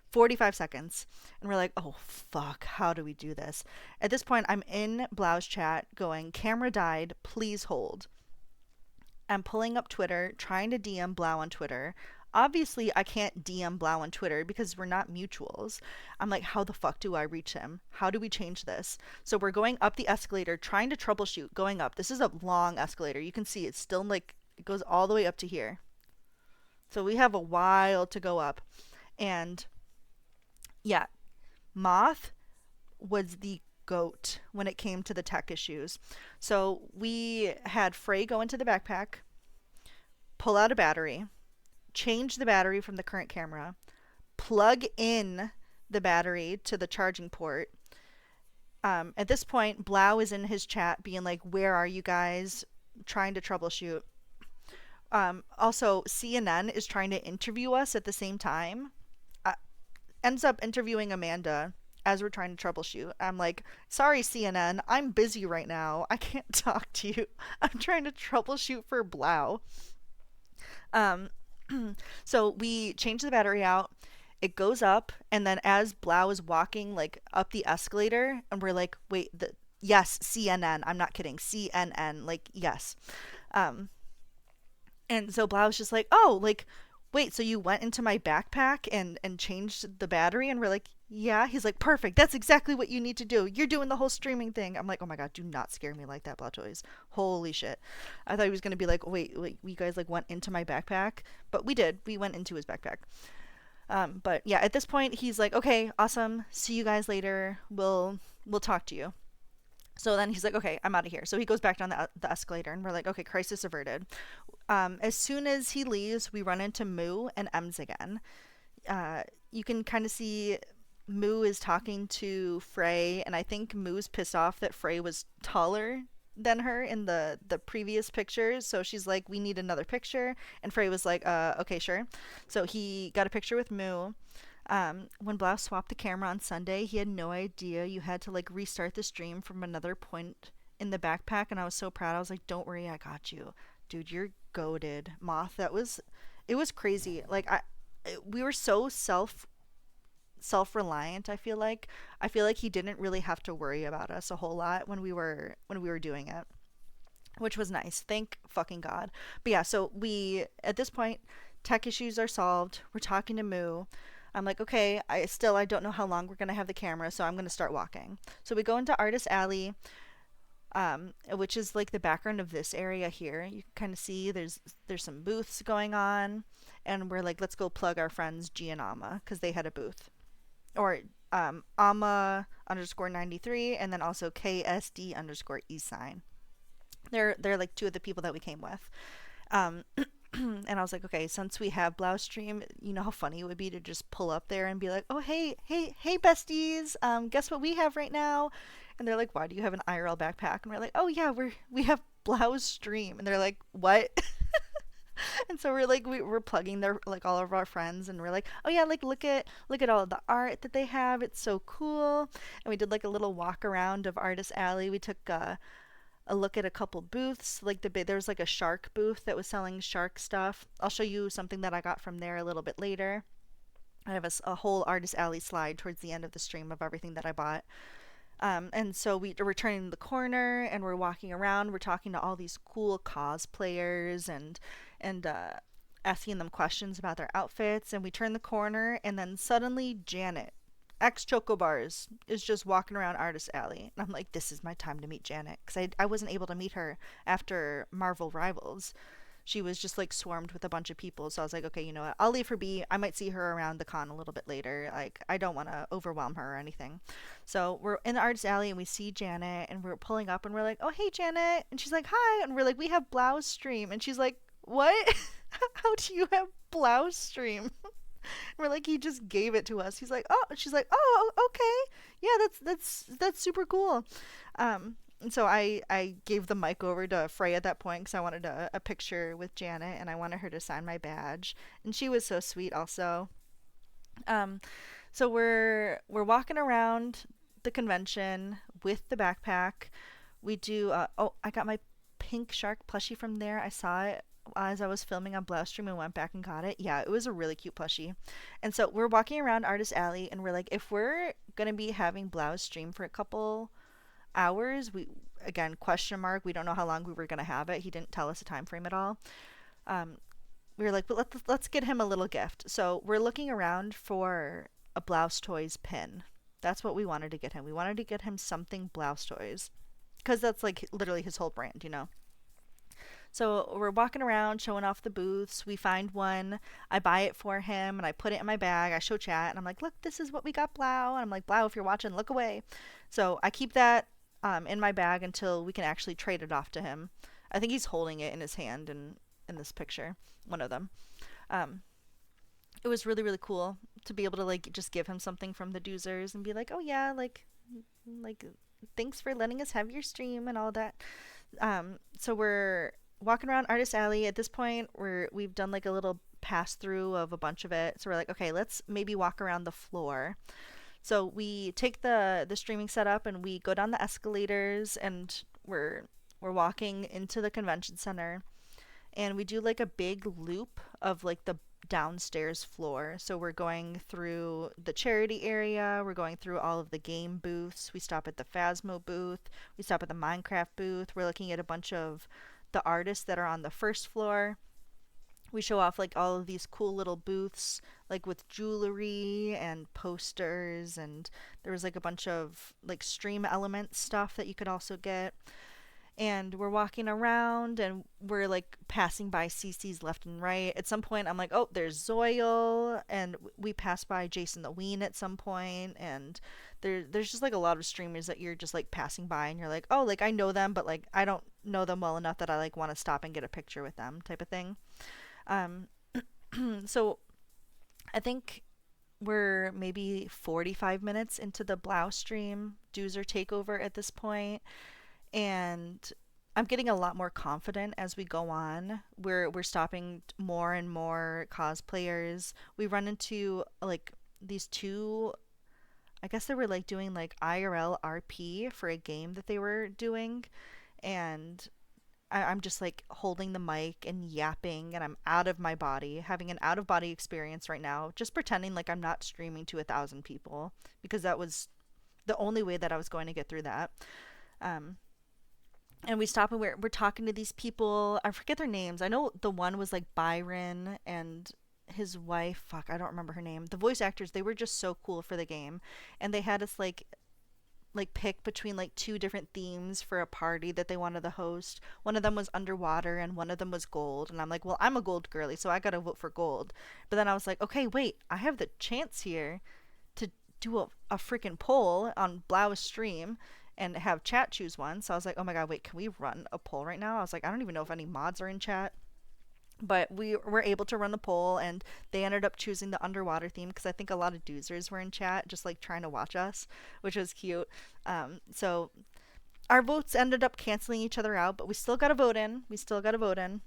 Speaker 1: 45 seconds. And we're like, oh, fuck, how do we do this? At this point, I'm in Blau's chat going, camera died, please hold. I'm pulling up Twitter, trying to DM Blau on Twitter. Obviously, I can't DM Blau on Twitter because we're not mutuals. I'm like, how the fuck do I reach him? How do we change this? So we're going up the escalator, trying to troubleshoot, going up. This is a long escalator. You can see it's still like, it goes all the way up to here. So we have a while to go up. And yeah, Moth was the goat when it came to the tech issues. So we had Frey go into the backpack, pull out a battery, change the battery from the current camera, plug in the battery to the charging port. At this point, Blau is in his chat being like, where are you guys? Trying to troubleshoot. Also, CNN is trying to interview us at the same time. Ends up interviewing Amanda as we're trying to troubleshoot. I'm like, sorry, CNN, I'm busy right now. I can't talk to you. I'm trying to troubleshoot for Blau. So we change the battery out. It goes up, and then as Blau is walking like up the escalator, and we're like, wait, yes, CNN. I'm not kidding. CNN. Like, yes. And so Blau's just like, oh, like, wait, so you went into my backpack and changed the battery? And we're like, yeah. He's like, perfect. That's exactly what you need to do. You're doing the whole streaming thing. I'm like, oh my God, do not scare me like that, Blau Toys. Holy shit. I thought he was going to be like, wait, you guys like went into my backpack? But we did. We went into his backpack. But yeah, at this point, he's like, okay, awesome. See you guys later. We'll talk to you. So then he's like, okay, I'm out of here. So he goes back down the escalator, and we're like, okay, crisis averted. As soon as he leaves, we run into Moo and Ems again. You can kind of see Moo is talking to Frey, and I think Moo's pissed off that Frey was taller than her in the previous pictures. So she's like, we need another picture. And Frey was like, okay, sure. So he got a picture with Moo. When Blau swapped the camera on Sunday, he had no idea you had to like restart the stream from another point in the backpack, and I was so proud. I was like, don't worry, I got you. Dude, you're goated. Moth, it was crazy. Like we were so self-reliant. I feel like he didn't really have to worry about us a whole lot when we were doing it. which was nice. Thank fucking God. But yeah, so we at this point, tech issues are solved. We're talking to Moo. I'm like, okay, I don't know how long we're gonna have the camera, so I'm gonna start walking. So we go into Artist Alley, which is like the background of this area here. You can kind of see there's some booths going on, and we're like, let's go plug our friends G and Amma because they had a booth, or Amma underscore 93, and then also KSD underscore E sign. They're like two of the people that we came with. Um, and I was like, okay, since we have Blouse Stream, you know how funny it would be to just pull up there and be like, oh hey besties, guess what we have right now? And they're like, why do you have an IRL backpack? And we're like, oh yeah, we have Blouse Stream. And they're like, what? And so we're like we're plugging their like all of our friends, and we're like, oh yeah, like look at all of the art that they have, it's so cool. And we did like a little walk around of Artist Alley. We took a look at a couple booths. Like there was like a shark booth that was selling shark stuff. I'll show you something that I got from there a little bit later. I have a whole Artist Alley slide towards the end of the stream of everything that I bought. And so we're turning the corner and we're walking around. We're talking to all these cool cosplayers and asking them questions about their outfits. And we turn the corner, and then suddenly Janet, ex Chocobars, is just walking around Artist Alley. And I'm like, this is my time to meet Janet. Because I wasn't able to meet her after Marvel Rivals. She was just like swarmed with a bunch of people. So I was like, okay, you know what? I'll leave her be. I might see her around the con a little bit later. Like, I don't want to overwhelm her or anything. So we're in the Artist Alley and we see Janet, and we're pulling up and we're like, oh, hey, Janet. And she's like, hi. And we're like, we have Blouse Stream. And she's like, what? How do you have Blouse Stream? We're like, he just gave it to us. He's like, oh, she's like, oh, okay, yeah, that's super cool. And so I gave the mic over to Frey at that point because I wanted a picture with Janet and I wanted her to sign my badge, and she was so sweet also. Um, so we're walking around the convention with the backpack. We do. Oh, I got my pink shark plushie from there. I saw it as I was filming on Blouse Stream and went back and got it. Yeah, it was a really cute plushie. And so we're walking around Artist Alley and we're like, if we're gonna be having Blouse Stream for a couple hours, we again question mark. We don't know how long we were gonna have it. He didn't tell us a time frame at all. Um, we were like, but let's get him a little gift. So we're looking around for a Blouse Toys pin. That's what we wanted to get him. We wanted to get him something Blouse Toys because that's like literally his whole brand, you know. So we're walking around showing off the booths. We find one. I buy it for him and I put it in my bag. I show chat and I'm like, look, this is what we got, Blau. And I'm like, Blau, if you're watching, look away. So I keep that in my bag until we can actually trade it off to him. I think he's holding it in his hand in this picture, one of them. Um, it was really, really cool to be able to like just give him something from the doozers and be like, oh yeah, like thanks for letting us have your stream and all that. So we're walking around Artist Alley. At this point, we've done like a little pass through of a bunch of it. So we're like, okay, let's maybe walk around the floor. So we take the streaming setup and we go down the escalators, and we're walking into the convention center, and we do like a big loop of like the downstairs floor. So we're going through the charity area, we're going through all of the game booths, we stop at the Phasmo booth, we stop at the Minecraft booth, we're looking at a bunch of the artists that are on the first floor. We show off like all of these cool little booths, like with jewelry and posters, and there was like a bunch of like stream element stuff that you could also get. And we're walking around and we're like passing by CC's left and right. At some point, I'm like, oh, there's Zoil, and we pass by Jason the Ween at some point, and there's just like a lot of streamers that you're just like passing by, and you're like, oh, like I know them, but like I don't know them well enough that I like want to stop and get a picture with them, type of thing. Um, so I think we're maybe 45 minutes into the Blau stream Doozer takeover at this point, and I'm getting a lot more confident as we go on. We're stopping more and more cosplayers. We run into like these two. I guess they were like doing like IRL RP for a game that they were doing, and I'm just like holding the mic and yapping, and I'm out of my body, having an out of body experience right now, just pretending like I'm not streaming to 1,000 people because that was the only way that I was going to get through that. Um, And we stop and we're talking to these people. I forget their names. I know the one was like Byron and his wife. Fuck, I don't remember her name. The voice actors, they were just so cool for the game. And they had us like pick between like two different themes for a party that they wanted to host. One of them was underwater and one of them was gold. And I'm like, well, I'm a gold girly, so I gotta vote for gold. But then I was like, okay, wait, I have the chance here to do a freaking poll on Blau's stream and have chat choose one. So I was like, oh my god, wait, can we run a poll right now? I was like, I don't even know if any mods are in chat. But we were able to run the poll, and they ended up choosing the underwater theme because I think a lot of doozers were in chat just like trying to watch us, which was cute. So our votes ended up canceling each other out, but we still got a vote in. We still got a vote in.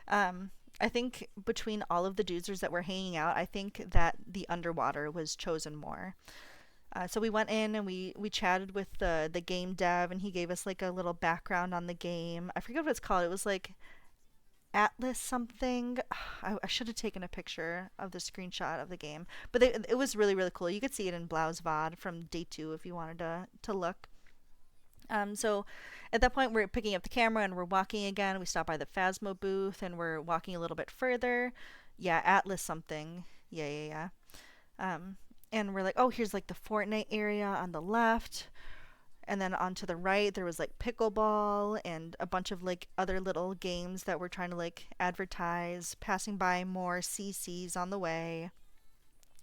Speaker 1: I think between all of the doozers that were hanging out, I think that the underwater was chosen more. So we went in and we chatted with the game dev, and he gave us like a little background on the game. I forget what it's called. It was like Atlas something. I should have taken a picture of the screenshot of the game, but it was really really cool. You could see it in Blau's VOD from day two if you wanted to look. So at that point, we're picking up the camera and we're walking again. We stop by the Phasmo booth and we're walking a little bit further. Yeah, Atlas something. Yeah. And we're like, oh, here's like the Fortnite area on the left. And then on to the right, there was like pickleball and a bunch of like other little games that we're trying to like advertise, passing by more CCs on the way.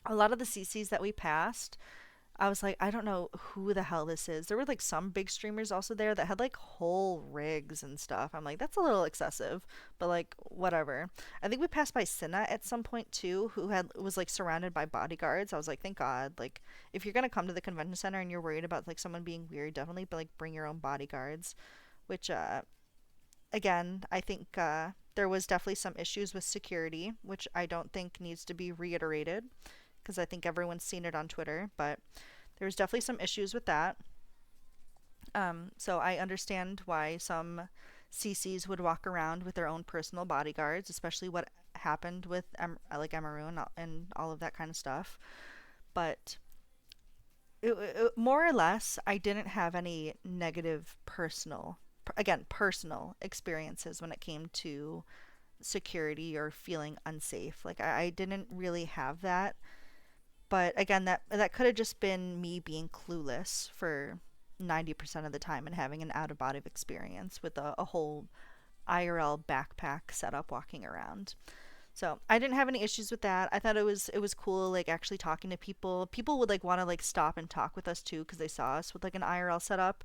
Speaker 1: A lot of the CCs that we passed, I was like, I don't know who the hell this is. There were like some big streamers also there that had like whole rigs and stuff. I'm like, that's a little excessive, but like whatever. I think we passed by Cinna at some point too, who had was like surrounded by bodyguards. I was like, thank God. Like, if you're gonna come to the convention center and you're worried about like someone being weird, definitely, but like bring your own bodyguards. Which again, I think there was definitely some issues with security, which I don't think needs to be reiterated because I think everyone's seen it on Twitter, but there's definitely some issues with that. So I understand why some CCs would walk around with their own personal bodyguards, especially what happened with like Emaru and all of that kind of stuff. But more or less, I didn't have any negative personal experiences when it came to security or feeling unsafe. Like I didn't really have that, but again, that could have just been me being clueless for 90% of the time and having an out of body experience with a whole IRL backpack setup walking around. So I didn't have any issues with that. I thought it was cool, like actually talking to people. People would like want to like stop and talk with us too because they saw us with like an IRL setup,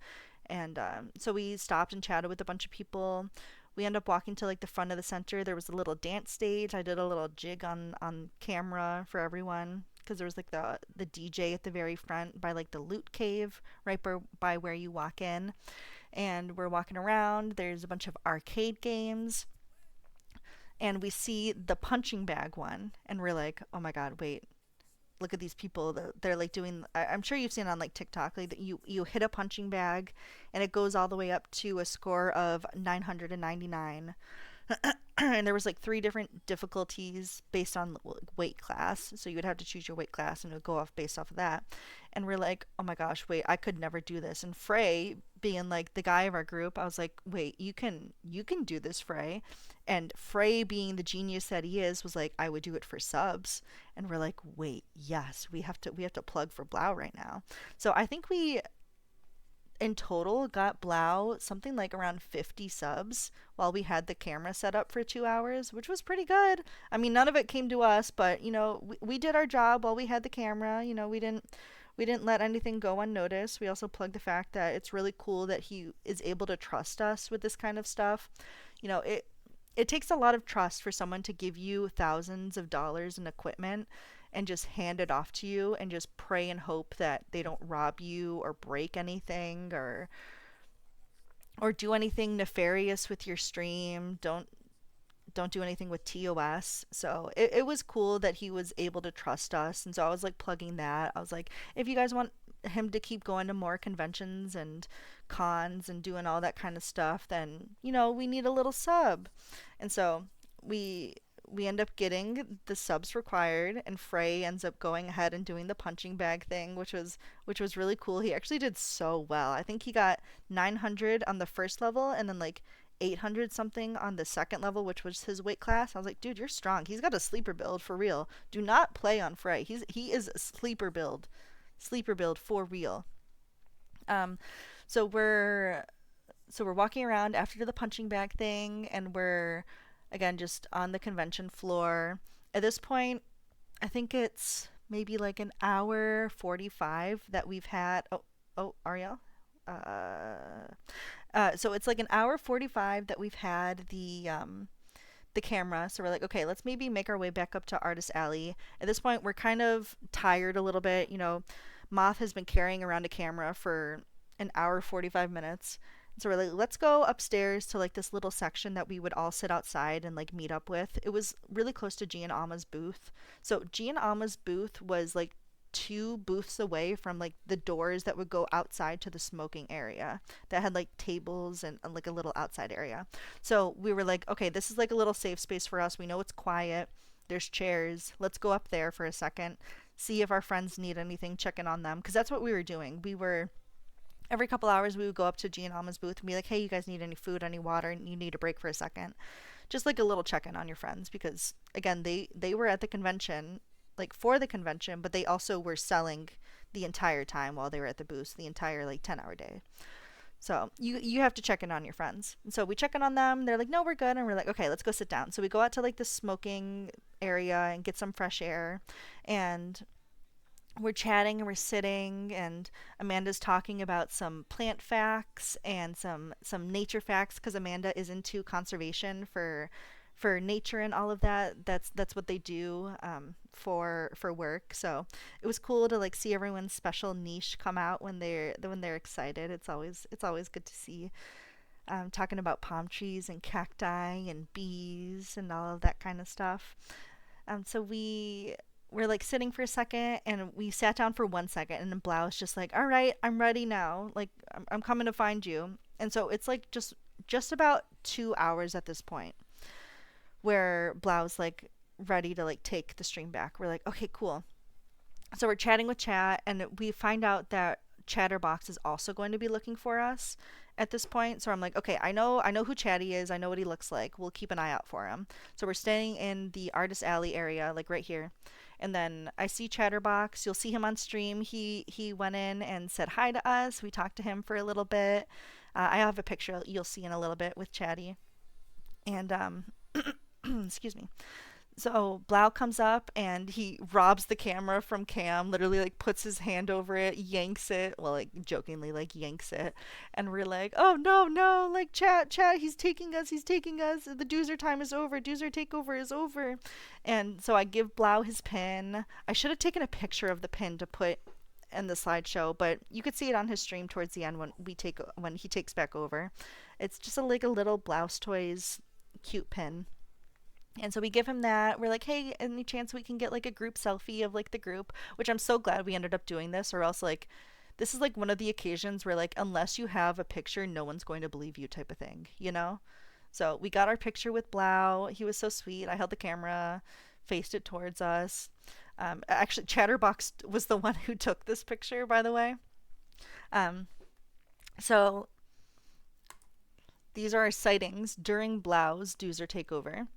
Speaker 1: and so we stopped and chatted with a bunch of people. We ended up walking to like the front of the center. There was a little dance stage. I did a little jig on camera for everyone because there was like the DJ at the very front by like the loot cave right by where you walk in. And we're walking around. There's a bunch of arcade games, and we see the punching bag one, and we're like, oh my god, wait, look at these people. They're like doing, I'm sure you've seen it on like TikTok, like that you hit a punching bag and it goes all the way up to a score of 999. And there was like three different difficulties based on weight class, so you would have to choose your weight class and it would go off based off of that. And we're like, oh my gosh, wait, I could never do this. And Frey, being like the guy of our group, I was like, wait, you can do this, Frey. And Frey, being the genius that he is, was like, I would do it for subs. And we're like, wait, yes, we have to plug for Blau right now. So I think we in total got Blau something like around 50 subs while we had the camera set up for 2 hours, which was pretty good. I mean, none of it came to us, but we did our job while we had the camera. We didn't let anything go unnoticed. We also plugged the fact that it's really cool that he is able to trust us with this kind of stuff. It takes a lot of trust for someone to give you thousands of dollars in equipment and just hand it off to you and just pray and hope that they don't rob you or break anything or do anything nefarious with your stream. Don't do anything with TOS. So it was cool that he was able to trust us. And so I was like plugging that. I was like, if you guys want him to keep going to more conventions and cons and doing all that kind of stuff, then we need a little sub. And so we we end up getting the subs required, and Frey ends up going ahead and doing the punching bag thing, which was really cool. He actually did so well. I think he got 900 on the first level, and then like 800 something on the second level, which was his weight class. I was like, dude, you're strong. He's got a sleeper build for real. Do not play on Frey. He is a sleeper build for real. Um, so we're walking around after the punching bag thing, and we're again just on the convention floor. At this point, I think it's maybe like an hour 45 that we've had. Oh, Ariel. Uh, so it's like an hour 45 that we've had the camera. So we're like, okay, let's maybe make our way back up to Artist Alley. At this point, we're kind of tired a little bit. Moth has been carrying around a camera for an hour 45 minutes. So we're like, let's go upstairs to like this little section that we would all sit outside and like meet up with. It was really close to G and Alma's booth. So G and Alma's booth was like two booths away from like the doors that would go outside to the smoking area that had like tables and like a little outside area. So we were like, okay, this is like a little safe space for us. We know it's quiet. There's chairs. Let's go up there for a second, see if our friends need anything, check in on them. Because that's what we were doing. Every couple hours, we would go up to G and Alma's booth and be like, hey, you guys need any food, any water, and you need a break for a second. Just like a little check in on your friends. Because, again, they were at the convention, like for the convention, but they also were selling the entire time while they were at the booth, the entire like 10-hour day. So you have to check in on your friends. And so we check in on them. They're like, no, we're good. And we're like, okay, let's go sit down. So we go out to like the smoking area and get some fresh air. And we're chatting and we're sitting, and Amanda's talking about some plant facts and some nature facts, because Amanda is into conservation for nature and all of that. That's what they do for work. So it was cool to like see everyone's special niche come out when they're excited. It's always good to see. Talking about palm trees and cacti and bees and all of that kind of stuff. So we're like sitting for a second, and we sat down for 1 second, and then Blau's just like, all right, I'm ready now. Like, I'm coming to find you. And so it's like just about 2 hours at this point where Blau's like ready to like take the stream back. We're like, okay, cool. So we're chatting with chat, and we find out that Chatterbox is also going to be looking for us at this point. So I'm like, okay, I know who Chatty is. I know what he looks like. We'll keep an eye out for him. So we're staying in the Artist Alley area, like right here. And then I see Chatterbox. You'll see him on stream. He went in and said hi to us. We talked to him for a little bit. I have a picture you'll see in a little bit with Chatty. And excuse me. So Blau comes up and he robs the camera from Cam, literally like puts his hand over it, yanks it, well, like jokingly like yanks it, and we're like, oh no, no, like chat, he's taking us, the Doozer time is over, Doozer takeover is over. And so I give Blau his pin. I should have taken a picture of the pin to put in the slideshow, but you could see it on his stream towards the end when he takes back over. It's just like a little Blouse Toys cute pin. And so we give him that. We're like, hey, any chance we can get like a group selfie of like the group? Which I'm so glad we ended up doing this, or else like this is like one of the occasions where like unless you have a picture, no one's going to believe you type of thing, you know? So we got our picture with Blau. He was so sweet. I held the camera, faced it towards us. Actually, Chatterbox was the one who took this picture, by the way. Um, so these are our sightings during Blau's Doozer takeover.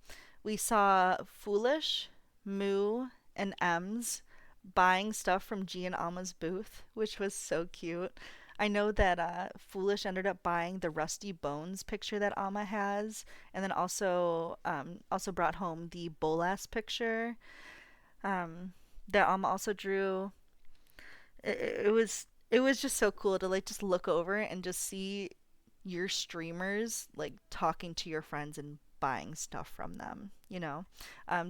Speaker 1: We saw Foolish, Moo, and Ems buying stuff from G and Alma's booth, which was so cute. I know that Foolish ended up buying the Rusty Bones picture that Alma has, and then also brought home the Bolas picture that Alma also drew. It was just so cool to like just look over and just see your streamers like talking to your friends and buying stuff from them, you know.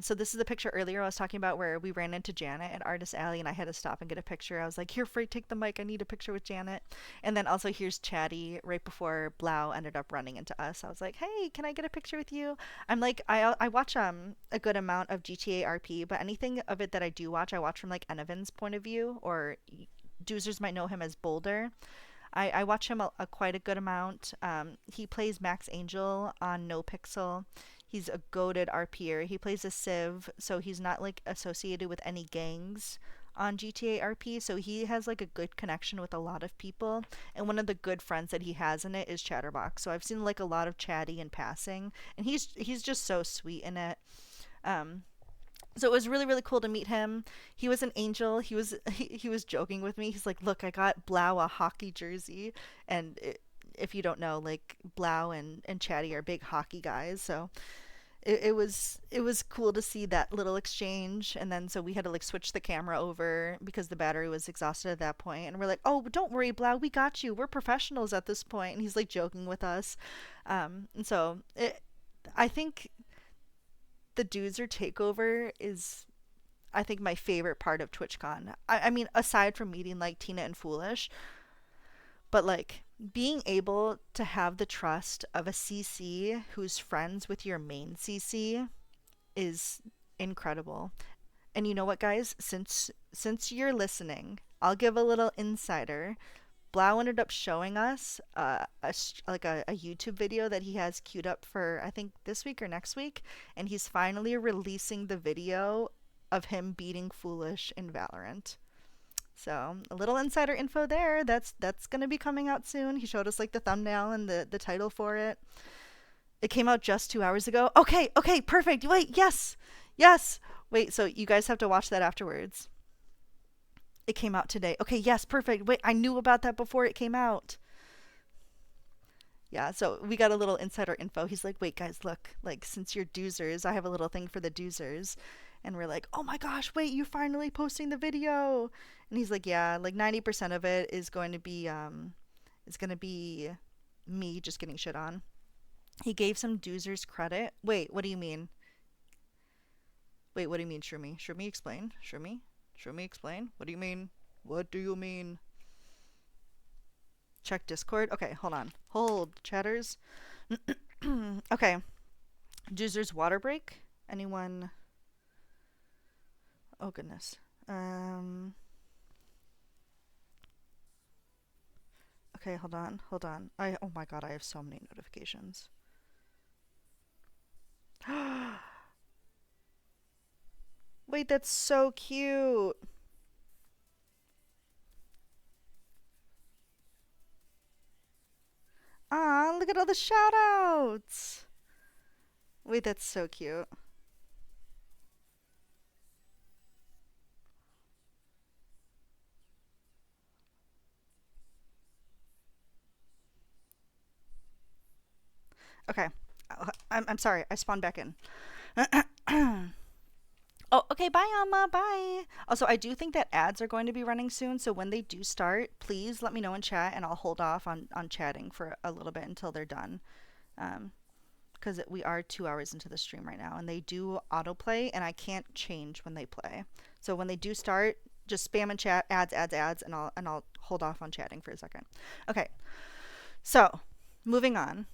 Speaker 1: So this is the picture earlier I was talking about where we ran into Janet at Artist Alley, and I had to stop and get a picture. I was like, here, Frey, take the mic, I need a picture with Janet. And then also here's Chatty right before Blau ended up running into us. I was like, hey, can I get a picture with you? I'm like, I watch a good amount of GTA RP, but anything of it that I do watch, I watch from like Enovin's point of view, or Doozers might know him as Boulder. I watch him quite a good amount. He plays Max Angel on No Pixel. He's a goated RPer. He plays a Civ, so he's not like associated with any gangs on GTA RP, so he has like a good connection with a lot of people. And one of the good friends that he has in it is Chatterbox. So I've seen like a lot of chatty and passing, and he's just so sweet in it. Um, so it was really really cool to meet him. He was an angel. He was joking with me. He's like, "Look, I got Blau a hockey jersey," and if you don't know, like Blau and Chatty are big hockey guys, so it was cool to see that little exchange. And then so we had to like switch the camera over because the battery was exhausted at that point, and we're like, "Oh, don't worry, Blau, we got you. We're professionals at this point." And he's like joking with us, and so I think the Doozer takeover is, I think, my favorite part of TwitchCon. I mean, aside from meeting like Tina and Foolish, but like being able to have the trust of a CC who's friends with your main CC is incredible. And you know what, guys? Since you're listening, I'll give a little insider. Blau ended up showing us a YouTube video that he has queued up for, I think, this week or next week, and he's finally releasing the video of him beating Foolish in Valorant. So a little insider info there. That's gonna be coming out soon. He showed us like the thumbnail and the title for it. It came out just 2 hours ago. Okay, perfect. Wait, yes. Wait, so you guys have to watch that afterwards. It came out today. Okay, yes, perfect. Wait, I knew about that before it came out. Yeah, so we got a little insider info. He's like, "Wait, guys, look, like, since you're doozers, I have a little thing for the doozers." And we're like, "Oh my gosh, wait, you're finally posting the video." And he's like, "Yeah, like 90% of it is going to be me just getting shit on." He gave some doozers credit. Wait, what do you mean? Wait, what do you mean, Shroomy? Shroomy, explain. Shroomy? Shroomy, explain. What do you mean? What do you mean? Check Discord. Okay, hold on. Hold, chatters. Okay. Doozer's water break. Anyone? Oh goodness. Okay, hold on. Oh my god, I have so many notifications. Wait, that's so cute. Ah, look at all the shout outs. Wait, that's so cute. Okay. I'm sorry. I spawned back in. Oh, okay. Bye, Alma. Bye. Also, I do think that ads are going to be running soon. So when they do start, please let me know in chat, and I'll hold off on chatting for a little bit until they're done. Because we are 2 hours into the stream right now, and they do autoplay, and I can't change when they play. So when they do start, just spam and chat ads, and I'll hold off on chatting for a second. Okay. So moving on,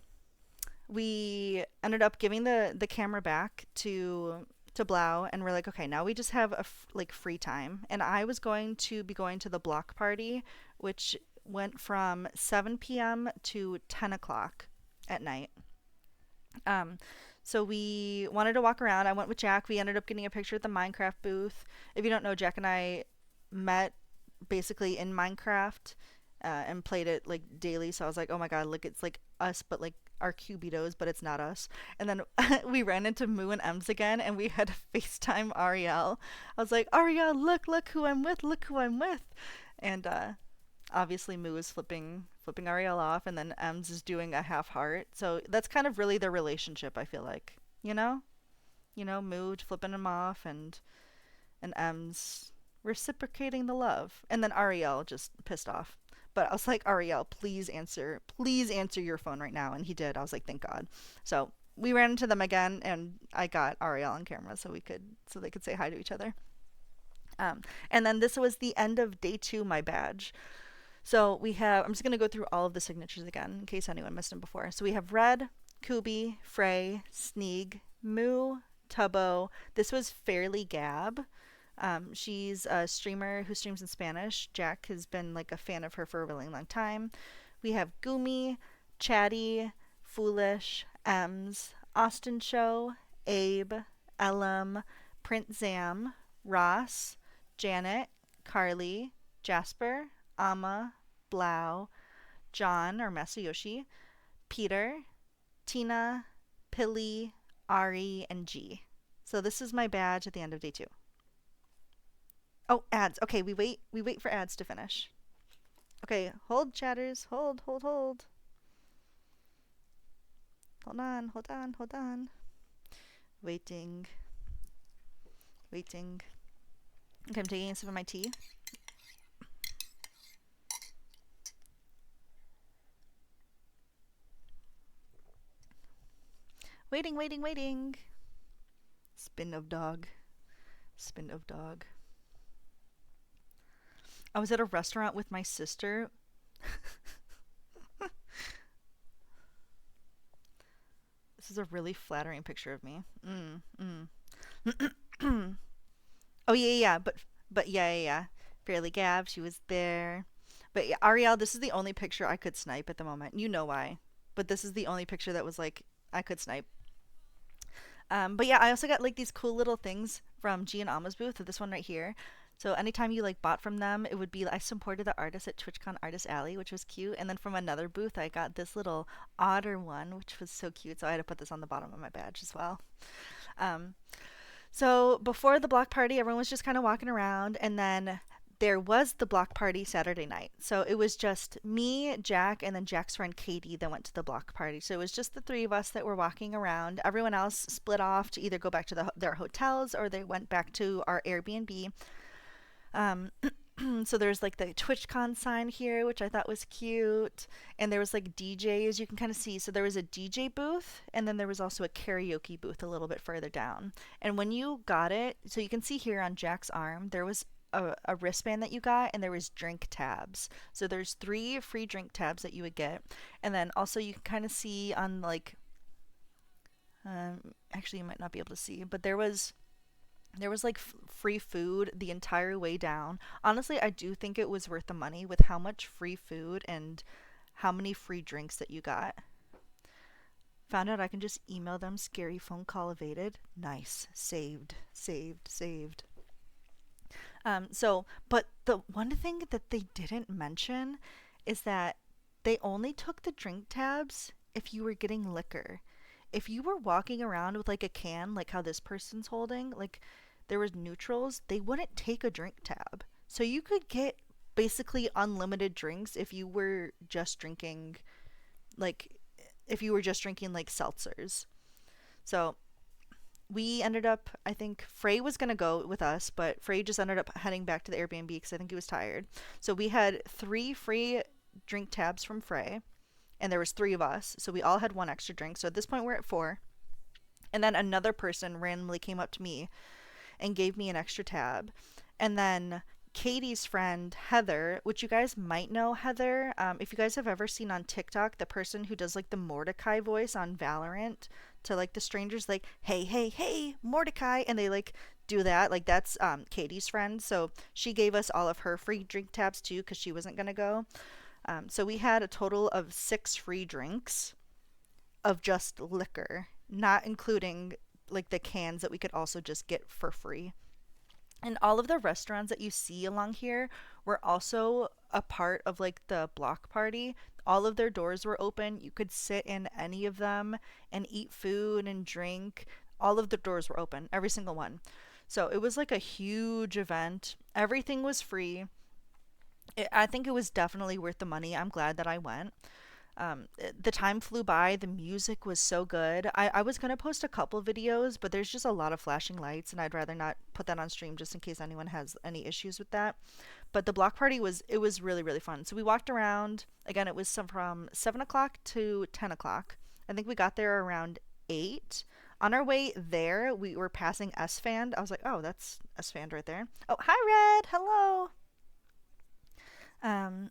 Speaker 1: we ended up giving the camera back to Blau, and we're like, okay, now we just have like free time. And I was going to be going to the block party, which went from 7 p.m. to 10 o'clock at night. Um, so we wanted to walk around. I went with Jack. We ended up getting a picture at the Minecraft booth. If you don't know, Jack and I met basically in Minecraft, and played it like daily. So I was like, oh my god, look, it's like us, but like our cubitos, but it's not us. And then we ran into Moo and Ems again, and we had to FaceTime Ariel. I was like, Ariel, look who I'm with, look who I'm with. And obviously Moo is flipping Ariel off, and then Ems is doing a half heart. So that's kind of really their relationship, I feel like. Moo flipping him off, and Ems reciprocating the love. And then Ariel just pissed off. But I was like, Ariel, please answer your phone right now. And he did. I was like, thank God. So we ran into them again, and I got Ariel on camera so they could say hi to each other. And then this was the end of day 2, my badge. So I'm just gonna go through all of the signatures again in case anyone missed them before. So we have Red, Kubi, Frey, Sneeg, Moo, Tubbo. This was Fairly Gab. She's a streamer who streams in Spanish. Jack has been like a fan of her for a really long time. We have Gumi, Chatty, Foolish, Ems, Austin Show, Abe, Elam, Prince Zam, Ross, Janet, Carly, Jasper, Amma, Blau, John or Masayoshi, Peter, Tina, Pilly, Ari, and G. So this is my badge at the end of day 2. Oh, ads. Okay, we wait for ads to finish. Okay, hold chatters. Hold. Hold on. Waiting. Okay, I'm taking a sip of my tea. Waiting. Spin of dog. I was at a restaurant with my sister. This is a really flattering picture of me. Oh yeah. But yeah. Fairly Gab, she was there. But yeah, Ariel, this is the only picture I could snipe at the moment. You know why? But this is the only picture that was like I could snipe. But yeah, I also got like these cool little things from G and Alma's booth. This one right here. So anytime you like bought from them, it would be I supported the artist at Twitchcon Artist Alley, which was cute. And then from another booth, I got this little otter one, which was so cute. So I had to put this on the bottom of my badge as well. Um, so before the block party, everyone was just kind of walking around, and then there was the block party Saturday night. So it was just me, Jack, and then Jack's friend Katie that went to the block party. So it was just the three of us that were walking around. Everyone else split off to either go back to their hotels or they went back to our Airbnb. Um, so there's like the TwitchCon sign here, which I thought was cute. And there was like DJs you can kind of see. So there was a DJ booth, and then there was also a karaoke booth a little bit further down. And when you got it, so you can see here on Jack's arm, there was a wristband that you got, and there was drink tabs. So there's 3 free drink tabs that you would get. And then also you can kind of see on like, actually you might not be able to see, but there was like free food the entire way down. Honestly, I do think it was worth the money with how much free food and how many free drinks that you got. Found out I can just email them scary phone call evaded. Nice. Saved. But the one thing that they didn't mention is that they only took the drink tabs if you were getting liquor. If you were walking around with like a can, like how this person's holding, like there was neutrals, they wouldn't take a drink tab. So you could get basically unlimited drinks if you were just drinking like like seltzers. So we ended up, I think Frey was going to go with us, but Frey just ended up heading back to the Airbnb because I think he was tired. So we had 3 free drink tabs from Frey, and there was 3 of us. So we all had 1 extra drink. So at this point we're at 4. And then another person randomly came up to me and gave me an extra tab. And then Katie's friend Heather, which you guys might know Heather, if you guys have ever seen on TikTok the person who does like the Mordecai voice on Valorant to like the strangers, like hey Mordecai, and they like do that, like that's Katie's friend. So she gave us all of her free drink tabs too because she wasn't gonna go. So we had a total of 6 free drinks of just liquor, not including like the cans that we could also just get for free. And all of the restaurants that you see along here were also a part of like the block party. All of their doors were open. You could sit in any of them and eat food and drink. All of the doors were open, every single one. So it was like a huge event. Everything was free. I think it was definitely worth the money. I'm glad that I went. The time flew by. The music was so good. I was going to post a couple videos, but there's just a lot of flashing lights, and I'd rather not put that on stream just in case anyone has any issues with that. But the block party was really, really fun. So we walked around. Again, it was from 7 o'clock to 10 o'clock. I think we got there around 8. On our way there, we were passing S-Fand. I was like, oh, that's S-Fand right there. Oh, hi, Red. Hello. Um,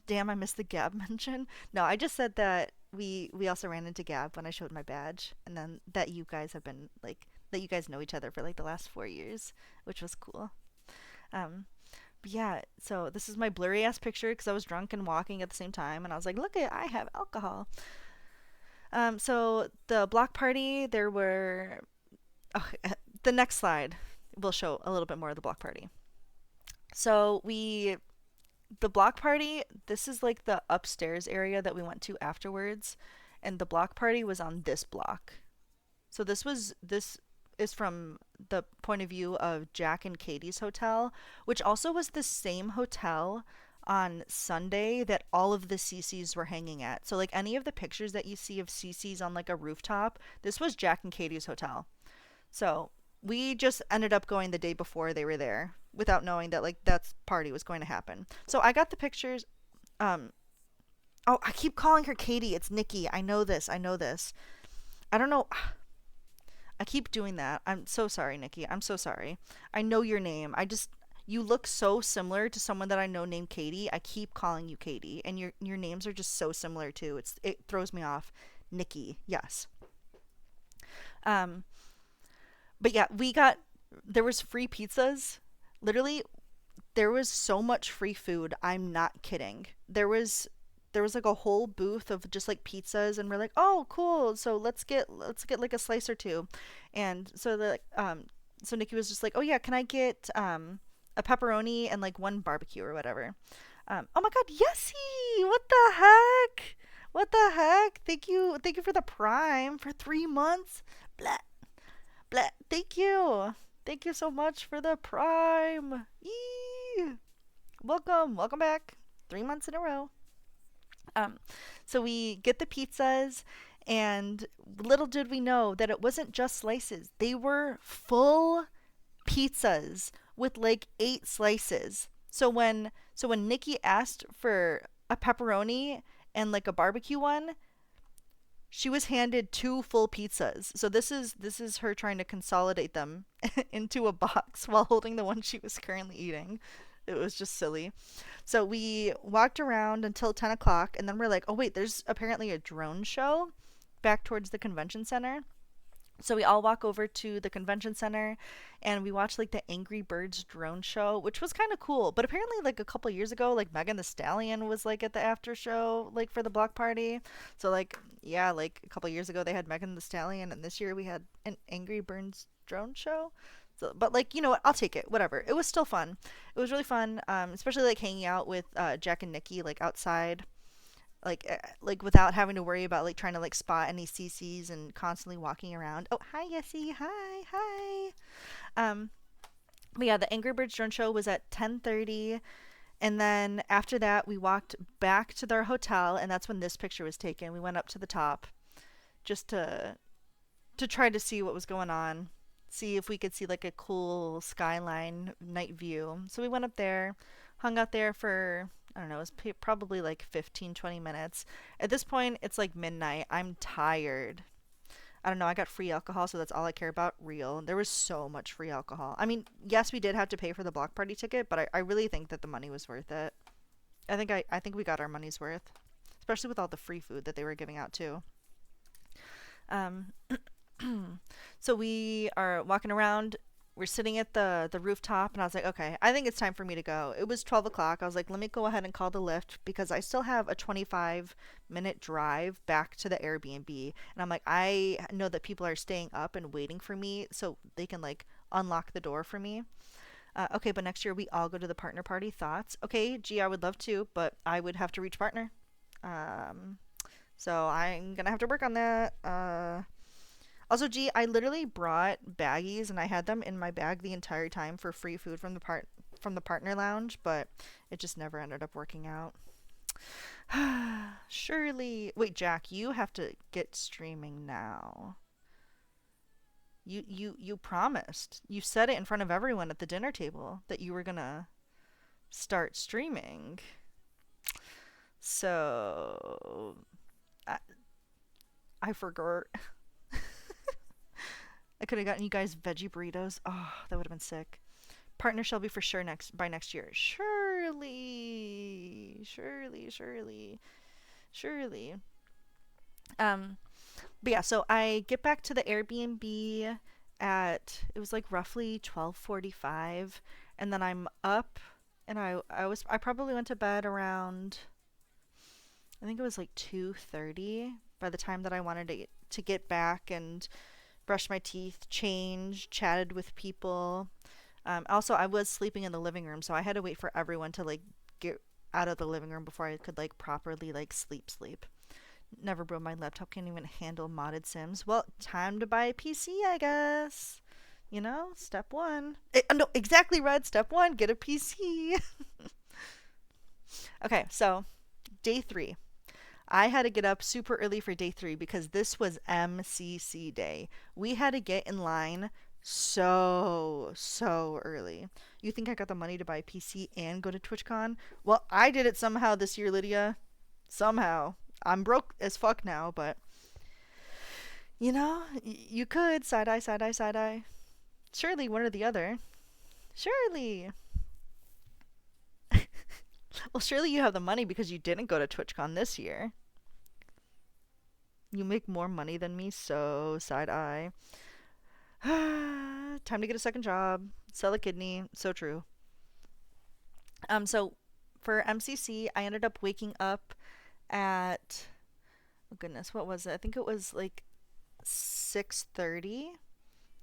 Speaker 1: Damn, I missed the Gab mention. No, I just said that we also ran into Gab when I showed my badge, and then that you guys have been like that you guys know each other for like the last 4 years, which was cool. Um, but yeah, so this is my blurry ass picture because I was drunk and walking at the same time, and I was like, look at I have alcohol. So the block party, there were. Oh, the next slide will show a little bit more of the block party. So the block party, this is like the upstairs area that we went to afterwards, and the block party was on this block. So this is from the point of view of Jack and Katie's hotel, which also was the same hotel on Sunday that all of the CCs were hanging at. So like any of the pictures that you see of CCs on like a rooftop, this was Jack and Katie's hotel. So we just ended up going the day before they were there without knowing that like that party was going to happen. So I got the pictures. Um, oh, I keep calling her Katie. It's Nikki. I know this. I know this. I don't know. I keep doing that. I'm so sorry, Nikki. I'm so sorry. I know your name. You look so similar to someone that I know named Katie. I keep calling you Katie, and your names are just so similar too. It throws me off. Nikki. Yes. Um, but yeah, there was free pizzas. Literally, there was so much free food. I'm not kidding. There was like a whole booth of just like pizzas, and we're like, "Oh, cool. So let's get like a slice or two." And so Nikki was just like, "Oh yeah, can I get a pepperoni and like one barbecue or whatever?" Oh my God, Yessie! What the heck? What the heck? Thank you for the Prime for 3 months. Blah, blah. Thank you so much for the Prime. Yee! Welcome back. 3 months in a row. Um, so we get the pizzas, and little did we know that it wasn't just slices. They were full pizzas with like 8 slices. So when Nikki asked for a pepperoni and like a barbecue one, she was handed two full pizzas. So this is her trying to consolidate them into a box while holding the one she was currently eating. It was just silly. So we walked around until 10 o'clock, and then we're like, oh, wait, there's apparently a drone show back towards the convention center. So we all walk over to the convention center, and we watch like the Angry Birds drone show, which was kind of cool. But apparently, like a couple years ago, like Megan the Stallion was like at the after show, like for the block party. So like yeah, like a couple years ago they had Megan the Stallion, and this year we had an Angry Birds drone show. So, but like you know what, I'll take it. Whatever. It was still fun. It was really fun, especially like hanging out with Jack and Nikki like outside, like without having to worry about like trying to like spot any CCs and constantly walking around. Oh, hi Yessie. Hi. Um but yeah, the Angry Birds drone show was at 10:30, and then after that we walked back to their hotel, and that's when this picture was taken. We went up to the top just to try to see what was going on, see if we could see like a cool skyline night view. So we went up there, hung out there for, I don't know, it was probably like 15, 20 minutes. At this point, it's like midnight. I'm tired. I don't know. I got free alcohol, so that's all I care about. Real. There was so much free alcohol. I mean, yes, we did have to pay for the block party ticket, but I really think that the money was worth it. I think we got our money's worth, especially with all the free food that they were giving out too. Um, so we are walking around. We're sitting at the rooftop, and I was like, okay, I think it's time for me to go. It was 12 o'clock. I was like, let me go ahead and call the lift because I still have a 25-minute drive back to the Airbnb. And I'm like, I know that people are staying up and waiting for me so they can like unlock the door for me. Okay, but next year we all go to the partner party. Thoughts? Okay, gee, I would love to, but I would have to reach partner. Um, so I'm gonna have to work on that. Also, gee, I literally brought baggies and I had them in my bag the entire time for free food from the partner lounge, but it just never ended up working out. Surely, wait, Jack, you have to get streaming now. You promised. You said it in front of everyone at the dinner table that you were gonna start streaming. So I, I forgot. I could have gotten you guys veggie burritos. Oh, that would have been sick. Partner shall be for sure next year. Surely. Um, but yeah, so I get back to the Airbnb at it was like roughly 12:45, and then I'm up, and I probably went to bed around, I think it was like 2:30. by the time that I wanted to get back and brush my teeth, change, chatted with people. Also, I was sleeping in the living room, so I had to wait for everyone to like get out of the living room before I could like properly like sleep. Never broke my laptop, can't even handle modded Sims. Well, time to buy a PC, I guess. You know, step one. No, exactly, Red. Step one, get a PC. Okay, so day 3. I had to get up super early for day 3 because this was MCC day. We had to get in line so early. You think I got the money to buy a PC and go to TwitchCon? Well, I did it somehow this year, Lydia. Somehow. I'm broke as fuck now, but you know, you could side eye, side eye, side eye. Surely one or the other. Surely. Well, surely you have the money because you didn't go to TwitchCon this year. You make more money than me, so side eye. Time to get a second job, sell a kidney. So true. So for MCC, I ended up waking up at, oh goodness, what was it? I think it was like 6:30.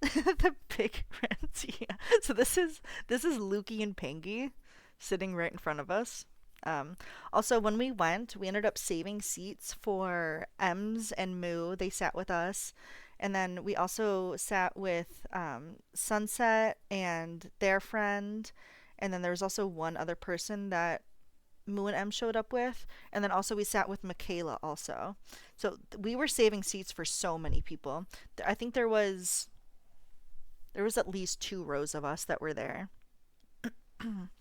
Speaker 1: The big rents, yeah. So this is Lukey and Pangy sitting right in front of us. Also, when we went, we ended up saving seats for Ems and Moo. They sat with us. And then we also sat with Sunset and their friend. And then there was also one other person that Moo and M showed up with. And then also we sat with Michaela also. So we were saving seats for so many people. I think there was at least 2 rows of us that were there.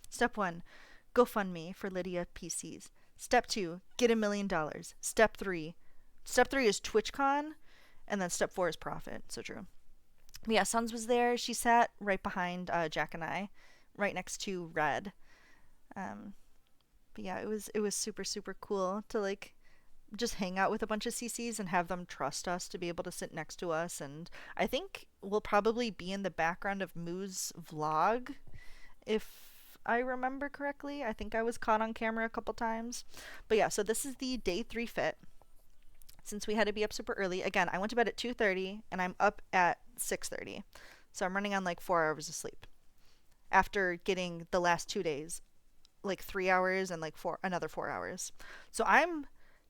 Speaker 1: Step 1, GoFundMe for Lydia PCs. Step 2, get $1,000,000. Step 3 is TwitchCon, and then step 4 is profit. So true. But yeah, Suns was there. She sat right behind Jack and I, right next to Red. But yeah, it was super cool to like just hang out with a bunch of CCs and have them trust us to be able to sit next to us. And I think we'll probably be in the background of Moo's vlog, if I remember correctly. I think I was caught on camera a couple times. But yeah, so this is the day 3 fit. Since we had to be up super early, again, I went to bed at 2:30 and I'm up at 6:30. So I'm running on like 4 hours of sleep after getting the last 2 days like 3 hours and like another 4 hours. So I'm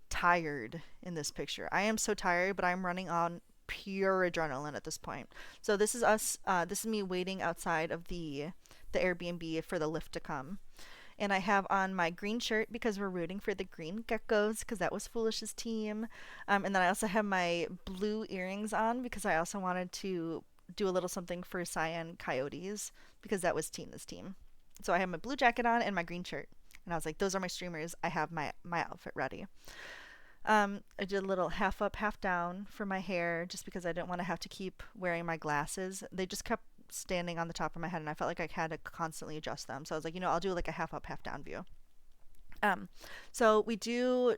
Speaker 1: tired in this picture. I am so tired, but I'm running on pure adrenaline at this point. So this is us. This is me waiting outside of the Airbnb for the lift to come. And I have on my green shirt because we're rooting for the green geckos because that was Foolish's team. And then I also have my blue earrings on because I also wanted to do a little something for Cyan Coyotes because that was Tina's team. So I have my blue jacket on and my green shirt. And I was like, those are my streamers. I have my outfit ready. I did a little half up, half down for my hair just because I didn't want to have to keep wearing my glasses. They just kept standing on the top of my head and I felt like I had to constantly adjust them. So I was like, I'll do like a half up, half down view. So we do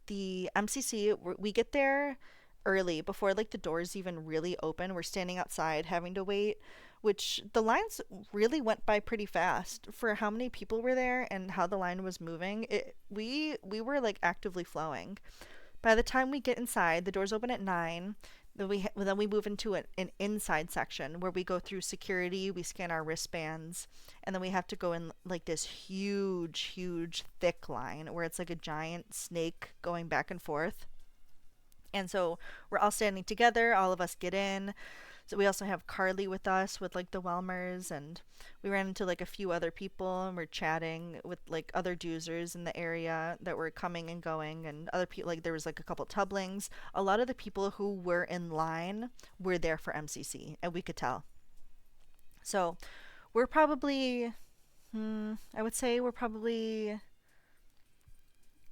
Speaker 1: the MCC. We get there early before like the doors even really open. We're standing outside having to wait, which the lines really went by pretty fast for how many people were there and how the line was moving. We were like actively flowing. By the time we get inside, the doors open at 9. Then we move into an inside section where we go through security, we scan our wristbands, and then we have to go in like this huge thick line where it's like a giant snake going back and forth. And so we're all standing together, all of us get in. So we also have Carly with us with like the Welmers, and we ran into like a few other people and we're chatting with like other doozers in the area that were coming and going, and other people, like there was like a couple tublings. A lot of the people who were in line were there for MCC and we could tell. So we're probably, I would say we're probably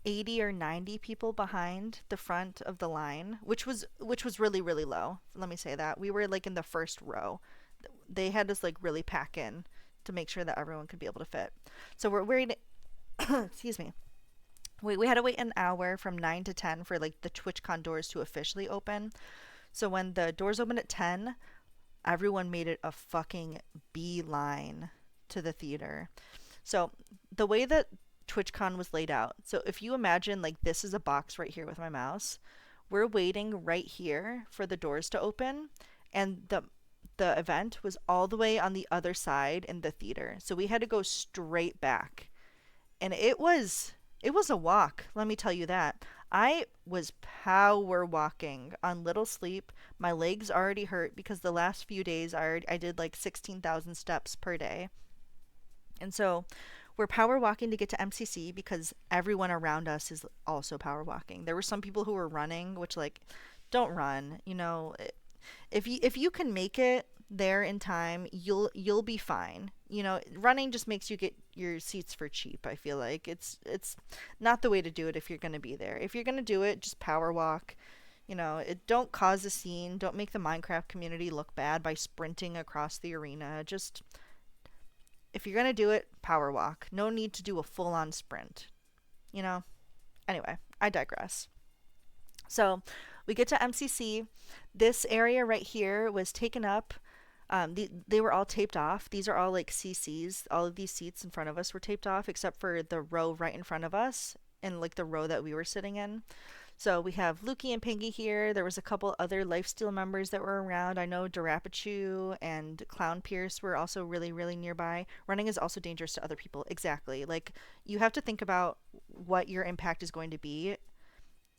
Speaker 1: 80 or 90 people behind the front of the line, which was really low. Let me say that. We were like in the first row. They had us like really pack in to make sure that everyone could be able to fit. So we're waiting. Excuse me. We had to wait an hour from 9 to 10 for like the TwitchCon doors to officially open. So when the doors opened at 10, everyone made it a fucking beeline to the theater. So the way that TwitchCon was laid out. So if you imagine like this is a box right here with my mouse, we're waiting right here for the doors to open, and the event was all the way on the other side in the theater. So we had to go straight back. And it was a walk, let me tell you that. I was power walking on little sleep. My legs already hurt because the last few days I did like 16,000 steps per day. And so we're power walking to get to MCC because everyone around us is also power walking. There were some people who were running, which like don't run, if you can make it there in time, you'll be fine. Running just makes you get your seats for cheap. I feel like it's not the way to do it if you're going to be there. If you're going to do it, just power walk. It don't cause a scene. Don't make the Minecraft community look bad by sprinting across the arena. Just if you're going to do it, power walk. No need to do a full-on sprint. You know? Anyway, I digress. So, we get to MCC. This area right here was taken up. They were all taped off. These are all like CCs. All of these seats in front of us were taped off, except for the row right in front of us and like the row that we were sitting in. So we have Lukey and Pingy here. There was a couple other Lifesteal members that were around. I know Darapachu and Clown Pierce were also really, really nearby. Running is also dangerous to other people. Exactly. Like, you have to think about what your impact is going to be.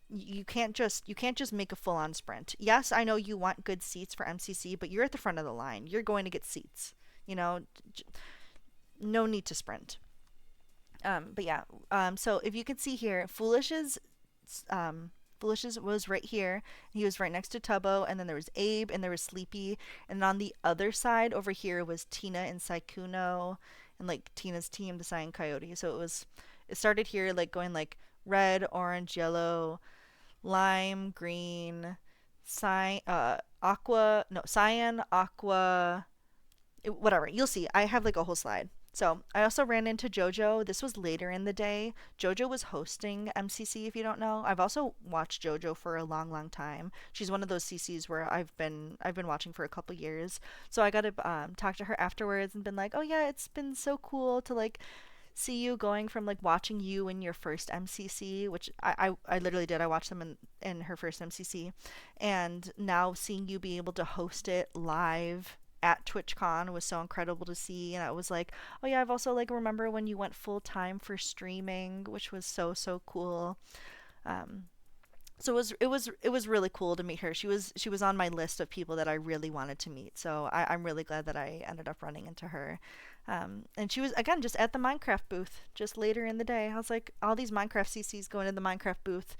Speaker 1: You can't just make a full on sprint. Yes, I know you want good seats for MCC, but you're at the front of the line. You're going to get seats. No need to sprint. But yeah. So if you can see here, Foolish's was right here. He was right next to Tubbo, and then there was Abe, and there was Sleepy, and on the other side over here was Tina and Saikuno, and like Tina's team, the Cyan Coyote. So it started here, like going like red, orange, yellow, lime, green, cyan, aqua, whatever. You'll see. I have like a whole slide. So I also ran into JoJo. This was later in the day. JoJo was hosting MCC, if you don't know. I've also watched JoJo for a long, long time. She's one of those CCs where I've been watching for a couple years. So I got to talk to her afterwards and been like, oh yeah, it's been so cool to like see you going from like watching you in your first MCC, which I literally did. I watched them in her first MCC, and now seeing you be able to host it live at TwitchCon was so incredible to see. And I was like, oh yeah, I've also like remember when you went full time for streaming, which was so so cool. Um, so it was really cool to meet her. She was on my list of people that I really wanted to meet. So I'm really glad that I ended up running into her. And she was again just at the Minecraft booth just later in the day. I was like, all these Minecraft CCs going in the Minecraft booth,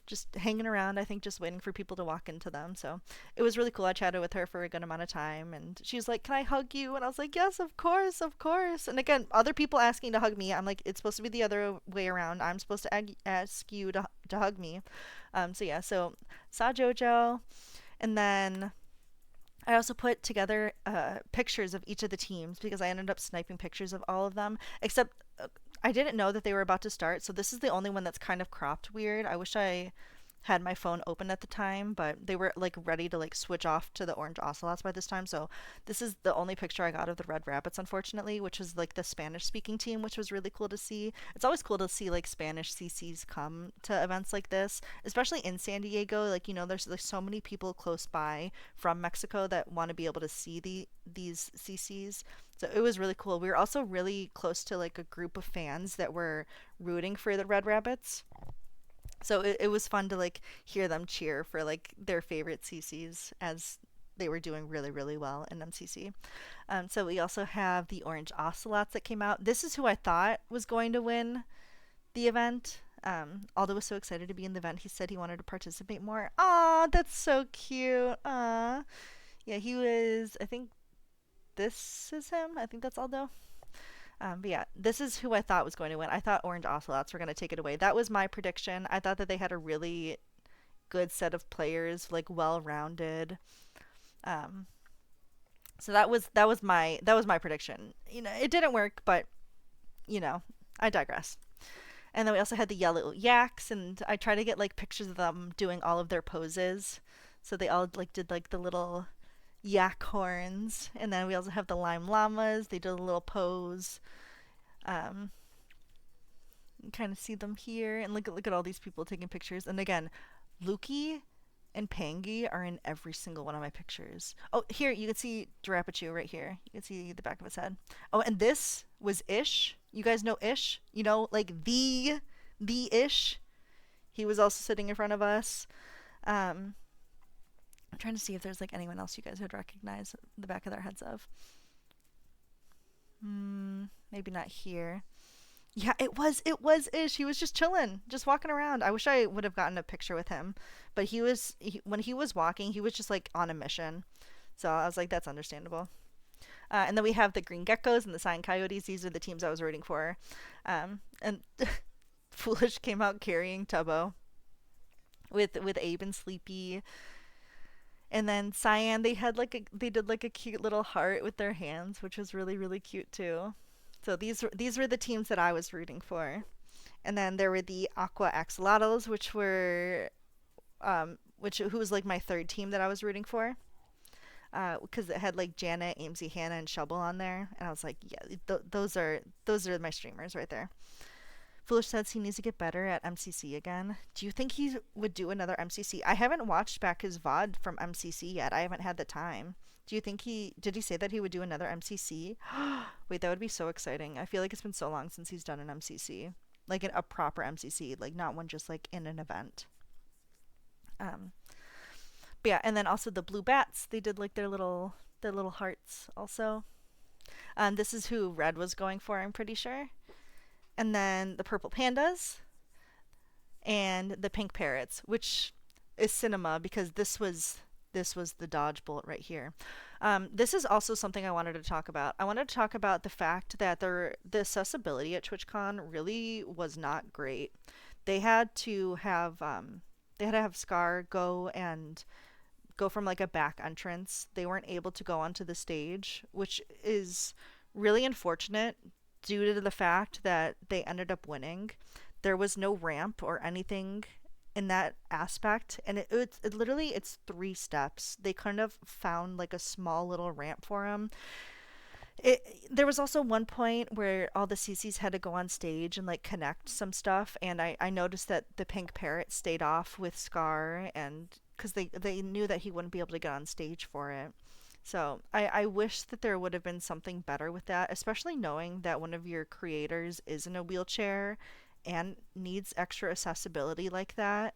Speaker 1: just hanging around, I think just waiting for people to walk into them. So it was really cool. I chatted with her for a good amount of time, and she was like, can I hug you? And I was like, yes, of course, of course. And again, other people asking to hug me, I'm like, it's supposed to be the other way around. I'm supposed to ask you to hug me. So yeah, so saw JoJo, and then I also put together pictures of each of the teams because I ended up sniping pictures of all of them, except I didn't know that they were about to start. So this is the only one that's kind of cropped weird. I wish I had my phone open at the time, but they were like ready to like switch off to the orange ocelots by this time. So this is the only picture I got of the red rabbits, unfortunately, which was like the Spanish speaking team, which was really cool to see. It's always cool to see like Spanish CCs come to events like this, especially in San Diego. Like, there's so many people close by from Mexico that want to be able to see these CCs. So it was really cool. We were also really close to like a group of fans that were rooting for the Red Rabbits. So it was fun to like hear them cheer for like their favorite CCs as they were doing really, really well in MCC. So we also have the Orange Ocelots that came out. This is who I thought was going to win the event. Aldo was so excited to be in the event. He said he wanted to participate more. Aw, that's so cute. Aw. Yeah, he was, I think this is him. I think that's Aldo. But yeah, this is who I thought was going to win. I thought Orange Ocelots were going to take it away. That was my prediction. I thought that they had a really good set of players, like well-rounded. Um, so that was my prediction. It didn't work, but I digress. And then we also had the Yellow Yaks, and I tried to get like pictures of them doing all of their poses. So they all like did like the little yak horns, and then we also have the Lime Llamas. They did a little pose. Um, you kind of see them here, and look at all these people taking pictures. And again, Lukey and Pangy are in every single one of my pictures. Oh, here you can see Darapachu right here. You can see the back of his head. Oh, and this was Ish. You guys know Ish? You know, like the Ish. He was also sitting in front of us. Um, I'm trying to see if there's like anyone else you guys would recognize the back of their heads of. Maybe not here. Yeah, it was Ish. He was just chilling, just walking around. I wish I would have gotten a picture with him, but when he was walking, he was just like on a mission. So I was like, that's understandable. And then we have the Green Geckos and the Cyan Coyotes. These are the teams I was rooting for. And Foolish came out carrying Tubbo with Abe and Sleepy. And then Cyan, they did like a cute little heart with their hands, which was really really cute too. So these were the teams that I was rooting for. And then there were the Aqua Axolotls, which who was like my third team that I was rooting for. Because it had like Janet, Amesy, Hannah, and Shovel on there, and I was like, yeah, those are my streamers right there. Foolish says he needs to get better at MCC again. Do you think he would do another MCC? I haven't watched back his VOD from MCC yet. I haven't had the time. Do you think did he say that he would do another MCC? Wait, that would be so exciting. I feel like it's been so long since he's done an MCC. Like a proper MCC, like not one just like in an event. Um, but yeah, and then also the Blue Bats, they did like their little hearts also. This is who Red was going for, I'm pretty sure. And then the Purple Pandas and the Pink Parrots, which is cinema because this was the dodge bullet right here. This is also something I wanted to talk about. I wanted to talk about the fact that the accessibility at TwitchCon really was not great. They had to have Scar go from like a back entrance. They weren't able to go onto the stage, which is really unfortunate due to the fact that they ended up winning. There was no ramp or anything in that aspect, and it literally it's three steps. They kind of found like a small little ramp for him. There was also one point where all the CCs had to go on stage and like connect some stuff, and I noticed that the Pink Parrot stayed off with Scar, and because they knew that he wouldn't be able to get on stage for it. So I wish that there would have been something better with that, especially knowing that one of your creators is in a wheelchair and needs extra accessibility like that.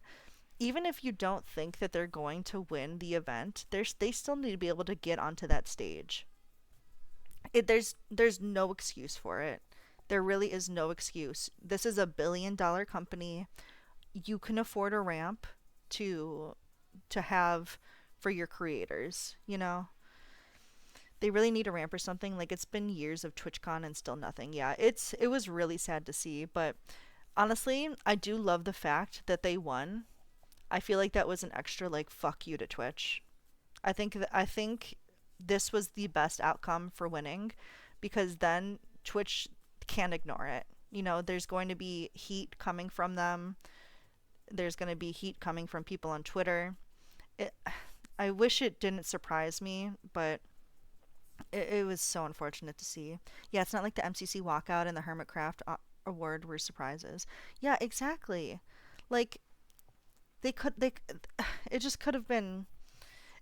Speaker 1: Even if you don't think that they're going to win the event, they still need to be able to get onto that stage. There's no excuse for it. There really is no excuse. This is a $1 billion company. You can afford a ramp to have for your creators, you know? They really need a ramp or something. Like it's been years of TwitchCon and still nothing. Yeah, it was really sad to see, but honestly, I do love the fact that they won. I feel like that was an extra like fuck you to Twitch. I think this was the best outcome for winning because then Twitch can't ignore it. You know, there's going to be heat coming from them. There's going to be heat coming from people on Twitter. It, I wish it didn't surprise me, but it was so unfortunate to see. Yeah, it's not like the MCC walkout and the Hermitcraft award were surprises. Yeah, exactly. Like they it just could have been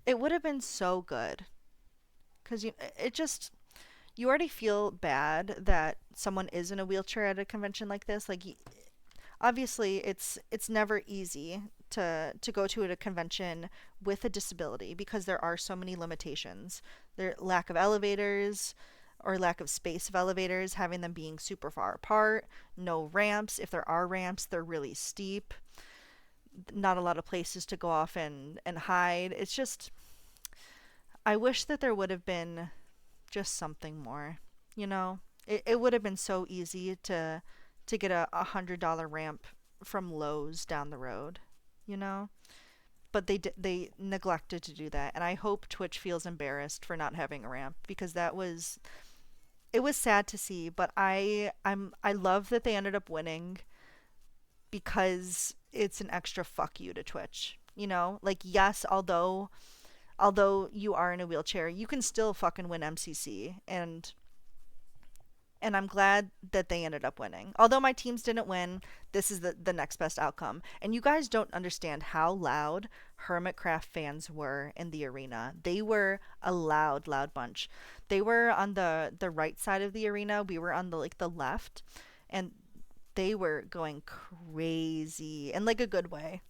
Speaker 1: it would have been so good cuz you already feel bad that someone is in a wheelchair at a convention like this. Like obviously it's never easy to go to a convention with a disability because there are so many limitations. There lack of elevators or lack of space of elevators, having them being super far apart, no ramps. If there are ramps, they're really steep. Not a lot of places to go off and hide. It's just I wish that there would have been just something more. You know, it would have been so easy to get a $100 ramp from Lowe's down the road, you know? But they neglected to do that, and I hope Twitch feels embarrassed for not having a ramp because it was sad to see, but I love that they ended up winning because it's an extra fuck you to Twitch. You know? Like yes, although you are in a wheelchair, you can still fucking win MCC, and and I'm glad that they ended up winning. Although my teams didn't win, this is the next best outcome. And you guys don't understand how loud Hermitcraft fans were in the arena. They were a loud, loud bunch. They were on the right side of the arena. We were on the left, and they were going crazy in like a good way.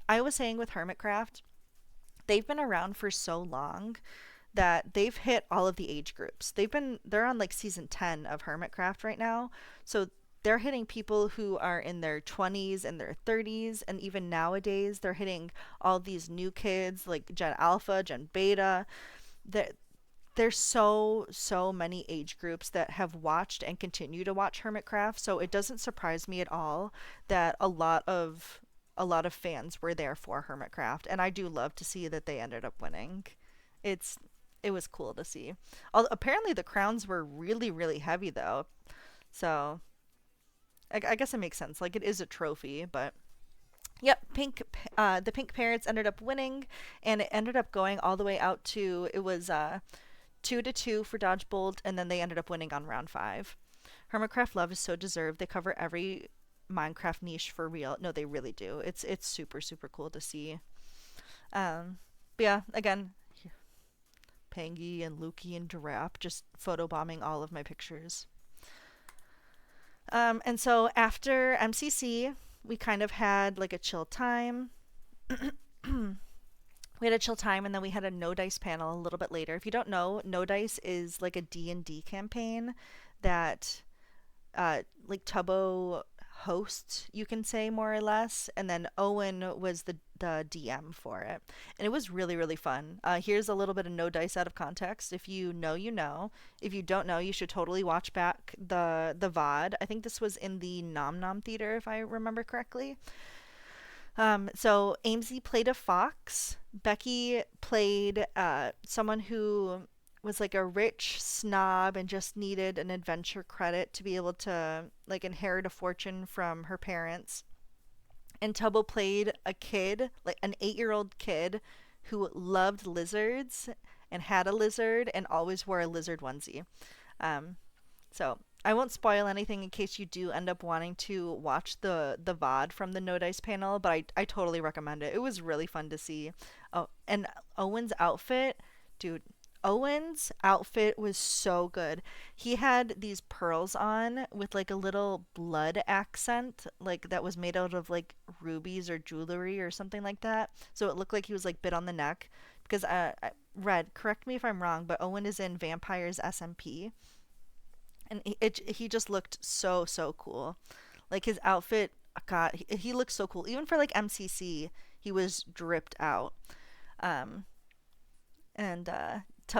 Speaker 1: I was saying with Hermitcraft, they've been around for so long that they've hit all of the age groups. They're on like season 10 of Hermitcraft right now. So they're hitting people who are in their 20s and their 30s, and even nowadays they're hitting all these new kids like Gen Alpha, Gen Beta. That there's so many age groups that have watched and continue to watch Hermitcraft, so it doesn't surprise me at all that a lot of fans were there for Hermitcraft, and I do love to see that they ended up winning. It's it was cool to see. Apparently the crowns were really really heavy though, so I guess it makes sense. Like it is a trophy, but yep, the pink parrots ended up winning, and it ended up going all the way out to it was 2-2 for Dodgebolt, and then they ended up winning on round five. Hermitcraft love is so deserved. They cover every Minecraft niche for real. No, they really do. It's super super cool to see. But yeah, again, Pangy and Lukey and Giraffe just photobombing all of my pictures. And so after MCC, we kind of had like a chill time. We had a chill time, and then we had a no dice panel a little bit later. If you don't know, no dice is like a D&D campaign that like Tubbo hosts, you can say, more or less, and then Owen was the DM for it, and it was really really fun. Here's a little bit of no dice out of context. If you know, you know. If you don't know, you should totally watch back the VOD. I think this was in the Nom Nom Theater, if I remember correctly. So Amesy played a fox. Becky played someone who was like a rich snob and just needed an adventure credit to be able to like inherit a fortune from her parents. And Tubbo played a kid, like an 8-year-old kid who loved lizards and had a lizard and always wore a lizard onesie. Um, so I won't spoil anything in case you do end up wanting to watch the VOD from the No Dice panel, but I totally recommend it. It was really fun to see. Oh, and Owen's outfit, dude. Owen's outfit was so good. He had these pearls on with like a little blood accent, like that was made out of like rubies or jewelry or something like that. So it looked like he was like bit on the neck. Because Red, correct me if I'm wrong, but Owen is in Vampires SMP, and he just looked so cool. Like his outfit, God, he looked so cool. Even for like MCC, he was dripped out. Um, and t-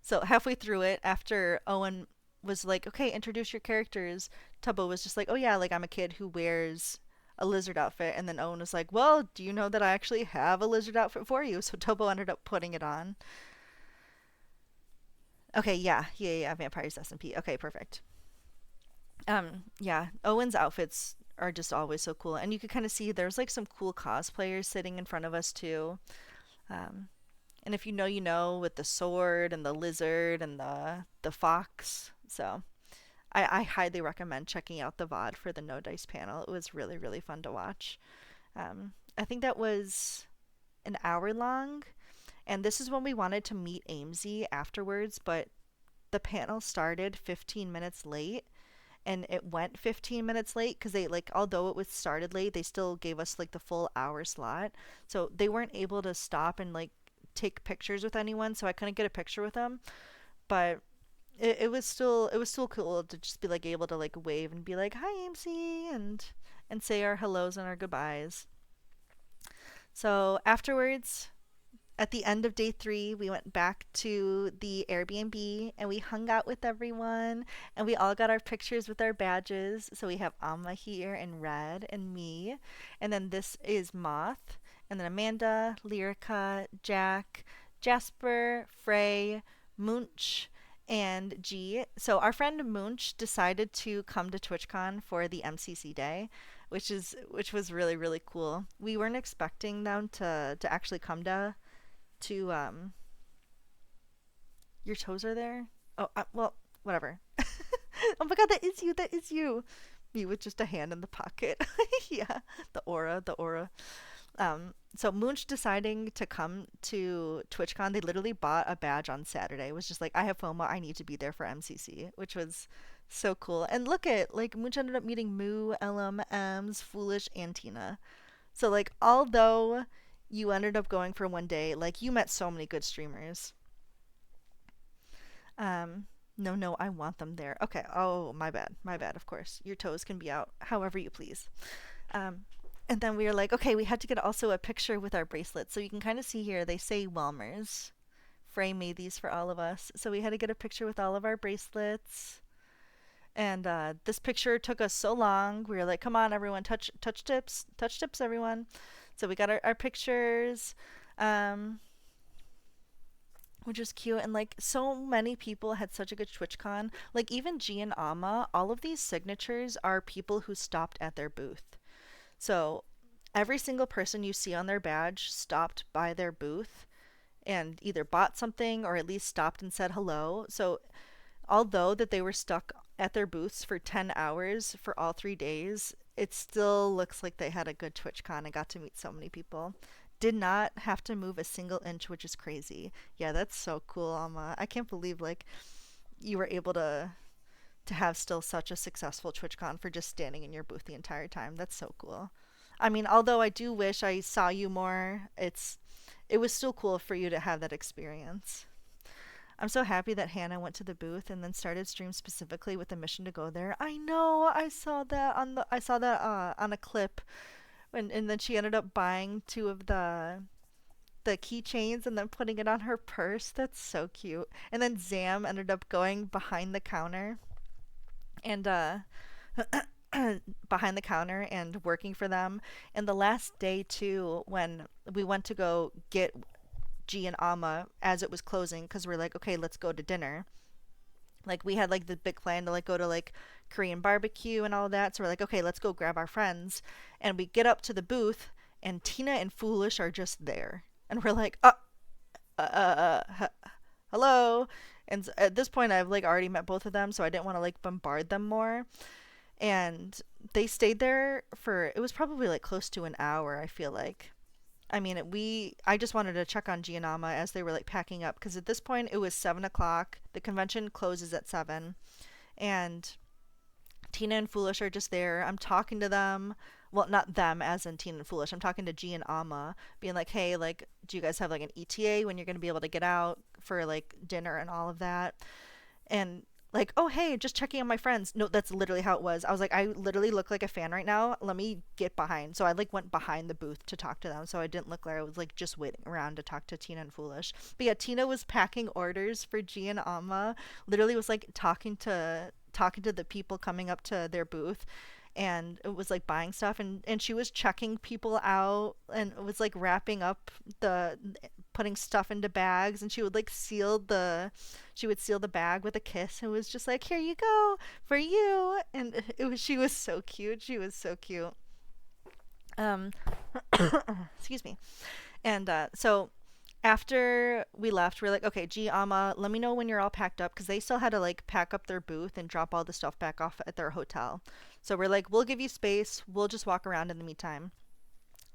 Speaker 1: so halfway through it, after Owen was like, "Okay, introduce your characters," Tubbo was just like, "Oh yeah, like I'm a kid who wears a lizard outfit," and then Owen was like, "Well, do you know that I actually have a lizard outfit for you?" So Tubbo ended up putting it on. Okay, yeah, Vampires SMP. Okay, perfect. Yeah, Owen's outfits are just always so cool, and you could kind of see there's like some cool cosplayers sitting in front of us too. Um, and if you know, you know, with the sword and the lizard and the fox. So I highly recommend checking out the VOD for the No Dice panel. It was really really fun to watch. I think that was an hour long, and this is when we wanted to meet Amesy afterwards, but the panel started 15 minutes late, and it went 15 minutes late because they like, although it was started late, they still gave us like the full hour slot, so they weren't able to stop and like take pictures with anyone, so I couldn't get a picture with them. But it was still cool to just be like able to like wave and be like, "Hi Amesy," and say our hellos and our goodbyes. So afterwards, at the end of day 3, we went back to the Airbnb and we hung out with everyone, and we all got our pictures with our badges. So we have Amma here in red and me. And then this is Moth. And then Amanda, Lyrica, Jack, Jasper, Frey, Munch, and G. So our friend Munch decided to come to TwitchCon for the MCC day, which was really really cool. We weren't expecting them to actually come to your toes are there. Oh well, whatever. Oh my god, that is you. That is you. Me with just a hand in the pocket. Yeah, the aura, the aura. So Moonch deciding to come to TwitchCon, they literally bought a badge on Saturday. It was just like, I have FOMO, I need to be there for MCC, which was so cool. And look at, like, Moonch ended up meeting Moo, LM, Ems, Foolish, and Tina. So, like, although you ended up going for one day, like, you met so many good streamers. No, no, I want them there. Okay, oh, my bad, of course. Your toes can be out however you please. Um, and then we were like, okay, we had to get also a picture with our bracelets. So you can kind of see here, they say Welmers. Frey made these for all of us. So we had to get a picture with all of our bracelets. And this picture took us so long. We were like, come on, everyone, touch tips, everyone. So we got our pictures, um, which was cute. And like so many people had such a good TwitchCon. Like even G and Ama, all of these signatures are people who stopped at their booth. So every single person you see on their badge stopped by their booth and either bought something or at least stopped and said hello. So although that they were stuck at their booths for 10 hours for all 3 days, it still looks like they had a good TwitchCon and got to meet so many people. Did not have to move a single inch, which is crazy. Yeah, that's so cool, Alma. I can't believe like you were able to have still such a successful TwitchCon for just standing in your booth the entire time. That's so cool. I mean, although I do wish I saw you more, it was still cool for you to have that experience. I'm so happy that Hannah went to the booth and then started stream specifically with the mission to go there. I know, I saw that on a clip and then she ended up buying two of the keychains and then putting it on her purse. That's so cute. And then Zam ended up going behind the counter and behind the counter and working for them. And the last day too, when we went to go get G and Ama as it was closing, because we're like, okay, let's go to dinner. Like we had like the big plan to like go to like Korean barbecue and all that. So we're like, okay, let's go grab our friends. And we get up to the booth, and Tina and Foolish are just there, and we're like, hello. And at this point, I've like already met both of them, so I didn't want to like bombard them more. And they stayed there for, it was probably like close to an hour, I feel like. I mean, I just wanted to check on Gianama as they were like packing up, because at this point it was 7 o'clock. The convention closes at 7, and Tina and Foolish are just there. I'm talking to them. Well, not them as in Tina and Foolish. I'm talking to G and Ama, being like, hey, like, do you guys have like an ETA when you're going to be able to get out for like dinner and all of that? And like, oh, hey, just checking on my friends. No, that's literally how it was. I was like, I literally look like a fan right now. Let me get behind. So I like went behind the booth to talk to them. So I didn't look like I was like just waiting around to talk to Tina and Foolish. But yeah, Tina was packing orders for G and Amma. Literally was like talking to the people coming up to their booth, and it was like buying stuff, and she was checking people out, and it was like wrapping up the putting stuff into bags, and she would seal the bag with a kiss, and it was just like, here you go for you. And it was, she was so cute, she was so cute. um Excuse me. And so after we left, we are like, okay, G, Ama, let me know when you're all packed up, because they still had to like pack up their booth and drop all the stuff back off at their hotel. So we're like, we'll give you space. We'll just walk around in the meantime.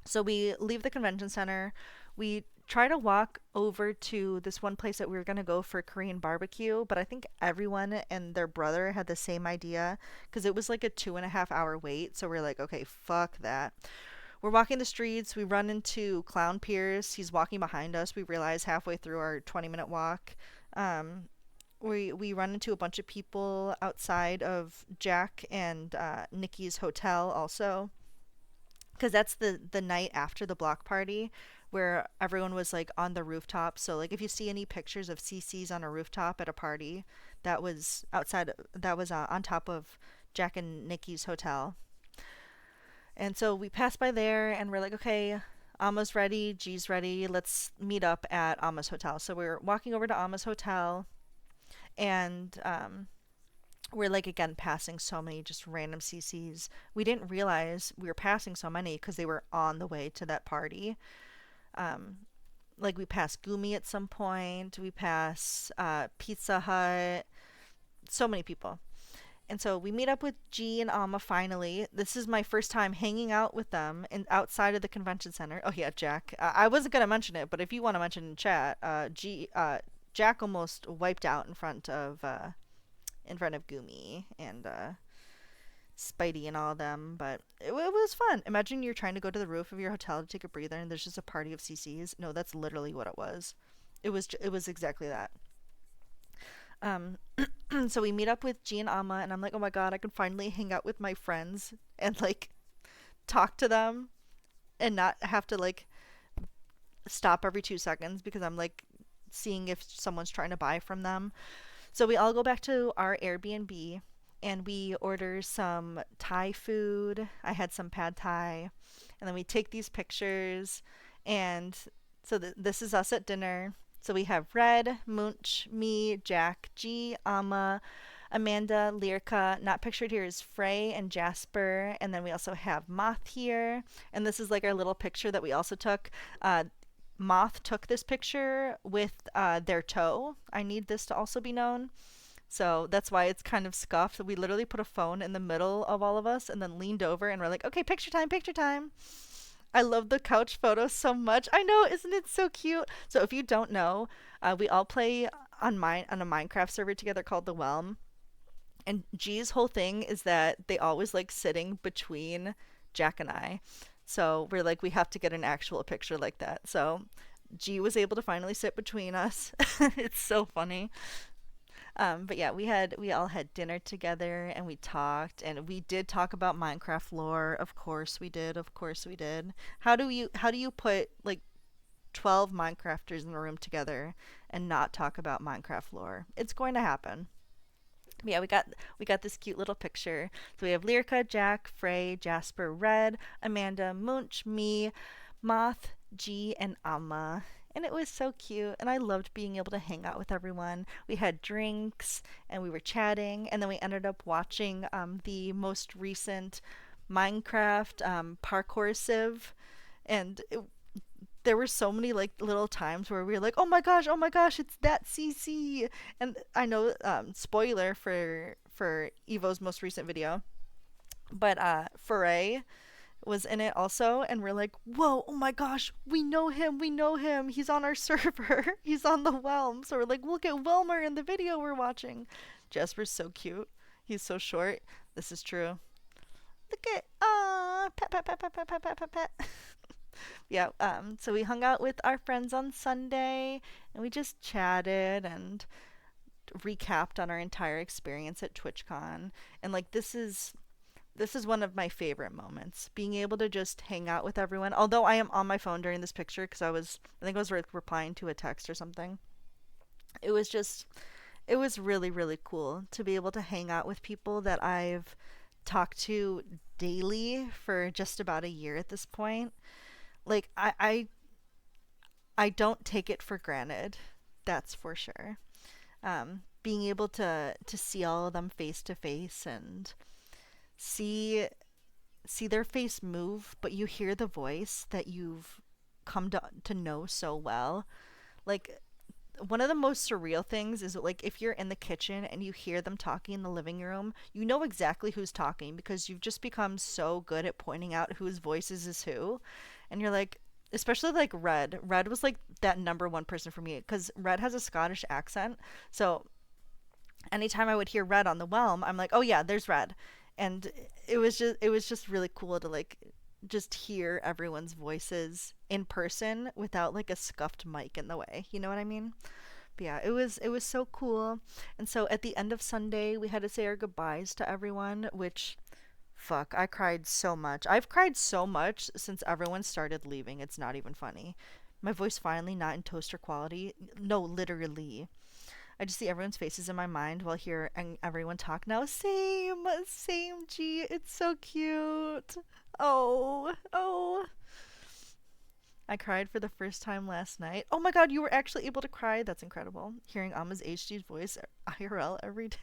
Speaker 1: So we leave the convention center. We try to walk over to this one place that we were going to go for Korean barbecue, but I think everyone and their brother had the same idea, because it was like a 2.5 hour wait. So we're like, okay, fuck that. We're walking the streets. We run into Clown Pierce. He's walking behind us. We realize halfway through our 20-minute walk. Um, we run into a bunch of people outside of Jack and Nikki's hotel also, because that's the night after the block party where everyone was like on the rooftop. So like if you see any pictures of CC's on a rooftop at a party, that was outside. That was on top of Jack and Nikki's hotel. And so we passed by there, and we're like, okay, Alma's ready, G's ready, let's meet up at Alma's hotel. So we're walking over to Alma's hotel, and we're like, again, passing so many just random CCs. We didn't realize we were passing so many because they were on the way to that party. Um, like we passed Gumi at some point, we passed Pizza Hut, So many people. And so we meet up with G and Alma finally. This is my first time hanging out with them and outside of the convention center. Oh yeah, Jack. I wasn't gonna mention it, but if you want to mention in chat, Jack almost wiped out in front of Gumi and Spidey and all of them, but it was fun. Imagine you're trying to go to the roof of your hotel to take a breather, and there's just a party of CCs. No, that's literally what it was. It was exactly that. Um, so we meet up with G and Amma, and I'm like, oh my god, I can finally hang out with my friends and like talk to them and not have to like stop every 2 seconds because I'm like seeing if someone's trying to buy from them. So we all go back to our Airbnb and we order some Thai food. I had some pad Thai, and then we take these pictures. And so this is us at dinner. So we have Red, Munch, me, Jack, G, Amma, Amanda, Lyrica. Not pictured here is Frey and Jasper. And then we also have Moth here. And this is like our little picture that we also took. Moth took this picture with their toe. I need this to also be known. So that's why it's kind of scuffed. We literally put a phone in the middle of all of us and then leaned over and we're like, okay, picture time, picture time. I love the couch photo so much. I know, isn't it so cute? So if you don't know, we all play on a Minecraft server together called The Whelm. And G's whole thing is that they always like sitting between Jack and I. So we're like, we have to get an actual picture like that. So G was able to finally sit between us. It's so funny. But yeah, we all had dinner together and we talked and we did talk about Minecraft lore. Of course we did. Of course we did. How do you put like 12 Minecrafters in a room together and not talk about Minecraft lore? It's going to happen. But yeah, we got this cute little picture. So we have Lyrica, Jack, Frey, Jasper, Red, Amanda, Munch, me, Moth, G, and Amma. And it was so cute, and I loved being able to hang out with everyone. We had drinks, and we were chatting, and then we ended up watching the most recent Minecraft parkour civ, and there were so many like little times where we were like, oh my gosh, it's that CC. And I know, spoiler for Evo's most recent video, but Foray was in it also, and we're like, whoa, oh my gosh, we know him, he's on our server, he's on the Whelm. So we're like, look at Wilmer in the video we're watching. Jasper's so cute, he's so short. This is true. Look at pet pet pet pet pet pet pet pet pet. Yeah, so we hung out with our friends on Sunday and we just chatted and recapped on our entire experience at TwitchCon. And like this is one of my favorite moments, being able to just hang out with everyone. Although I am on my phone during this picture because I think I was replying to a text or something. It was just, it was really, really cool to be able to hang out with people that I've talked to daily for just about a year at this point. Like, I don't take it for granted, that's for sure. Being able to see all of them face to face and see their face move, but you hear the voice that you've come to know so well. Like one of the most surreal things is like if you're in the kitchen and you hear them talking in the living room, you know exactly who's talking because you've just become so good at pointing out whose voices is who. And you're like, especially like Red. Red was like that number one person for me because Red has a Scottish accent. So anytime I would hear Red on the Whelm, I'm like, oh yeah, there's Red. And it was just really cool to like just hear everyone's voices in person without like a scuffed mic in the way. You know what I mean? But yeah, it was so cool. And so at the end of Sunday, we had to say our goodbyes to everyone, which fuck, I cried so much. I've cried so much since everyone started leaving. It's not even funny. My voice finally not in toaster quality. No, literally. I just see everyone's faces in my mind while hearing everyone talk now. Same, G. It's so cute. Oh, oh. I cried for the first time last night. Oh my god, you were actually able to cry. That's incredible. Hearing Amma's HD's voice IRL every day.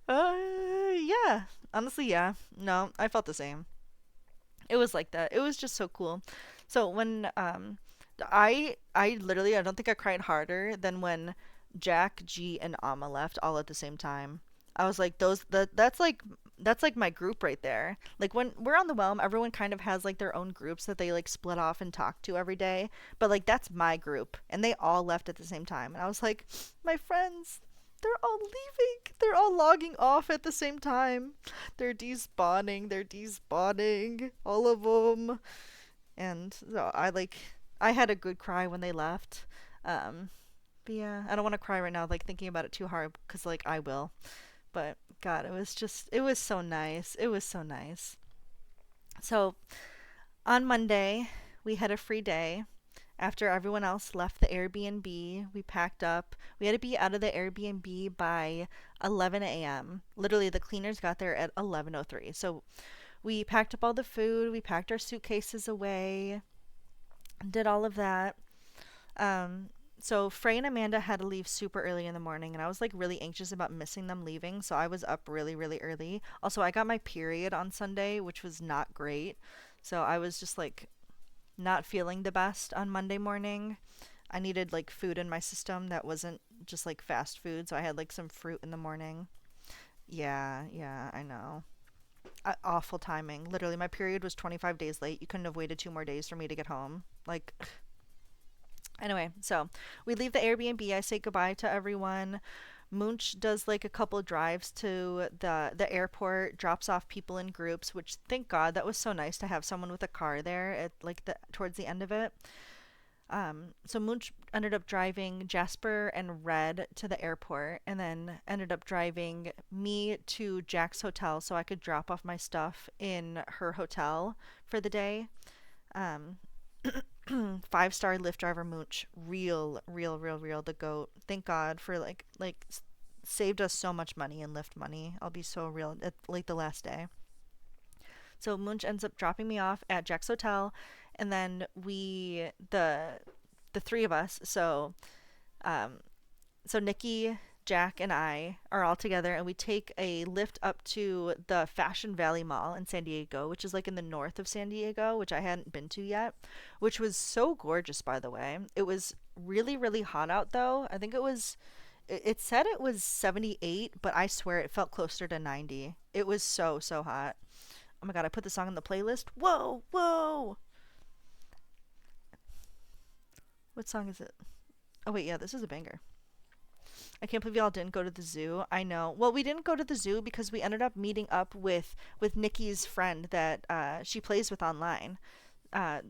Speaker 1: Yeah. Honestly, yeah. No, I felt the same. It was like that. It was just so cool. So when I literally I don't think I cried harder than when Jack, G, and Amma left all at the same time. I was like that's like my group right there. Like when we're on the Whelm, everyone kind of has like their own groups that they like split off and talk to every day. But like that's my group, and they all left at the same time. And I was like, my friends, they're all leaving. They're all logging off at the same time. They're despawning. They're despawning. All of them. And so I had a good cry when they left. Um, but yeah, I don't want to cry right now, like thinking about it too hard, because like I will. But God, it was so nice. It was so nice. So on Monday, we had a free day. After everyone else left the Airbnb, we packed up. We had to be out of the Airbnb by 11 a.m. Literally, the cleaners got there at 11:03. So we packed up all the food, we packed our suitcases away, did all of that. Um, so Frey and Amanda had to leave super early in the morning, and I was like really anxious about missing them leaving, so I was up really, really early. Also, I got my period on Sunday, which was not great. So I was just like not feeling the best on Monday morning. I needed like food in my system that wasn't just like fast food, so I had like some fruit in the morning. Yeah, yeah, I know. Awful timing. Literally, my period was 25 days late. You couldn't have waited 2 more days for me to get home. Like, anyway, so we leave the Airbnb. I say goodbye to everyone. Munch does like a couple drives to the airport, drops off people in groups, which thank God that was so nice to have someone with a car there at like the towards the end of it. So Munch ended up driving Jasper and Red to the airport, and then ended up driving me to Jack's hotel so I could drop off my stuff in her hotel for the day. Um, 5-star Lyft driver Munch, real, real, real, real the goat. Thank God for saved us so much money in Lyft money. I'll be so real at like the last day. So Munch ends up dropping me off at Jack's hotel, and then the three of us. Um, so Nikki, Jack, and I are all together, and we take a lift up to the Fashion Valley Mall in San Diego, which is like in the north of San Diego, which I hadn't been to yet, which was so gorgeous, by the way. It was really, really hot out, though. I think it said it was 78, but I swear it felt closer to 90. It was so, so hot. Oh my God, I put the song on the playlist. Whoa, whoa. What song is it? Oh, wait, yeah, this is a banger. I can't believe y'all didn't go to the zoo. I know. Well, we didn't go to the zoo because we ended up meeting up with Nikki's friend that she plays with online. Uh,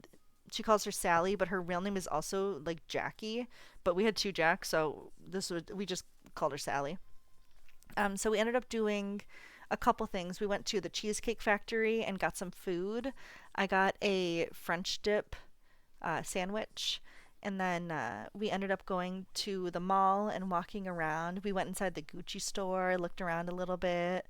Speaker 1: she calls her Sally, but her real name is also like Jackie. But we had two Jacks, so we just called her Sally. So we ended up doing a couple things. We went to the Cheesecake Factory and got some food. I got a French dip sandwich. And then we ended up going to the mall and walking around. We went inside the Gucci store, looked around a little bit.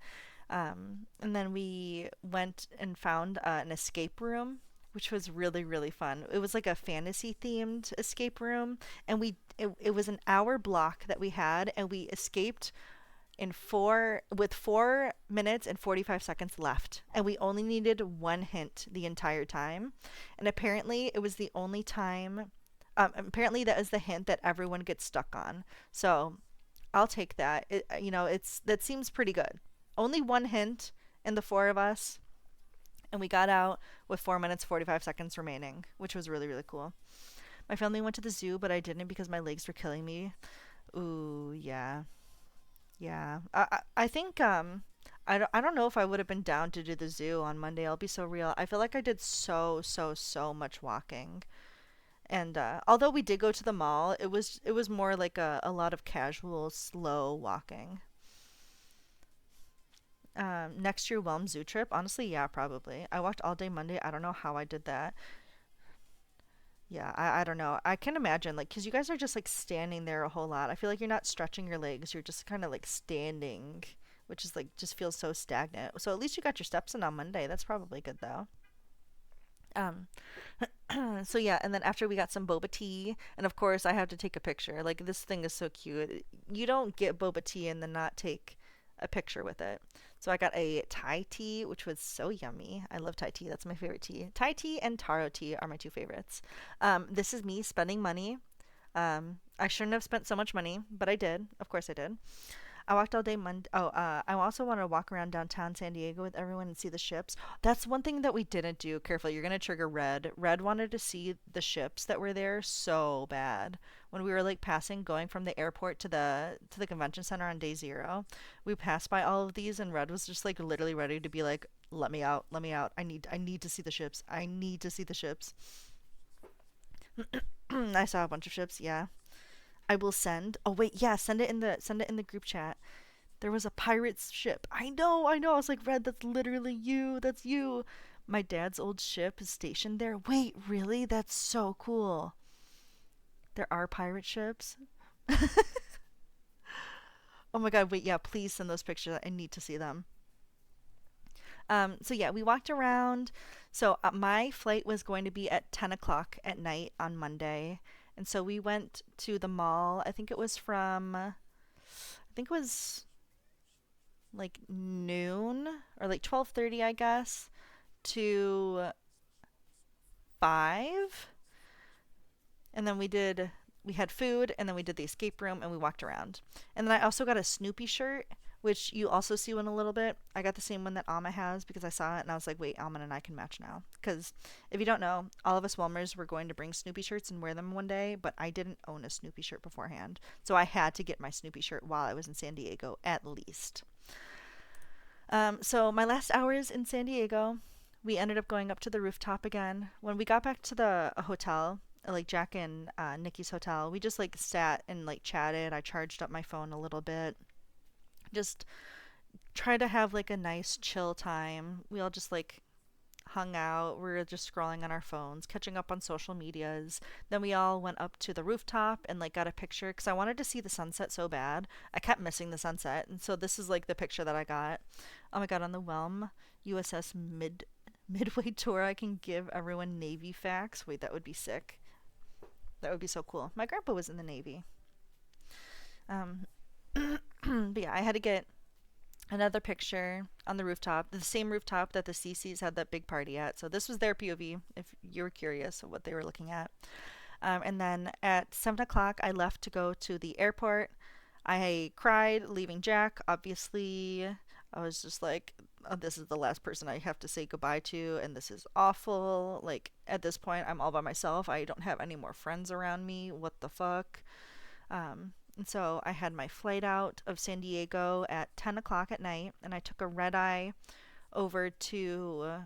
Speaker 1: And then we went and found an escape room, which was really, really fun. It was like a fantasy themed escape room. And it was an hour block that we had, and we escaped with 4 minutes and 45 seconds left, and we only needed one hint the entire time. And apparently it was the only time. Apparently that is the hint that everyone gets stuck on. So I'll take that. That seems pretty good. Only one hint in the four of us, and we got out with 4 minutes 45 seconds remaining, which was really, really cool. My family went to the zoo, but I didn't because my legs were killing me. Ooh, yeah. Yeah, I think I don't know if I would have been down to do the zoo on Monday. I'll be so real. I feel like I did so, so, so much walking, and although we did go to the mall, it was more like a lot of casual, slow walking. Next year, Whelm Zoo trip. Honestly, yeah, probably. I walked all day Monday. I don't know how I did that. Yeah, I don't know. I can imagine, like, because you guys are just like standing there a whole lot. I feel like you're not stretching your legs. You're just kind of like standing, which is like just feels so stagnant. So at least you got your steps in on Monday. That's probably good though. Um, so yeah, and then after we got some boba tea, and of course I have to take a picture. Like this thing is so cute. You don't get boba tea and then not take a picture with it. So I got a Thai tea, which was so yummy. I love Thai tea. That's my favorite tea. Thai tea and taro tea are my two favorites. This is me spending money. I shouldn't have spent so much money, but I did. Of course I did. I walked all day Monday. Oh, I also want to walk around downtown San Diego with everyone and see the ships. That's one thing that we didn't do. Careful, you're gonna trigger Red. Red wanted to see the ships that were there so bad. When we were like passing, going from the airport to the convention center on day zero, we passed by all of these, and Red was just like literally ready to be like, "Let me out, let me out. I need to see the ships. I need to see the ships." I saw a bunch of ships. Yeah. I will send. Oh wait, yeah, send it in the group chat. There was a pirate's ship. I know, I know. I was like, Red, that's literally you. That's you. My dad's old ship is stationed there. Wait, really? That's so cool. There are pirate ships. Oh my god, wait, yeah, please send those pictures. I need to see them. So yeah, we walked around. So my flight was going to be at 10 o'clock at night on Monday. And so we went to the mall. I think it was like noon or like 12:30, I guess, to 5. And then we had food, and then we did the escape room, and we walked around. And then I also got a Snoopy shirt, which you also see in a little bit. I got the same one that Alma has because I saw it and I was like, wait, Alma and I can match now. Because if you don't know, all of us Walmers were going to bring Snoopy shirts and wear them one day, but I didn't own a Snoopy shirt beforehand. So I had to get my Snoopy shirt while I was in San Diego, at least. So my last hours in San Diego, we ended up going up to the rooftop again. When we got back to the hotel, like Jack and Nikki's hotel, we just like sat and like chatted. I charged up my phone a little bit. Just try to have like a nice chill time. We all just like hung out. We were just scrolling on our phones, catching up on social medias. Then we all went up to the rooftop and like got a picture because I wanted to see the sunset so bad. I kept missing the sunset, and so this is like the picture that I got. Oh my god, on the Whelm USS Midway tour, I can give everyone Navy facts. Wait, that would be sick. That would be so cool. My grandpa was in the Navy. Um, but yeah, I had to get another picture on the rooftop, the same rooftop that the CCs had that big party at. So this was their POV, if you were curious of what they were looking at. And then at 7 o'clock, I left to go to the airport. I cried leaving Jack. Obviously, I was just like, oh, this is the last person I have to say goodbye to, and this is awful. Like, at this point, I'm all by myself. I don't have any more friends around me. What the fuck? And so I had my flight out of San Diego at 10 o'clock at night, and I took a red eye over to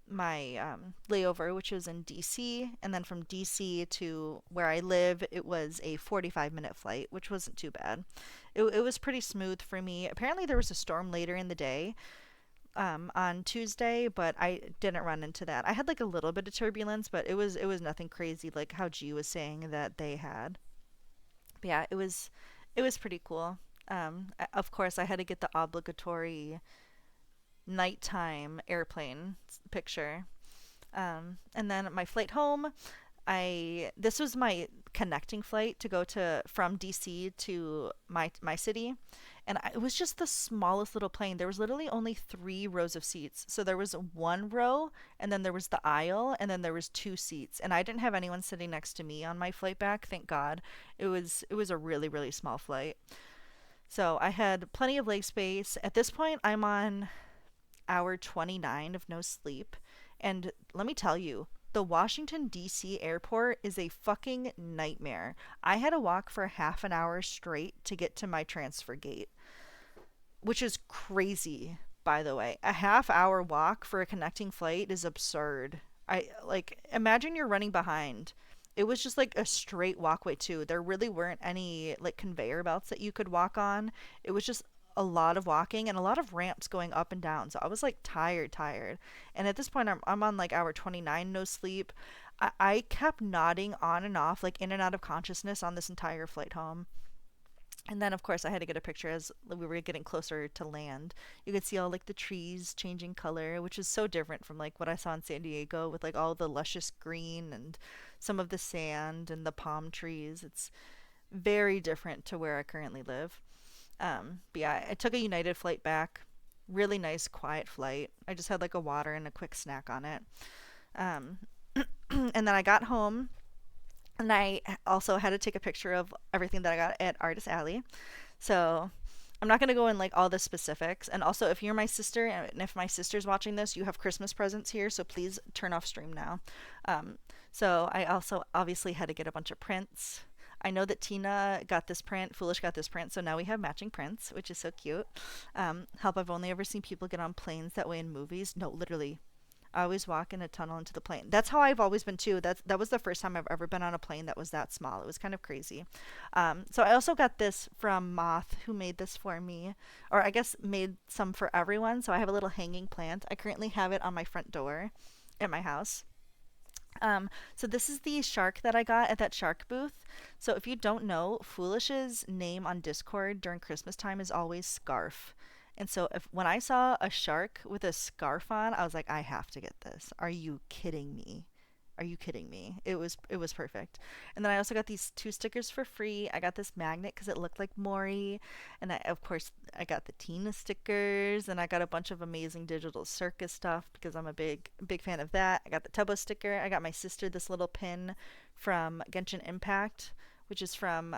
Speaker 1: my layover, which was in DC. And then from DC to where I live, it was a 45-minute flight, which wasn't too bad. It was pretty smooth for me. Apparently, there was a storm later in the day on Tuesday, but I didn't run into that. I had like a little bit of turbulence, but it was nothing crazy like how G was saying that they had. But yeah, it was pretty cool. Of course, I had to get the obligatory nighttime airplane picture. And then my flight home, I this was my connecting flight to go to from DC to my city, and it was just the smallest little plane. There was literally only 3 rows of seats. So there was one row, and then there was the aisle, and then there was 2 seats. And I didn't have anyone sitting next to me on my flight back, thank God. It was a really really small flight. So I had plenty of leg space. At this point, I'm on hour 29 of no sleep. And let me tell you, the Washington, D.C. airport is a fucking nightmare. I had to walk for half an hour straight to get to my transfer gate, which is crazy, by the way. A half-hour walk for a connecting flight is absurd. I like imagine you're running behind. It was just like a straight walkway too. There really weren't any like conveyor belts that you could walk on. It was just a lot of walking and a lot of ramps going up and down. So I was like tired. And at this point, I'm on like hour 29, no sleep. I kept nodding on and off, like in and out of consciousness on this entire flight home. And then, of course, I had to get a picture as we were getting closer to land. You could see all like the trees changing color, which is so different from like what I saw in San Diego with like all the luscious green and some of the sand and the palm trees. It's very different to where I currently live. But yeah, I took a United flight back. Really nice, quiet flight. I just had like a water and a quick snack on it. Um, and then I got home and I also had to take a picture of everything that I got at Artist Alley. So I'm not going to go in like all the specifics. And also, if you're my sister and if my sister's watching this, you have Christmas presents here. So please turn off stream now. Um, so I also obviously had to get a bunch of prints. I know that Tina got this print, Foolish got this print, so now we have matching prints, which is so cute. Help, I've only ever seen people get on planes that way in movies. No, literally, I always walk in a tunnel into the plane. That's how I've always been too. That was the first time I've ever been on a plane that was that small. It was kind of crazy. So I also got this from Moth, who made this for me, or I guess made some for everyone. So I have a little hanging plant. I currently have it on my front door at my house. So this is the shark that I got at that shark booth. So if you don't know, Foolish's name on Discord during Christmas time is always Scarf. And so if when I saw a shark with a scarf on, I was like, I have to get this. Are you kidding me? Are you kidding me? It was perfect. And then I also got these two stickers for free. I got this magnet because it looked like Maury, and of course I got the Tina stickers, and I got a bunch of amazing digital circus stuff because I'm a big fan of that. I got the Tubbo sticker. I got my sister this little pin from Genshin Impact, which is from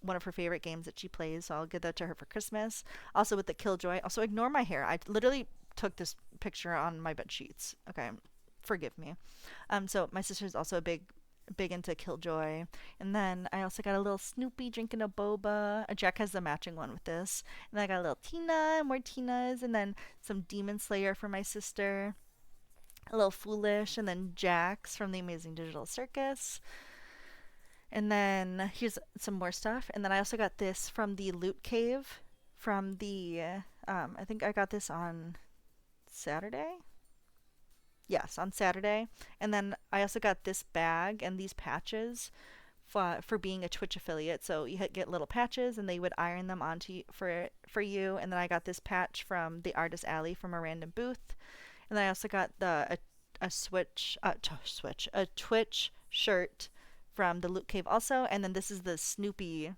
Speaker 1: one of her favorite games that she plays. So I'll give that to her for Christmas. Also with the Killjoy. Also ignore my hair. I literally took this picture on my bed sheets. Okay, forgive me. So my sister's also a big into Killjoy. And then I also got a little Snoopy drinking a boba. Jack has the matching one with this. And then I got a little Tina, more Tinas, and then some Demon Slayer for my sister. A little Foolish, and then Jax from the Amazing Digital Circus. And then here's some more stuff. And then I also got this from the Loot Cave from the, I think I got this on Saturday. Yes, on Saturday. And then I also got this bag and these patches for being a Twitch affiliate. So you get little patches, and they would iron them onto for you. And then I got this patch from the Artist Alley from a random booth. And then I also got a Twitch shirt from the Loot Cave also. And then this is the Snoopy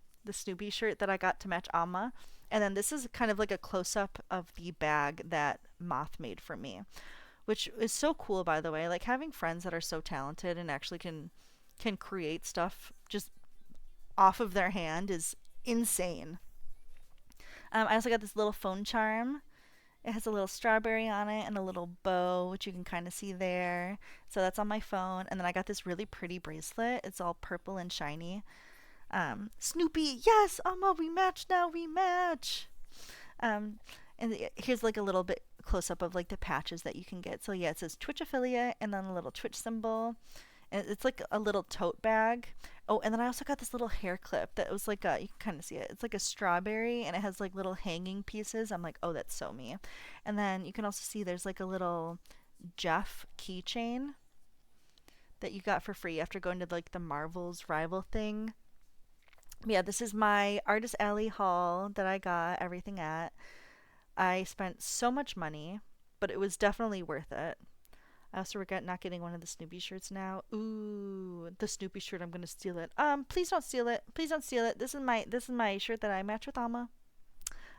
Speaker 1: shirt that I got to match Alma. And then this is kind of like a close up of the bag that Moth made for me, which is so cool, by the way. Like, having friends that are so talented and actually can create stuff just off of their hand is insane. I also got this little phone charm. It has a little strawberry on it and a little bow, which you can kind of see there. So that's on my phone. And then I got this really pretty bracelet. It's all purple and shiny. Snoopy, yes, Amma, we match now, we match. And here's like a little bit close up of like the patches that you can get. So yeah, it says Twitch affiliate and then a little Twitch symbol. And it's like a little tote bag. Oh, and then I also got this little hair clip that was like you can kind of see it. It's like a strawberry, and it has like little hanging pieces. I'm like, oh, that's so me. And then you can also see there's like a little Jeff keychain that you got for free after going to like the Marvel's rival thing. Yeah, this is my Artist Alley haul that I got everything at. I spent so much money, but it was definitely worth it. I also regret not getting one of the Snoopy shirts now. Ooh, the Snoopy shirt, I'm gonna steal it. Please don't steal it. Please don't steal it. This is my shirt that I match with Alma.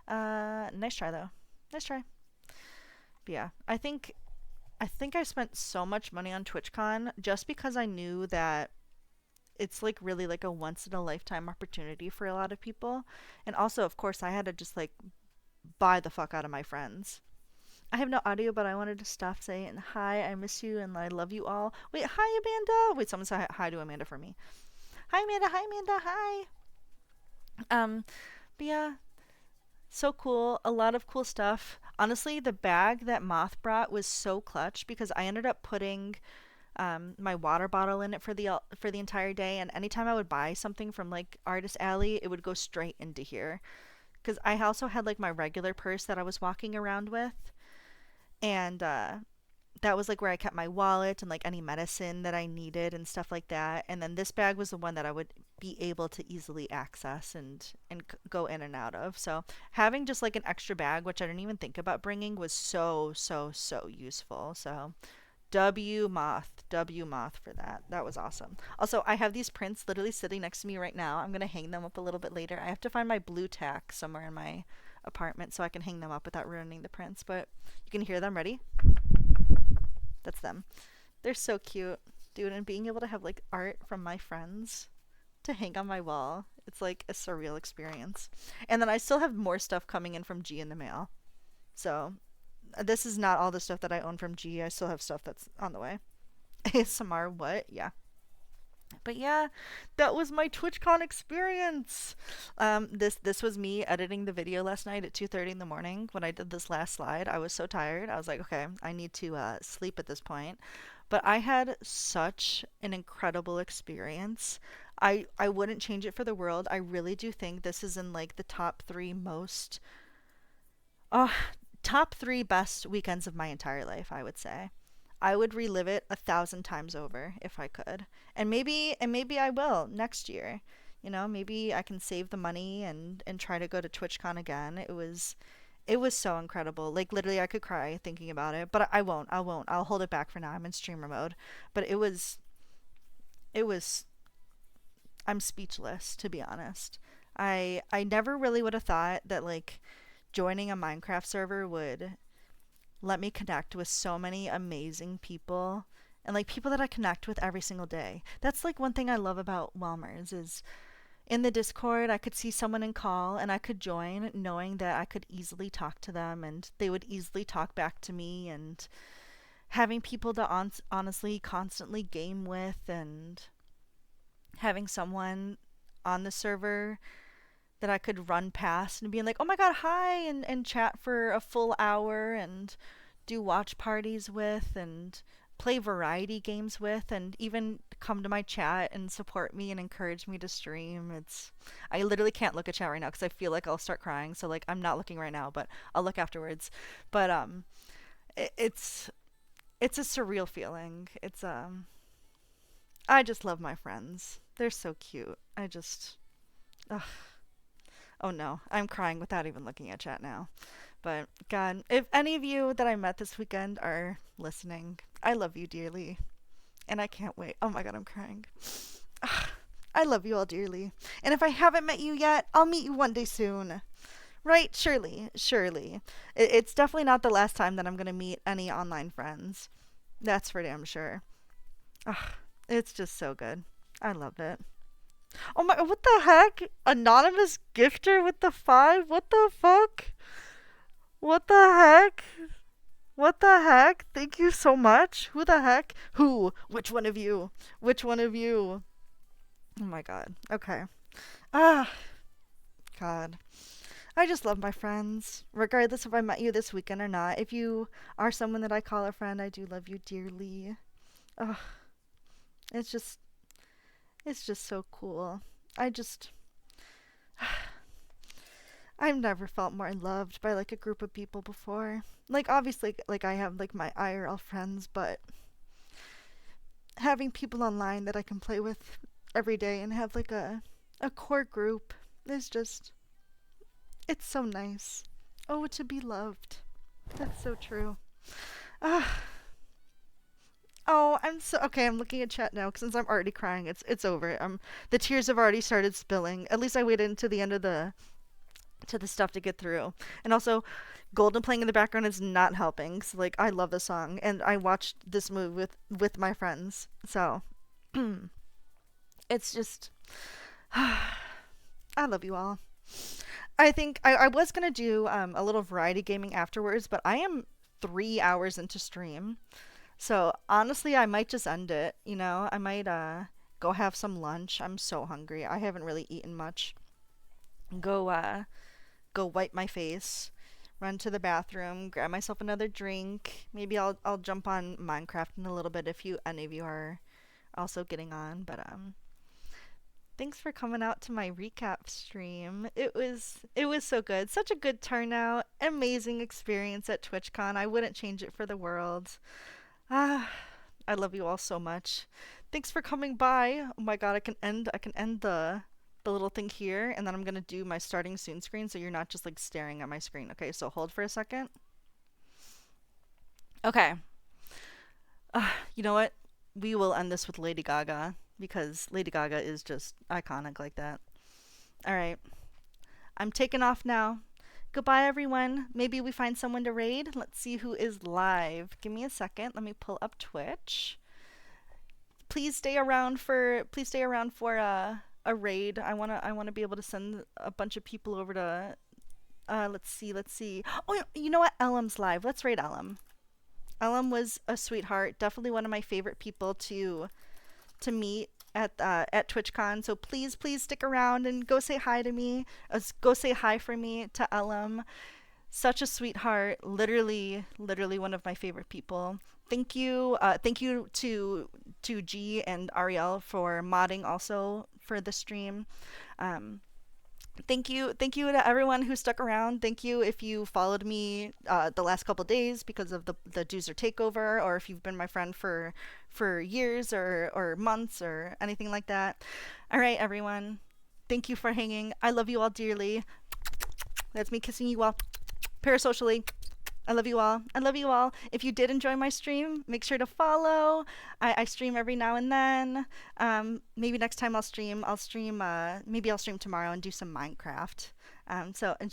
Speaker 1: Nice try though. Nice try. But yeah, I think I spent so much money on TwitchCon just because I knew that it's like really like a once in a lifetime opportunity for a lot of people. And also, of course, I had to just like buy the fuck out of my friends. I have no audio, but I wanted to stop saying hi, I miss you, and I love you all. Wait, hi, Amanda. Wait, someone say hi to Amanda for me. Hi, Amanda. Hi, Amanda. Hi. But yeah, so cool. A lot of cool stuff. Honestly, the bag that Moth brought was so clutch because I ended up putting my water bottle in it for the entire day, and anytime I would buy something from like Artist Alley, it would go straight into here. Because I also had like my regular purse that I was walking around with, and that was like where I kept my wallet and like any medicine that I needed and stuff like that. And then this bag was the one that I would be able to easily access and go in and out of. So having just like an extra bag, which I didn't even think about bringing, was so so so useful. So W Moth for that. That was awesome. Also, I have these prints literally sitting next to me right now. I'm gonna hang them up a little bit later. I have to find my blue tack somewhere in my apartment so I can hang them up without ruining the prints. But you can hear them. Ready? That's them. They're so cute, dude. And being able to have like art from my friends to hang on my wall, it's like a surreal experience. And then I still have more stuff coming in from G in the mail. So this is not all the stuff that I own from G. I still have stuff that's on the way. ASMR, what? Yeah. But yeah, that was my TwitchCon experience. This was me editing the video last night at 2:30 in the morning when I did this last slide. I was so tired. I was like, okay, I need to sleep at this point. But I had such an incredible experience. I wouldn't change it for the world. I really do think this is in like the top three most uh top three best weekends of my entire life, I would say. I would relive it 1,000 times over if I could. And maybe I will next year. You know, maybe I can save the money and try to go to TwitchCon again. It was so incredible. Like literally I could cry thinking about it, but I won't. I won't. I'll hold it back for now. I'm in streamer mode. But it was I'm speechless, to be honest. I never really would have thought that like joining a Minecraft server would let me connect with so many amazing people and like people that I connect with every single day. That's like one thing I love about Whelmers is in the Discord I could see someone in call and I could join knowing that I could easily talk to them and they would easily talk back to me, and having people to honestly constantly game with, and having someone on the server that I could run past and being like, oh my god, hi, and chat for a full hour and do watch parties with and play variety games with and even come to my chat and support me and encourage me to stream. I literally can't look at chat right now because I feel like I'll start crying. So like I'm not looking right now, but I'll look afterwards. But it's a surreal feeling. I just love my friends. They're so cute. Ugh. Oh no, I'm crying without even looking at chat now. But God, if any of you that I met this weekend are listening, I love you dearly. And I can't wait. Oh my god, I'm crying. I love you all dearly. And if I haven't met you yet, I'll meet you one day soon. Right? Surely. Surely. It's definitely not the last time that I'm going to meet any online friends. That's for damn sure. It's just so good. I love it. Oh my, what the heck? Anonymous gifter with the 5? What the fuck? What the heck? What the heck? Thank you so much. Who the heck? Who? Which one of you? Which one of you? Oh my god. Okay. Ah, God. I just love my friends, regardless if I met you this weekend or not. If you are someone that I call a friend, I do love you dearly. Ugh. It's just so cool. I just I've never felt more loved by like a group of people before. Like obviously like I have like my IRL friends, but having people online that I can play with every day and have like a core group is just, it's so nice. Oh, to be loved. That's so true. Ah. Oh, I'm so okay. I'm looking at chat now 'cause since I'm already crying. It's over. The tears have already started spilling. At least I waited until the end of the stuff to get through. And also, Golden playing in the background is not helping. So like I love the song and I watched this movie with my friends. So it's just I love you all. I think I was gonna do a little variety gaming afterwards, but I am 3 hours into stream. So honestly, I might just end it. You know, I might go have some lunch. I'm so hungry. I haven't really eaten much. Go go wipe my face, run to the bathroom, grab myself another drink. Maybe I'll jump on Minecraft in a little bit if any of you are also getting on. But thanks for coming out to my recap stream. It was so good. Such a good turnout. Amazing experience at TwitchCon. I wouldn't change it for the world. Ah, I love you all so much. Thanks for coming by. Oh my god, I can end the little thing here and then I'm gonna do my starting soon screen so you're not just like staring at my screen. Okay, so hold for a second. Okay. You know what? We will end this with Lady Gaga because Lady Gaga is just iconic like that. Alright. I'm taking off now. Goodbye, everyone. Maybe we find someone to raid. Let's see who is live. Give me a second. Let me pull up Twitch. Please stay around for a raid. I wanna be able to send a bunch of people over to let's see. Oh, you know what? Ellum's live. Let's raid Ellum. Ellum was a sweetheart. Definitely one of my favorite people to meet at TwitchCon. So please stick around and go say hi to me. Go say hi for me to Ellum. Such a sweetheart. Literally one of my favorite people. Thank you to G and Ariel for modding also for the stream. Um, thank you to everyone who stuck around. Thank you if you followed me the last couple days because of the Doozer takeover, or if you've been my friend for years or months or anything like that. All right, everyone. Thank you for hanging. I love you all dearly. That's me kissing you all parasocially. I love you all. I love you all. If you did enjoy my stream, make sure to follow. I stream every now and then. Maybe next time I'll stream. Maybe I'll stream tomorrow and do some Minecraft. So and